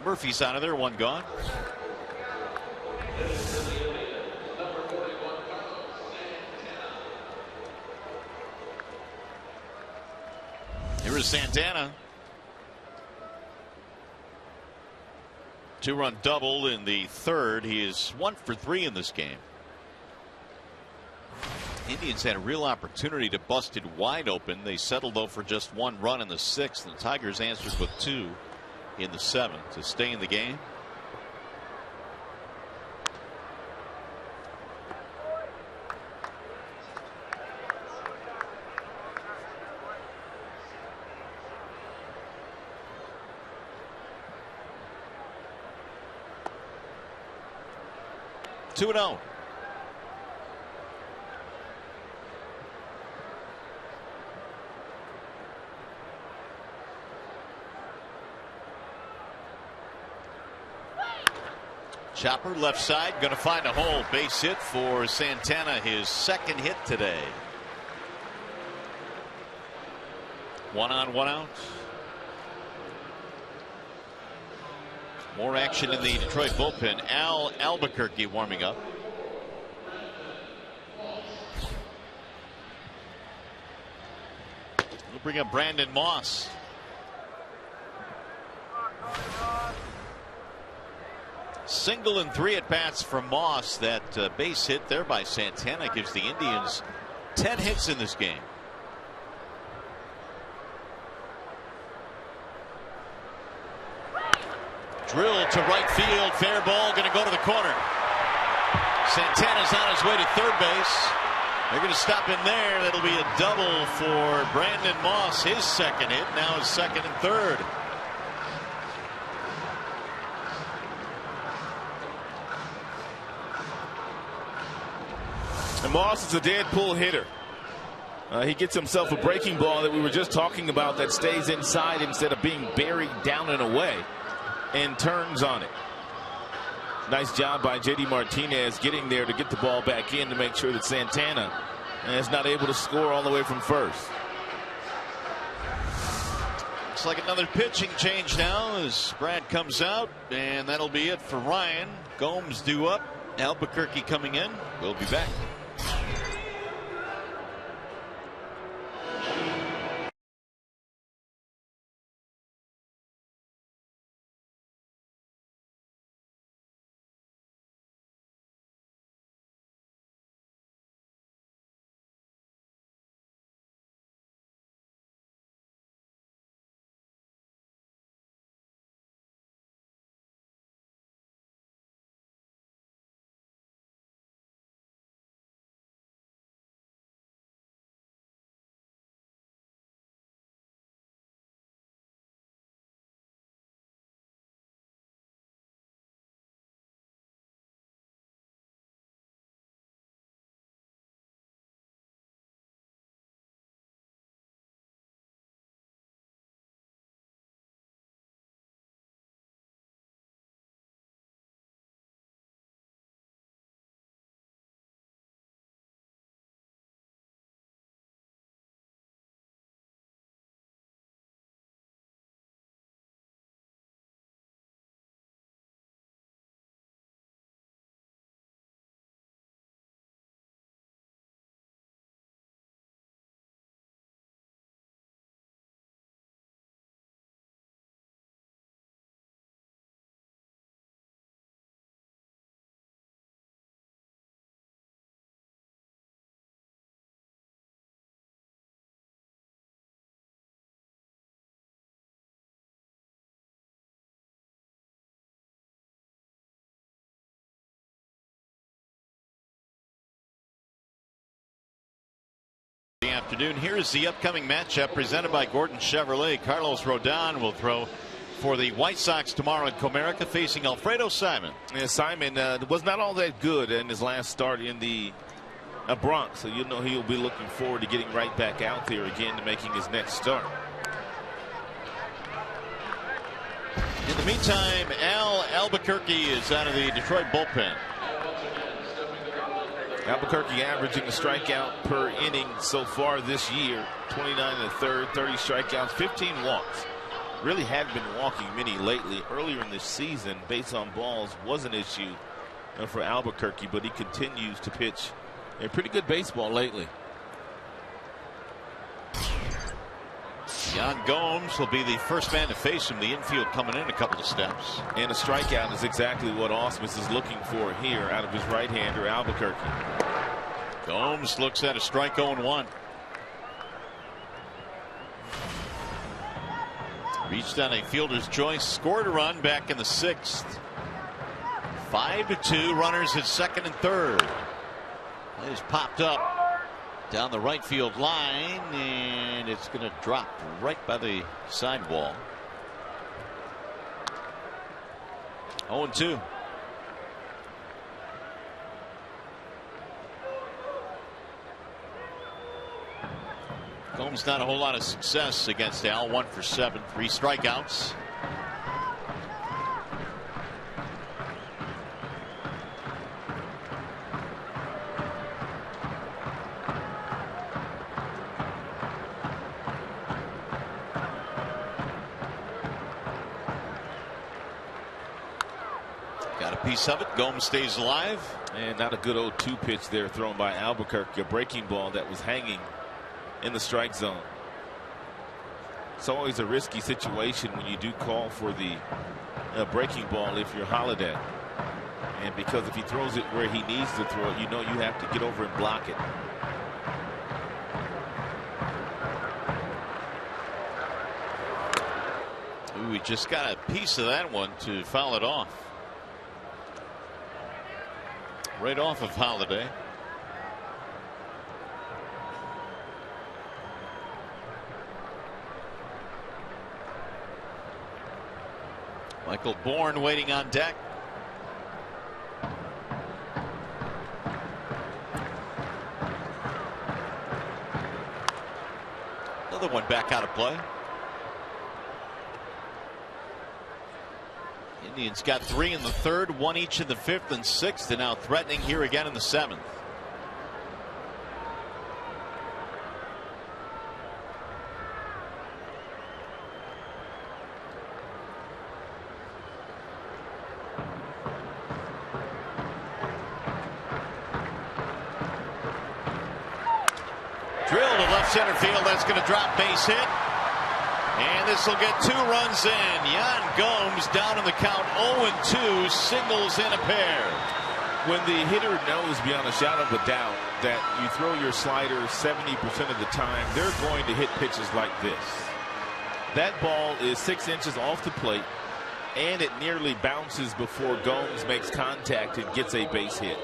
Murphy's out of there. 1 gone. Here is Santana. 2-run double in the 3rd. He is 1 for 3 in this game. Indians had a real opportunity to bust it wide open. They settled, though, for just 1 run in the 6th. And the Tigers answered with 2 in the 7th to stay in the game. 2-0. Chopper left side, going to find a hole. Base hit for Santana, his second hit today. 1 on, 1 out. More action in the Detroit bullpen. Albuquerque warming up. We'll bring up Brandon Moss. Single and 3 at bats from Moss. That base hit there by Santana gives the Indians 10 hits in this game. Drill to right field, fair ball, going to go to the corner. Santana's on his way to third base. They're going to stop in there. That'll be a double for Brandon Moss, his second hit, now his second and third. And Moss is a dead pull hitter. He gets himself a breaking ball that we were just talking about that stays inside instead of being buried down and away, and turns on it. Nice job by J.D. Martinez getting there to get the ball back in to make sure that Santana is not able to score all the way from first. Looks like another pitching change now as Brad comes out, and that'll be it for Ryan. Gomes due up. Albuquerque coming in. We'll be back. Afternoon. Here's the upcoming matchup presented by Gordon Chevrolet. Carlos Rodon will throw for the White Sox tomorrow at Comerica, facing Alfredo Simon. Yeah, Simon was not all that good in his last start in the Bronx, so you know he'll be looking forward to getting right back out there again to making his next start. In the meantime, Albuquerque is out of the Detroit bullpen. Albuquerque averaging a strikeout per inning so far this year, 29 1/3, 30 strikeouts, 15 walks. Really hadn't been walking many lately. Earlier in this season, base on balls was an issue for Albuquerque, but he continues to pitch a pretty good baseball lately. Yan Gomes will be the first man to face him. The infield coming in a couple of steps. And a strikeout is exactly what Ausmus is looking for here out of his right-hander, Albuquerque. Gomes looks at a strike 0-1. Reached on a fielder's choice, scored a run back in the 6th. 5-2, runners at second and third. It has popped up down the right field line, and it's going to drop right by the sidewall. 0-2. Gomes not a whole lot of success against Al. 1 for 7, 3 strikeouts. Got a piece of it. Gomes stays alive. And not a good 0-2 pitch there thrown by Albuquerque. A breaking ball that was hanging in the strike zone. It's always a risky situation when you do call for the breaking ball if you're Holiday. And because if he throws it where he needs to throw it, you know you have to get over and block it. Ooh, he just got a piece of that one to foul it off. Right off of Holiday. Michael Bourne waiting on deck. Another one back out of play. Indians got 3 in the 3rd, 1 each in the 5th and 6th, and now threatening here again in the 7th. Drill to left center field. That's going to drop, base hit. And this will get 2 runs in. Yan Gomes down in the count 0-2, singles in a pair. When the hitter knows beyond a shadow of a doubt that you throw your slider 70% of the time, they're going to hit pitches like this. That ball is 6 inches off the plate, and it nearly bounces before Gomes makes contact and gets a base hit.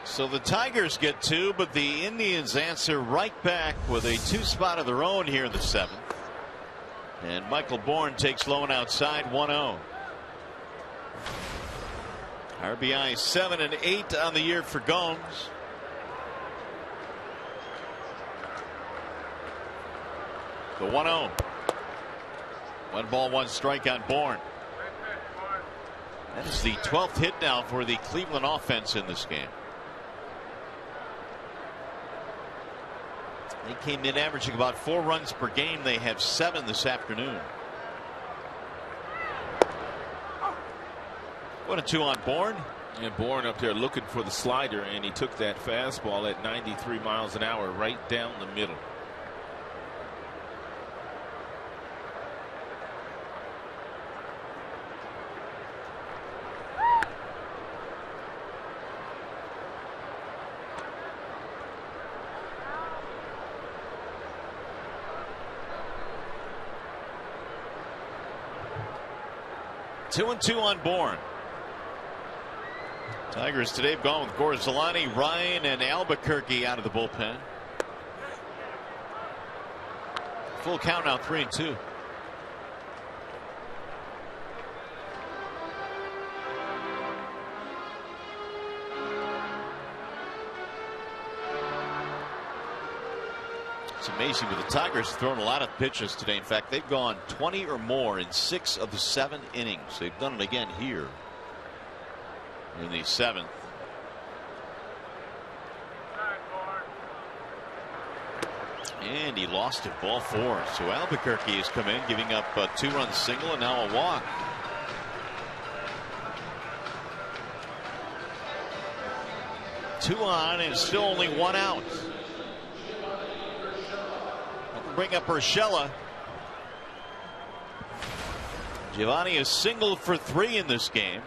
So the Tigers get 2, but the Indians answer right back with a 2 spot of their own here in the 7th. And Michael Bourne takes low and outside 1-0. RBI 7 and 8 on the year for Gomes. The 1-0. 1 ball, 1 strike on Bourne. That is the 12th hit now for the Cleveland offense in this game. They came in averaging about 4 runs per game. They have 7 this afternoon. 1-2 on Bourne. And Bourne up there looking for the slider, and he took that fastball at 93 miles an hour right down the middle. Two and 2 on Bourne. Tigers today have gone with Gorzolani, Ryan, and Albuquerque out of the bullpen. Full count now, 3-2. It's amazing, but the Tigers have thrown a lot of pitches today. In fact, they've gone 20 or more in 6 of the 7 innings. They've done it again here in the 7th. And he lost it, ball 4. So Albuquerque has come in, giving up a 2-run single and now a walk. Two on and still only 1 out. Bring up Urshela. Giovanni is singled for 3 in this game.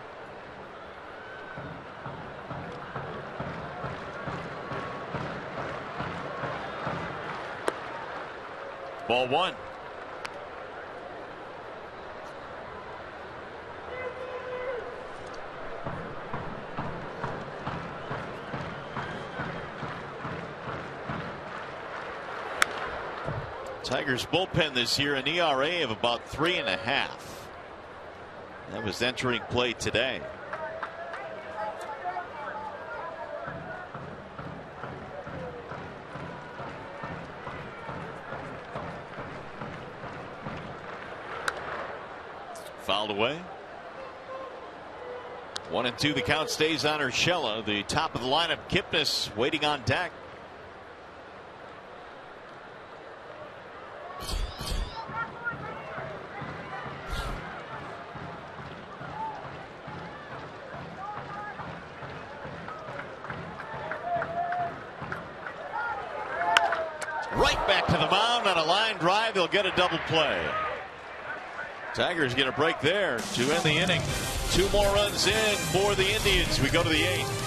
Ball 1. Tigers bullpen this year, an ERA of about 3.5. That was entering play today. Fouled away. 1-2. The count stays on Urshela. The top of the lineup. Kipnis waiting on deck. Right back to the mound on a line drive. They'll get a double play. Tigers get a break there to end the inning. 2 more runs in for the Indians. We go to the 8th.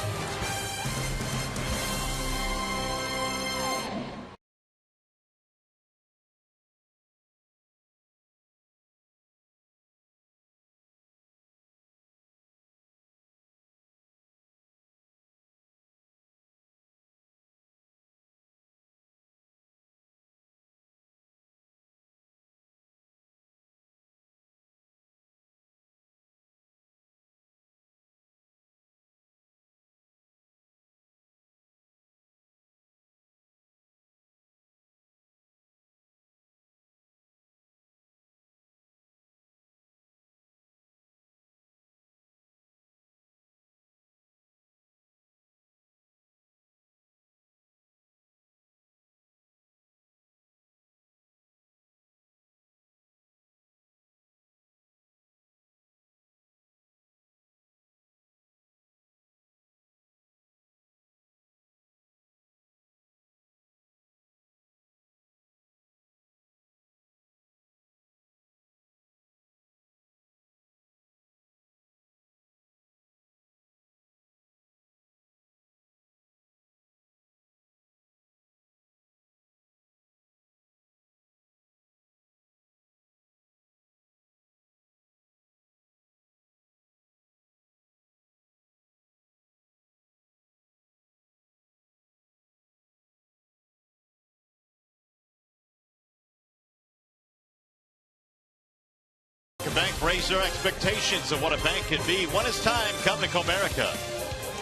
Bank raise their expectations of what a bank can be. When it's time, come to Comerica.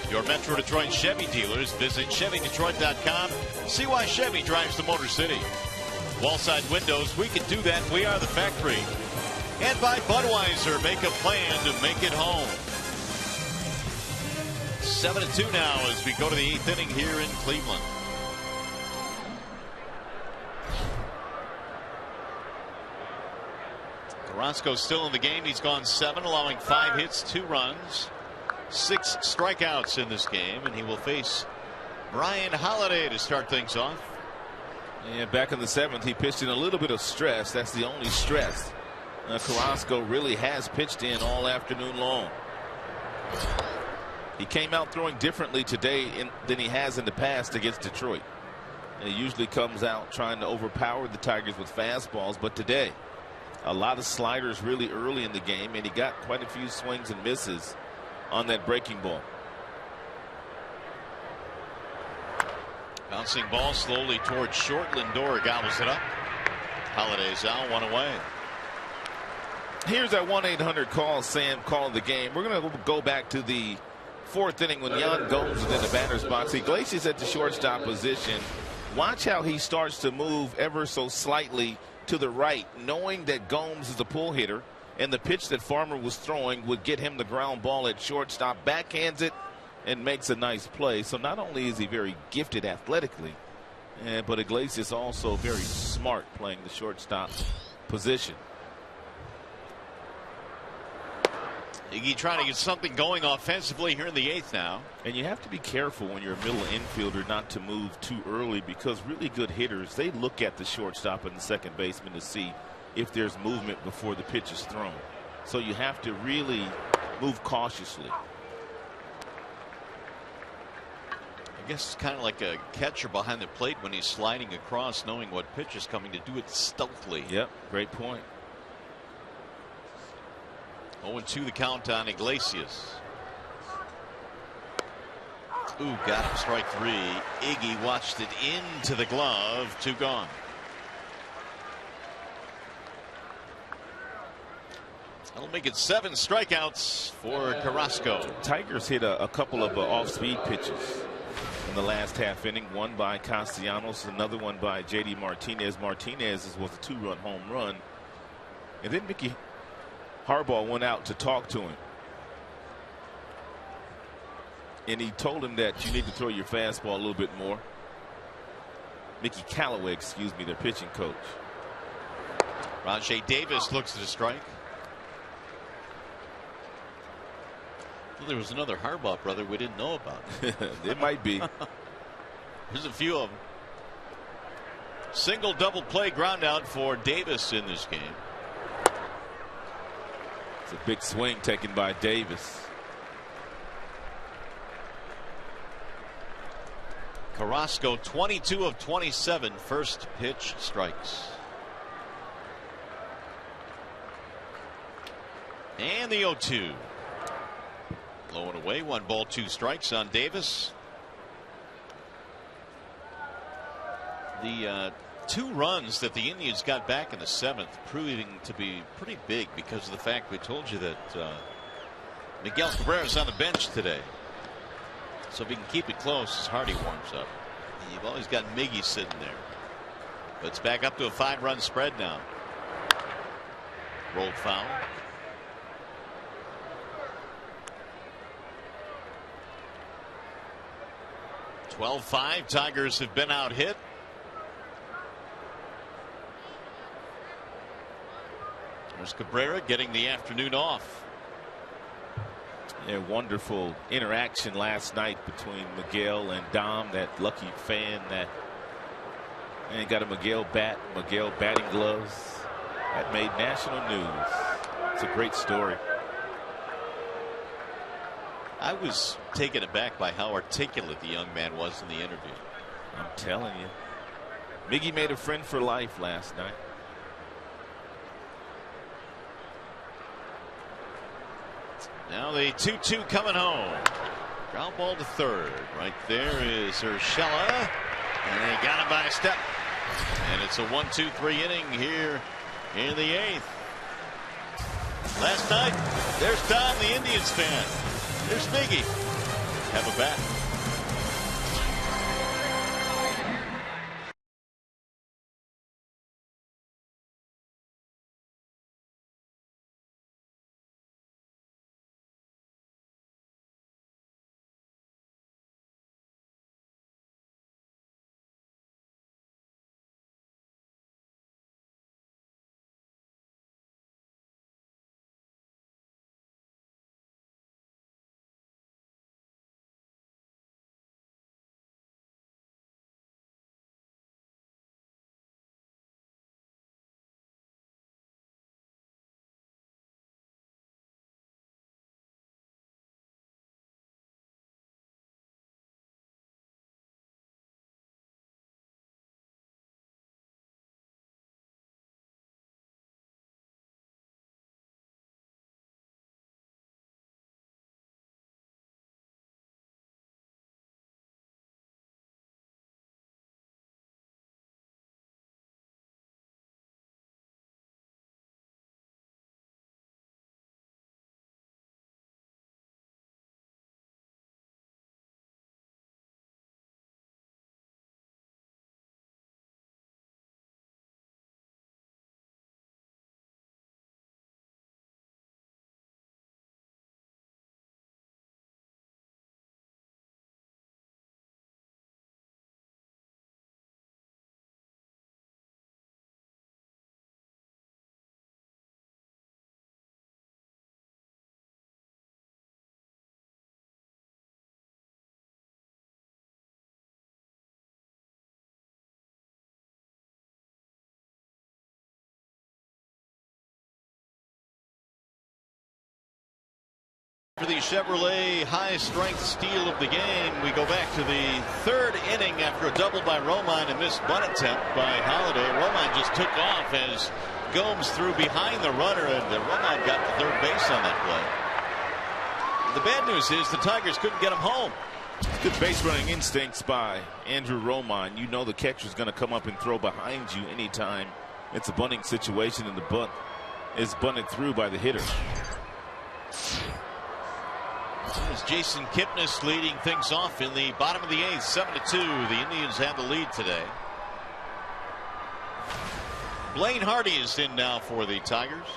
Your Metro Detroit Chevy dealers. Visit ChevyDetroit.com. See why Chevy drives the Motor City. Wallside Windows, we can do that. We are the factory. And by Budweiser, make a plan to make it home. 7-2 now as we go to the 8th inning here in Cleveland. Carrasco's still in the game. He's gone 7, allowing 5 hits, 2 runs, 6 strikeouts in this game, and he will face Brian Holiday to start things off. And back in the 7th, he pitched in a little bit of stress. That's the only stress Carrasco really has pitched in all afternoon long. He came out throwing differently today than he has in the past against Detroit. And he usually comes out trying to overpower the Tigers with fastballs, but today a lot of sliders really early in the game, and he got quite a few swings and misses on that breaking ball. Bouncing ball slowly towards short. Lindor gobbles it up. Holiday's out, 1 away. Here's that 1-800 call, Sam, calling the game. We're going to go back to the 4th inning when Yan Gomes was in the batter's box. Iglesias at the shortstop position. Watch how he starts to move ever so slightly to the right, knowing that Gomes is a pull hitter, and the pitch that Farmer was throwing would get him the ground ball at shortstop. Backhands it and makes a nice play. So not only is he very gifted athletically, but Iglesias also very smart playing the shortstop position. Iggy trying to get something going offensively here in the 8th now. And you have to be careful when you're a middle infielder not to move too early, because really good hitters, they look at the shortstop and the second baseman to see if there's movement before the pitch is thrown. So you have to really move cautiously. I guess it's kind of like a catcher behind the plate when he's sliding across, knowing what pitch is coming, to do it stealthily. Yep, great point. 0-2 the count on Iglesias. Ooh, got him, strike 3. Iggy watched it into the glove. 2 gone. That'll make it 7 strikeouts for Carrasco. Tigers hit a couple of off-speed pitches in the last half inning. One by Castellanos, another one by J.D. Martinez. Martinez was a 2-run home run. And then Mickey Harbaugh went out to talk to him. And he told him that you need to throw your fastball a little bit more. Mickey Callaway, excuse me, their pitching coach. Rajay Davis looks at a strike. Well, there was another Harbaugh brother we didn't know about. It might be. There's a few of them. Single double play ground out for Davis in this game. It's a big swing taken by Davis. Carrasco 22 of 27 first pitch strikes. And the 0-2. Low and away, 1 ball 2 strikes on Davis. The 2 runs that the Indians got back in the 7th proving to be pretty big because of the fact we told you that Miguel Cabrera is on the bench today. So if he can keep it close as Hardy warms up. And you've always got Miggy sitting there. But it's back up to a 5-run spread now. Rolled foul. "12-5. Tigers have been out hit. There's Cabrera getting the afternoon off. A wonderful interaction last night between Miguel and Dom, that lucky fan that got a Miguel batting gloves. That made national news. It's a great story. I was taken aback by how articulate the young man was in the interview. I'm telling you. Miggy made a friend for life last night. Now the 2-2 coming home. Ground ball to third. Right there is Urshela. And they got him by a step. And it's a 1-2-3 inning here in the 8th. Last night, there's Don, the Indians fan. There's Miggy. Have a bat. For the Chevrolet high-strength steal of the game, we go back to the 3rd inning after a double by Romine and missed bunt attempt by Holiday. Romine just took off as Gomes threw behind the runner, and Romine got to third base on that play. The bad news is the Tigers couldn't get him home. Good base running instincts by Andrew Romine. You know the catcher's going to come up and throw behind you anytime it's a bunting situation, and the bunt is bunted through by the hitter. As Jason Kipnis leading things off in the bottom of the 8th, 7-2. The Indians have the lead today. Blaine Hardy is in now for the Tigers.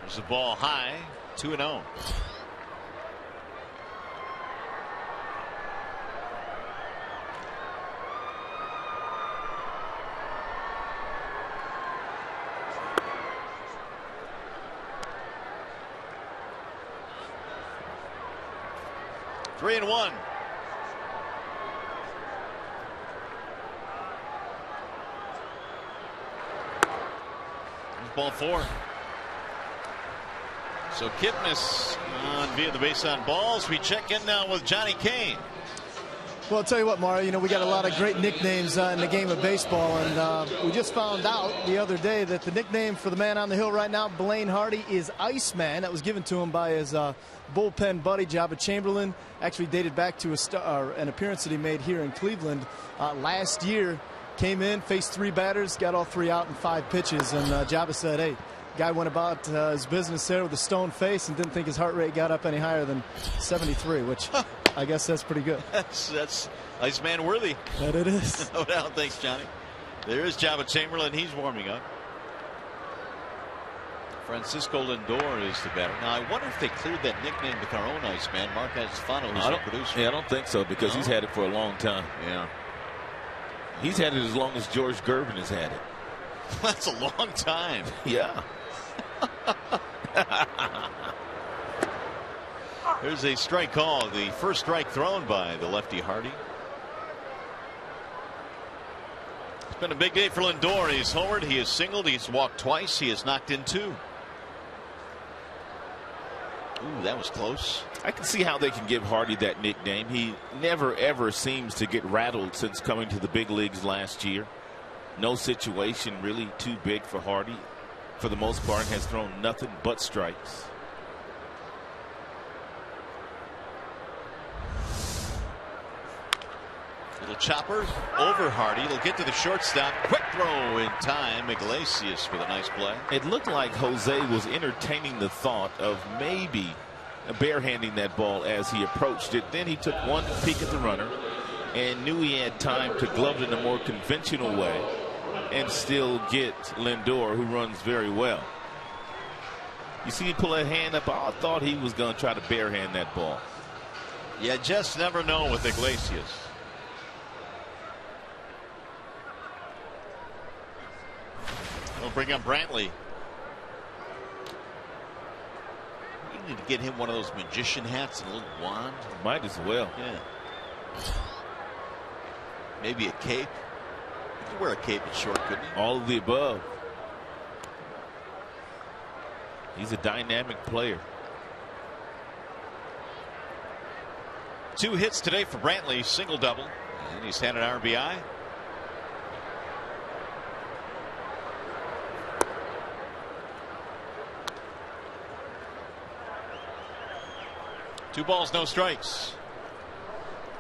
There's the ball high, 2-0. Three and one. Ball four. So Kipnis on via the base on balls. We check in now with Johnny Kane. Well, I'll tell you what, Mario, we got a lot of great nicknames in the game of baseball, and we just found out the other day that the nickname for the man on the hill right now, Blaine Hardy, is Iceman. That was given to him by his bullpen buddy, Jabba Chamberlain. Actually dated back to an appearance that he made here in Cleveland last year. Came in, faced 3 batters, got all 3 out in 5 pitches, and Jabba said, hey, guy went about his business there with a stone face and didn't think his heart rate got up any higher than 73, which I guess that's pretty good. That's Iceman worthy. That it is. No doubt. Thanks, Johnny. There is Jabba Chamberlain. He's warming up. Francisco Lindor is the batter. Now, I wonder if they cleared that nickname with our own Iceman, Mark Asfano, who's the producer. Yeah, I don't think so, because he's had it for a long time. Yeah. He's had it as long as George Gervin has had it. That's a long time. Yeah. There's a strike call. The first strike thrown by the lefty Hardy. It's been a big day for Lindor. He's homered. He has singled. He's walked twice. He has knocked in 2. Ooh, that was close. I can see how they can give Hardy that nickname. He never, ever seems to get rattled since coming to the big leagues last year. No situation really too big for Hardy. For the most part, has thrown nothing but strikes. Little chopper over Hardy. He'll get to the shortstop. Quick throw in time. Iglesias with a nice play. It looked like Jose was entertaining the thought of maybe barehanding that ball as he approached it. Then he took one peek at the runner and knew he had time to glove it in a more conventional way and still get Lindor, who runs very well. You see, he pull that hand up. I thought he was going to try to barehand that ball. You just never know with Iglesias. We'll bring up Brantley. You need to get him one of those magician hats and a little wand. Might as well. Yeah. Maybe a cape. He could wear a cape and short, couldn't he? All of the above. He's a dynamic player. 2 hits today for Brantley, single double, and he's had an RBI. Two balls, no strikes.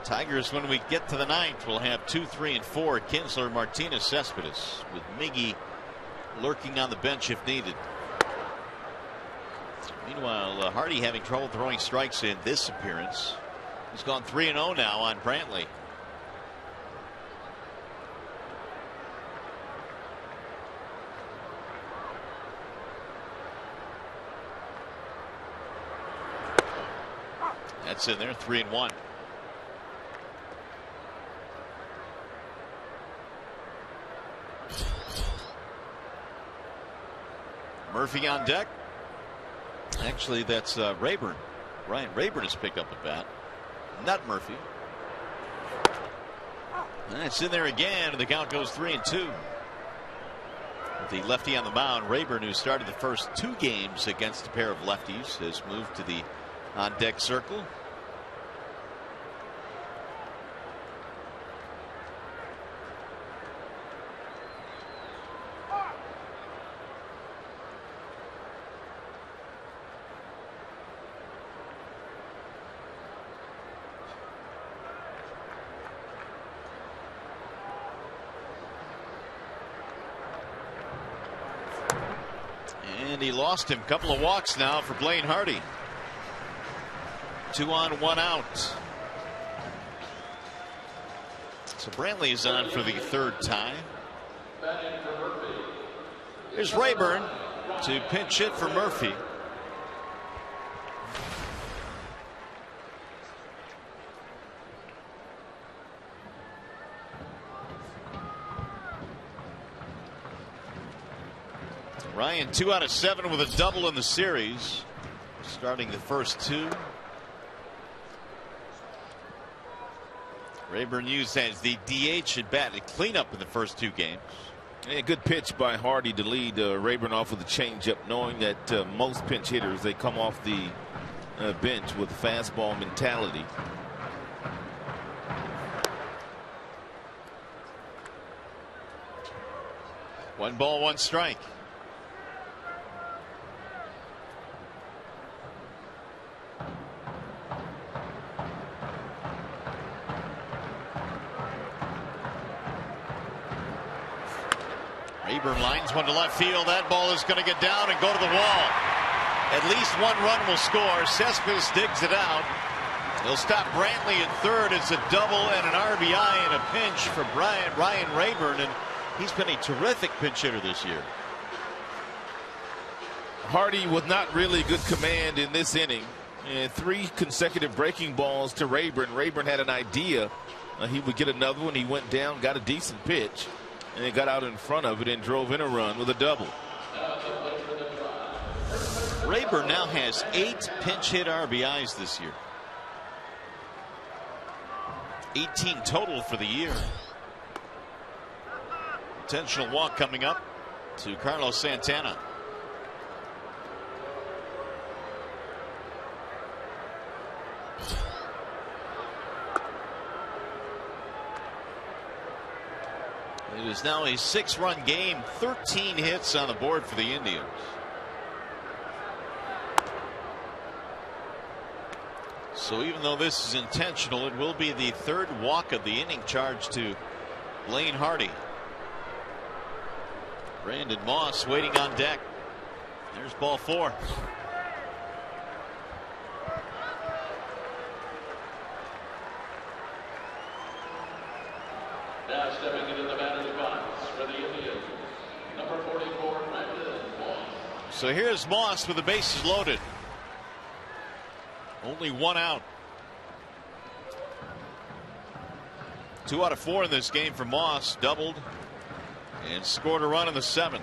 Tigers, when we get to the 9th, will have 2, 3, and 4. Kinsler, Martinez, Cespedes, with Miggy lurking on the bench if needed. Meanwhile, Hardy having trouble throwing strikes in this appearance. He's gone 3-0 now on Brantley. That's in there, 3-1. Murphy on deck. Actually, that's Rayburn. Ryan Rayburn has picked up the bat, not Murphy. And it's in there again, and the count goes 3-2. With the lefty on the mound, Rayburn, who started the first 2 games against a pair of lefties, has moved to the on-deck circle. And he lost him. Couple of walks now for Blaine Hardy. 2 on, 1 out. So Brantley is on for the 3rd time. Here's Rayburn to pinch hit for Murphy. Ryan 2 out of 7 with a double in the series, starting the first 2. Rayburn used as the DH at bat to clean up in the first 2 games. A good pitch by Hardy to lead Rayburn off with a changeup, knowing that most pinch hitters, they come off the bench with fastball mentality. One ball, one strike. Rayburn lines one to left field. That ball is going to get down and go to the wall. At least one run will score. Cespedes digs it out. They'll stop Brantley at third. It's a double and an RBI and a pinch for Ryan Rayburn, and he's been a terrific pinch hitter this year. Hardy with not really good command in this inning, and 3 consecutive breaking balls to Rayburn. Rayburn had an idea he would get another one. He went down, got a decent pitch, and he got out in front of it and drove in a run with a double. Rayburn now has 8 pinch hit RBIs this year. 18 total for the year. Intentional walk coming up to Carlos Santana. It is now a 6-run game, 13 hits on the board for the Indians. So even though this is intentional, it will be the 3rd walk of the inning charged to Blaine Hardy. Brandon Moss waiting on deck. There's ball 4. Now stepping into the batter's box for the Indians, number 44, Brandon Moss. So here's Moss with the bases loaded. Only 1 out. 2 out of 4 in this game for Moss. Doubled and scored a run in the 7th.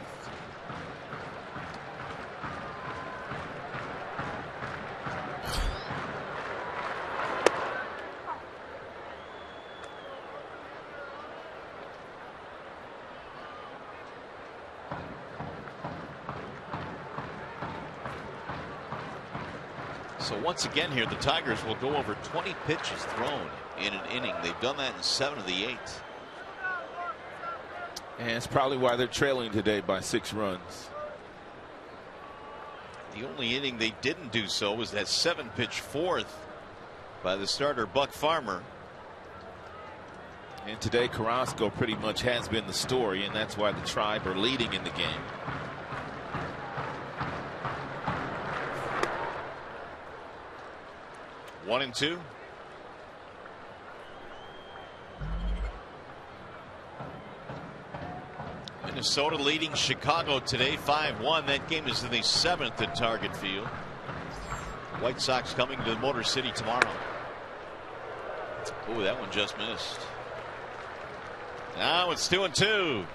So once again here, the Tigers will go over 20 pitches thrown in an inning. They've done that in 7 of the 8. And it's probably why they're trailing today by 6 runs. The only inning they didn't do so was that 7-pitch 4th by the starter Buck Farmer. And today Carrasco pretty much has been the story, and that's why the Tribe are leading in the game. One and 2. Minnesota leading Chicago today 5-1. That game is in the 7th at Target Field. White Sox coming to Motor City tomorrow. Oh, that one just missed. Now it's 2-2.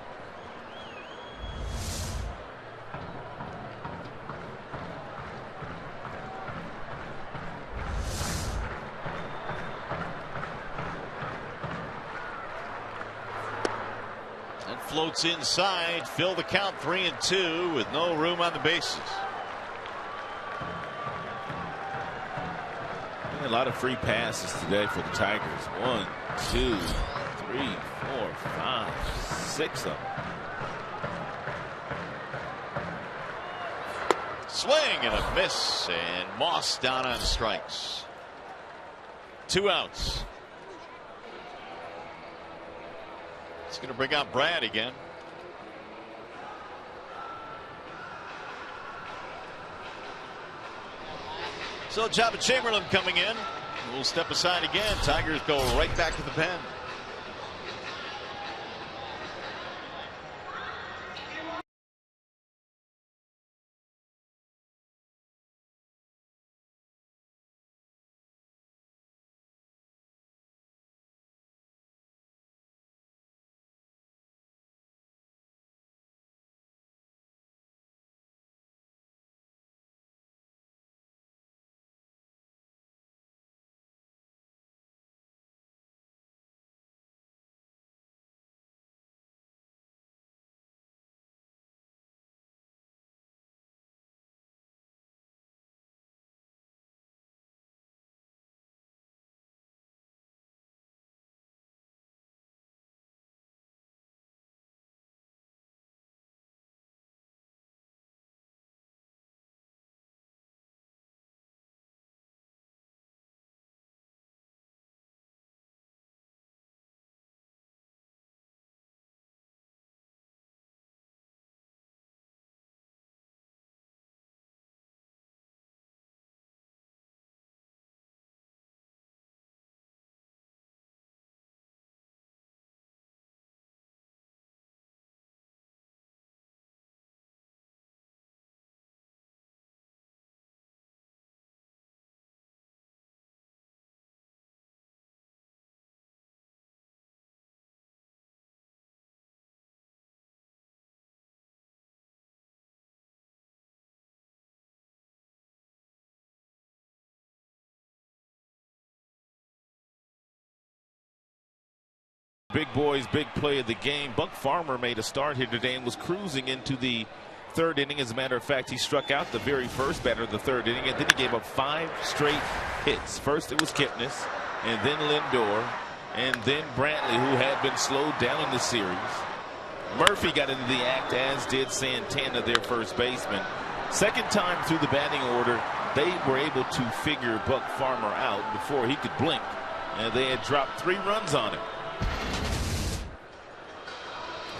Floats inside, fill the count 3-2 with no room on the bases. And a lot of free passes today for the Tigers. 1, 2, 3, 4, 5, 6 of them. Swing and a miss, and Moss down on strikes. 2 outs. It's going to bring out Brad again. So Jabba Chamberlain coming in. We'll step aside again. Tigers go right back to the pen. big boys, big play of the game. Buck Farmer made a start here today and was cruising into the third inning. As a matter of fact, he struck out the very first batter of the third inning, and then he gave up 5 straight hits. First it was Kipnis, and then Lindor, and then Brantley, who had been slowed down in the series. Murphy got into the act, as did Santana, their first baseman. Second time through the batting order, they were able to figure Buck Farmer out before he could blink, and they had dropped 3 runs on him.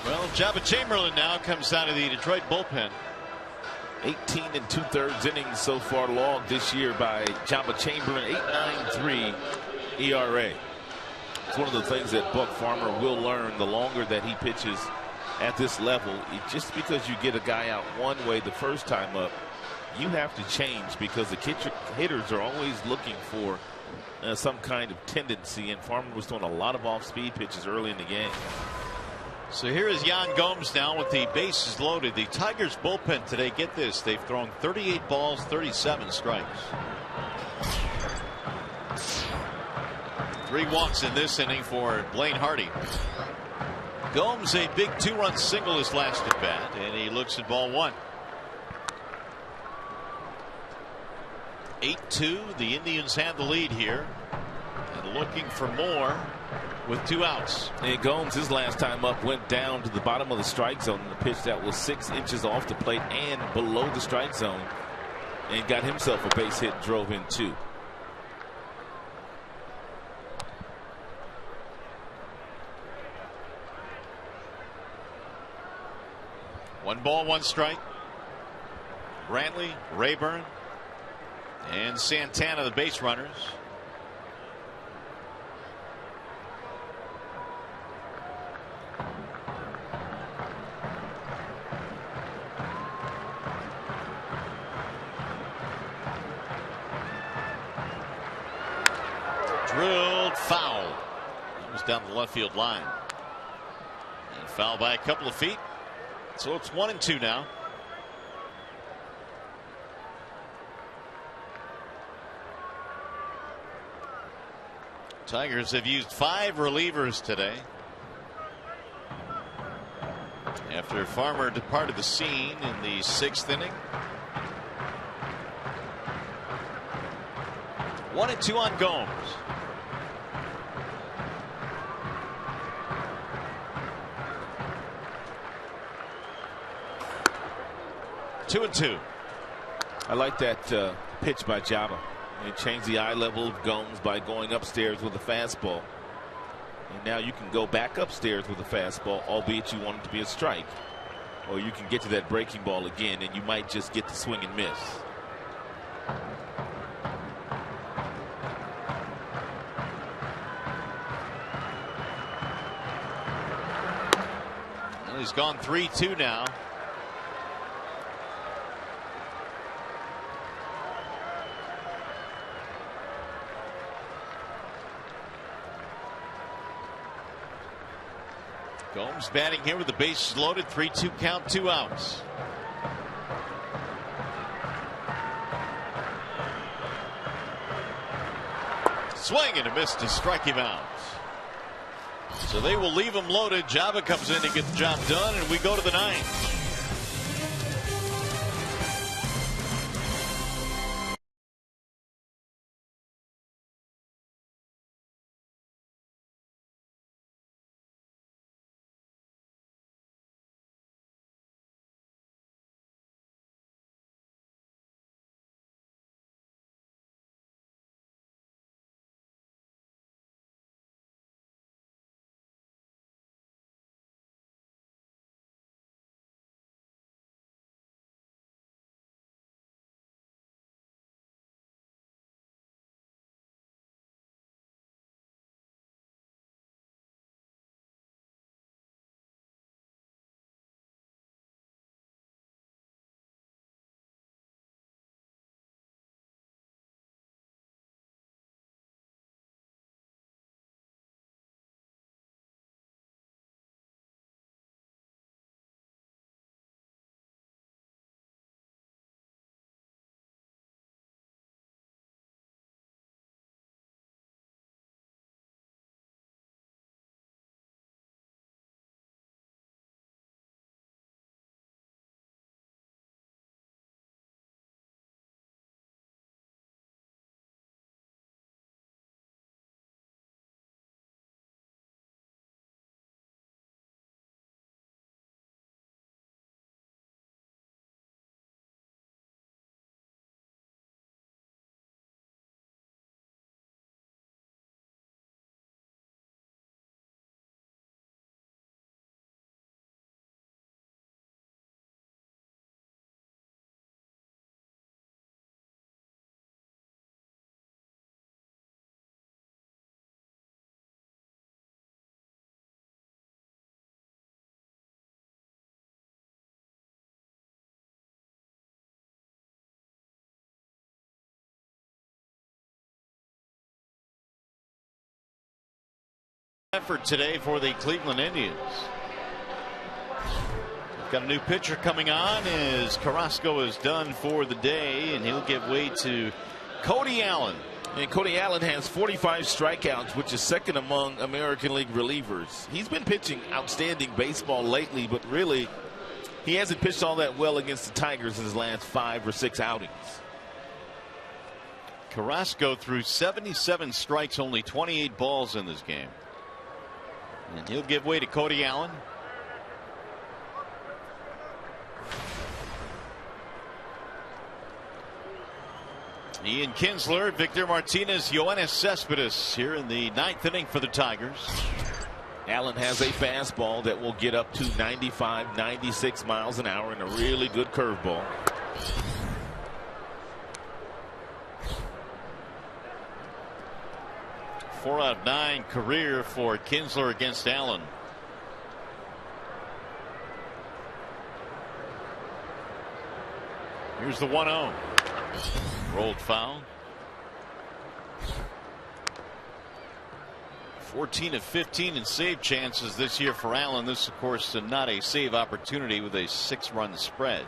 Well, Jabba Chamberlain now comes out of the Detroit bullpen. 18 2/3 innings so far logged this year by Jabba Chamberlain. 8.93 ERA. It's one of the things that Buck Farmer will learn the longer that he pitches at this level. Just because you get a guy out one way the first time up, you have to change, because the hitters are always looking for some kind of tendency, and Farmer was throwing a lot of off-speed pitches early in the game. So here is Yan Gomes now with the bases loaded. The Tigers bullpen today, get this, they've thrown 38 balls, 37 strikes. 3 walks in this inning for Blaine Hardy. Gomes a big 2-run single his last at bat, and he looks at ball 1. 8-2. The Indians have the lead here, and looking for more with 2 outs. And Gomes, his last time up, went down to the bottom of the strike zone in a pitch that was 6 inches off the plate and below the strike zone, and got himself a base hit, drove in 2. One ball, 1 strike. Brantley, Rayburn, and Santana, the base runners. Drilled foul. That was down the left field line. And foul by a couple of feet. So it's 1-2 now. Tigers have used 5 relievers today. After Farmer departed the scene in the 6th inning. 1-2 on Gomes. Two and 2. I like that pitch by Jabba. He changed the eye level of Gomes by going upstairs with a fastball. And now you can go back upstairs with a fastball, albeit you want it to be a strike. Or you can get to that breaking ball again, and you might just get the swing and miss. Well, he's gone 3-2 now. Gomes batting here with the bases loaded. 3-2 count, 2 outs. Swing and a miss to strike him out. So they will leave him loaded. Jabba comes in to get the job done, and we go to the 9th. effort today for the Cleveland Indians. Got a new pitcher coming on as Carrasco is done for the day, and he'll give way to Cody Allen. And Cody Allen has 45 strikeouts, which is second among American League relievers. He's been pitching outstanding baseball lately, but really he hasn't pitched all that well against the Tigers in his last 5 or 6 outings. Carrasco threw 77 strikes, only 28 balls in this game. And he'll give way to Cody Allen. Ian Kinsler, Victor Martinez, Yoenis Cespedes here in the 9th inning for the Tigers. Allen has a fastball that will get up to 95, 96 miles an hour and a really good curveball. Four out of 9 career for Kinsler against Allen. Here's the 1-0. Rolled foul. 14 of 15 in save chances this year for Allen. This, of course, not a save opportunity with a 6-run spread.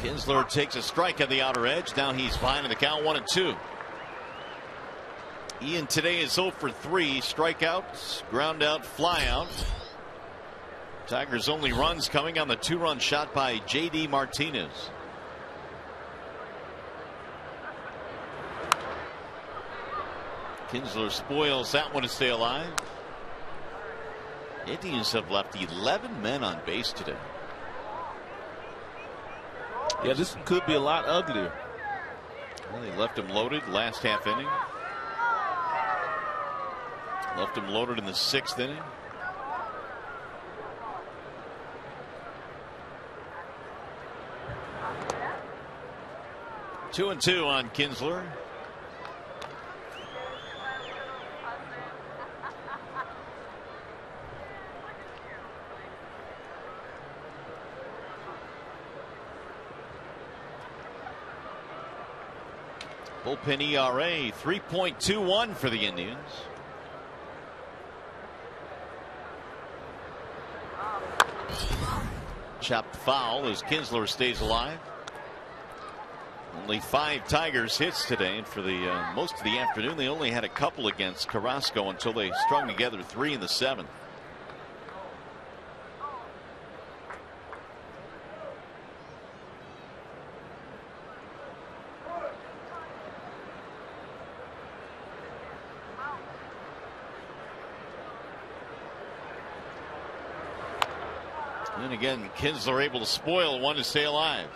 Kinsler takes a strike at the outer edge. Now he's behind in the count, 1-2. Ian today is 0 for 3. Strikeouts, ground out, fly out. Tigers' only runs coming on the 2-run shot by J.D. Martinez. Kinsler spoils that one to stay alive. Indians have left 11 men on base today. Yeah, this one could be a lot uglier. Well, they left him loaded last half inning. Left him loaded in the 6th inning. Two and 2 on Kinsler. Bullpen ERA 3.21 for the Indians. Chopped foul as Kinsler stays alive. Only 5 Tigers hits today, and for the most of the afternoon they only had a couple against Carrasco until they strung together 3 in the 7th. And again, Kinsler able to spoil one to stay alive.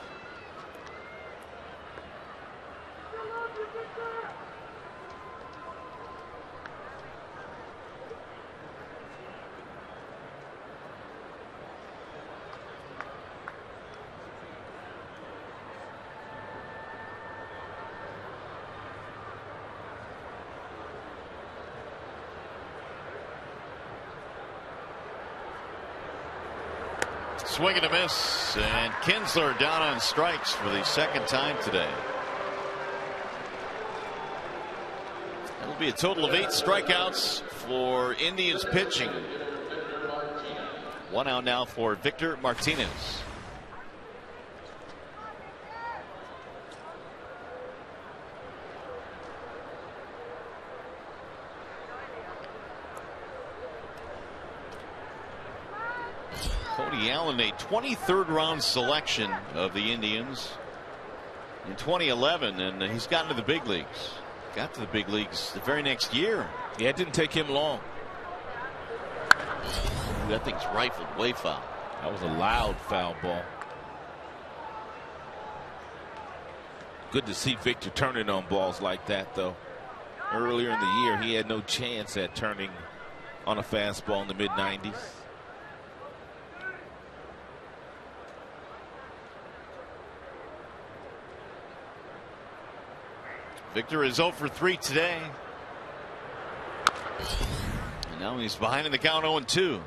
Swing and a miss, and Kinsler down on strikes for the 2nd time today. That'll be a total of 8 strikeouts for Indians pitching. 1 out now for Victor Martinez. Cody Allen, a 23rd round selection of the Indians in 2011, and he's gotten to the big leagues. Got to the big leagues the very next year. Yeah, it didn't take him long. That thing's rifled way foul. That was a loud foul ball. Good to see Victor turning on balls like that, though. Earlier in the year, he had no chance at turning on a fastball in the mid-90s. Victor is 0 for 3 today. And now he's behind in the count, 0-2.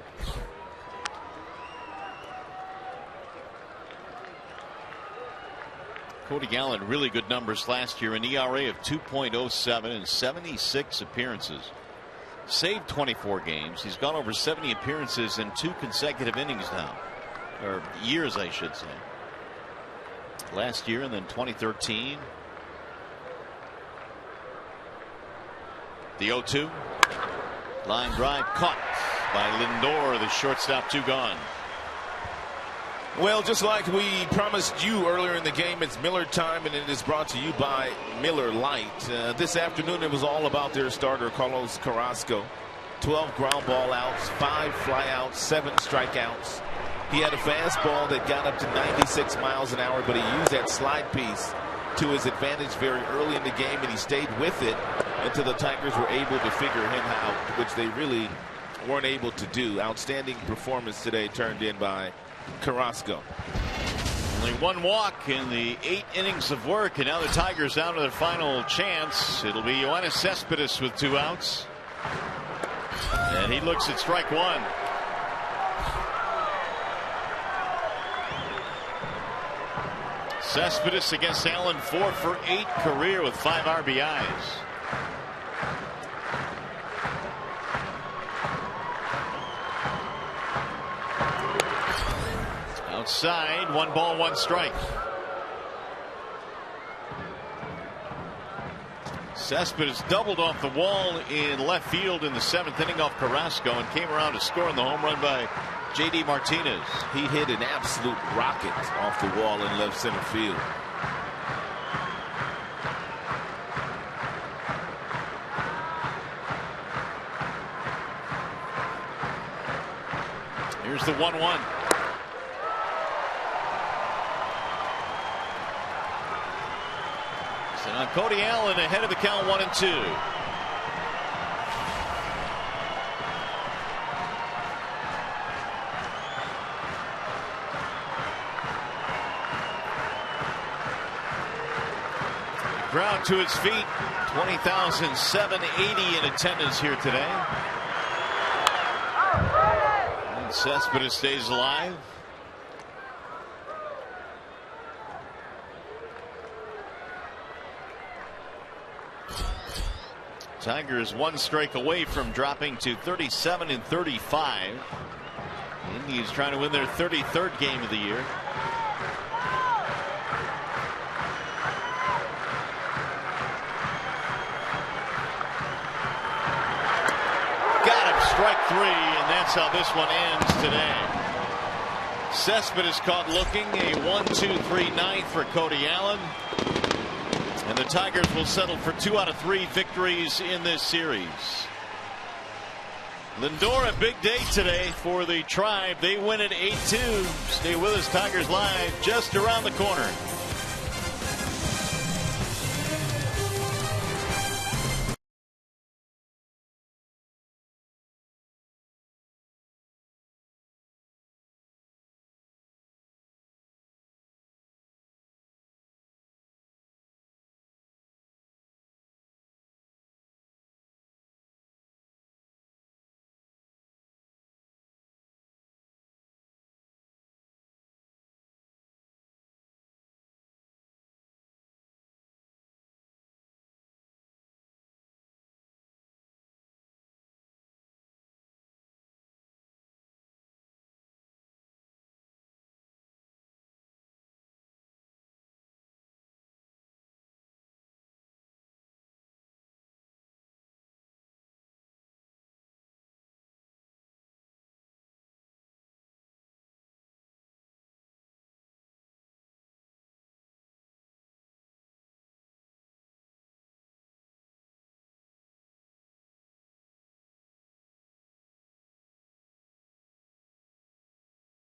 Cody Allen, really good numbers last year, an ERA of 2.07 and 76 appearances. Saved 24 games. He's gone over 70 appearances in 2 consecutive innings now, or years, I should say. Last year and then 2013. The 0-2. Line drive caught by Lindor, the shortstop, 2 gone. Well, just like we promised you earlier in the game, it's Miller time, and it is brought to you by Miller Lite. This afternoon, it was all about their starter, Carlos Carrasco. 12 ground ball outs, 5 flyouts, 7 strikeouts. He had a fastball that got up to 96 miles an hour, but he used that slide piece to his advantage very early in the game, and he stayed with it until the Tigers were able to figure him out, which they really weren't able to do. Outstanding performance today turned in by Carrasco. Only 1 walk in the 8 innings of work, and now the Tigers down to their final chance. It'll be Yoenis Cespedes with 2 outs, and he looks at strike 1. Cespedes against Allen, 4 for 8 career with 5 RBIs. Outside, 1 ball, 1 strike. Cespedes doubled off the wall in left field in the 7th inning off Carrasco and came around to score on the home run by J.D. Martinez. He hit an absolute rocket off the wall in left center field. Here's the 1-1. So now Cody Allen ahead of the count, 1-2. Crowd to its feet, 20,780 in attendance here today. And Cespedes stays alive. Tigers 1 strike away from dropping to 37-35. Indians trying to win their 33rd game of the year. Strike 3, and that's how this one ends today. Cespedes caught looking, a 1-2-3 ninth for Cody Allen, and the Tigers will settle for 2 out of 3 victories in this series. Lindor, a big day today for the Tribe. They win at 8-2. Stay with us. Tigers Live just around the corner.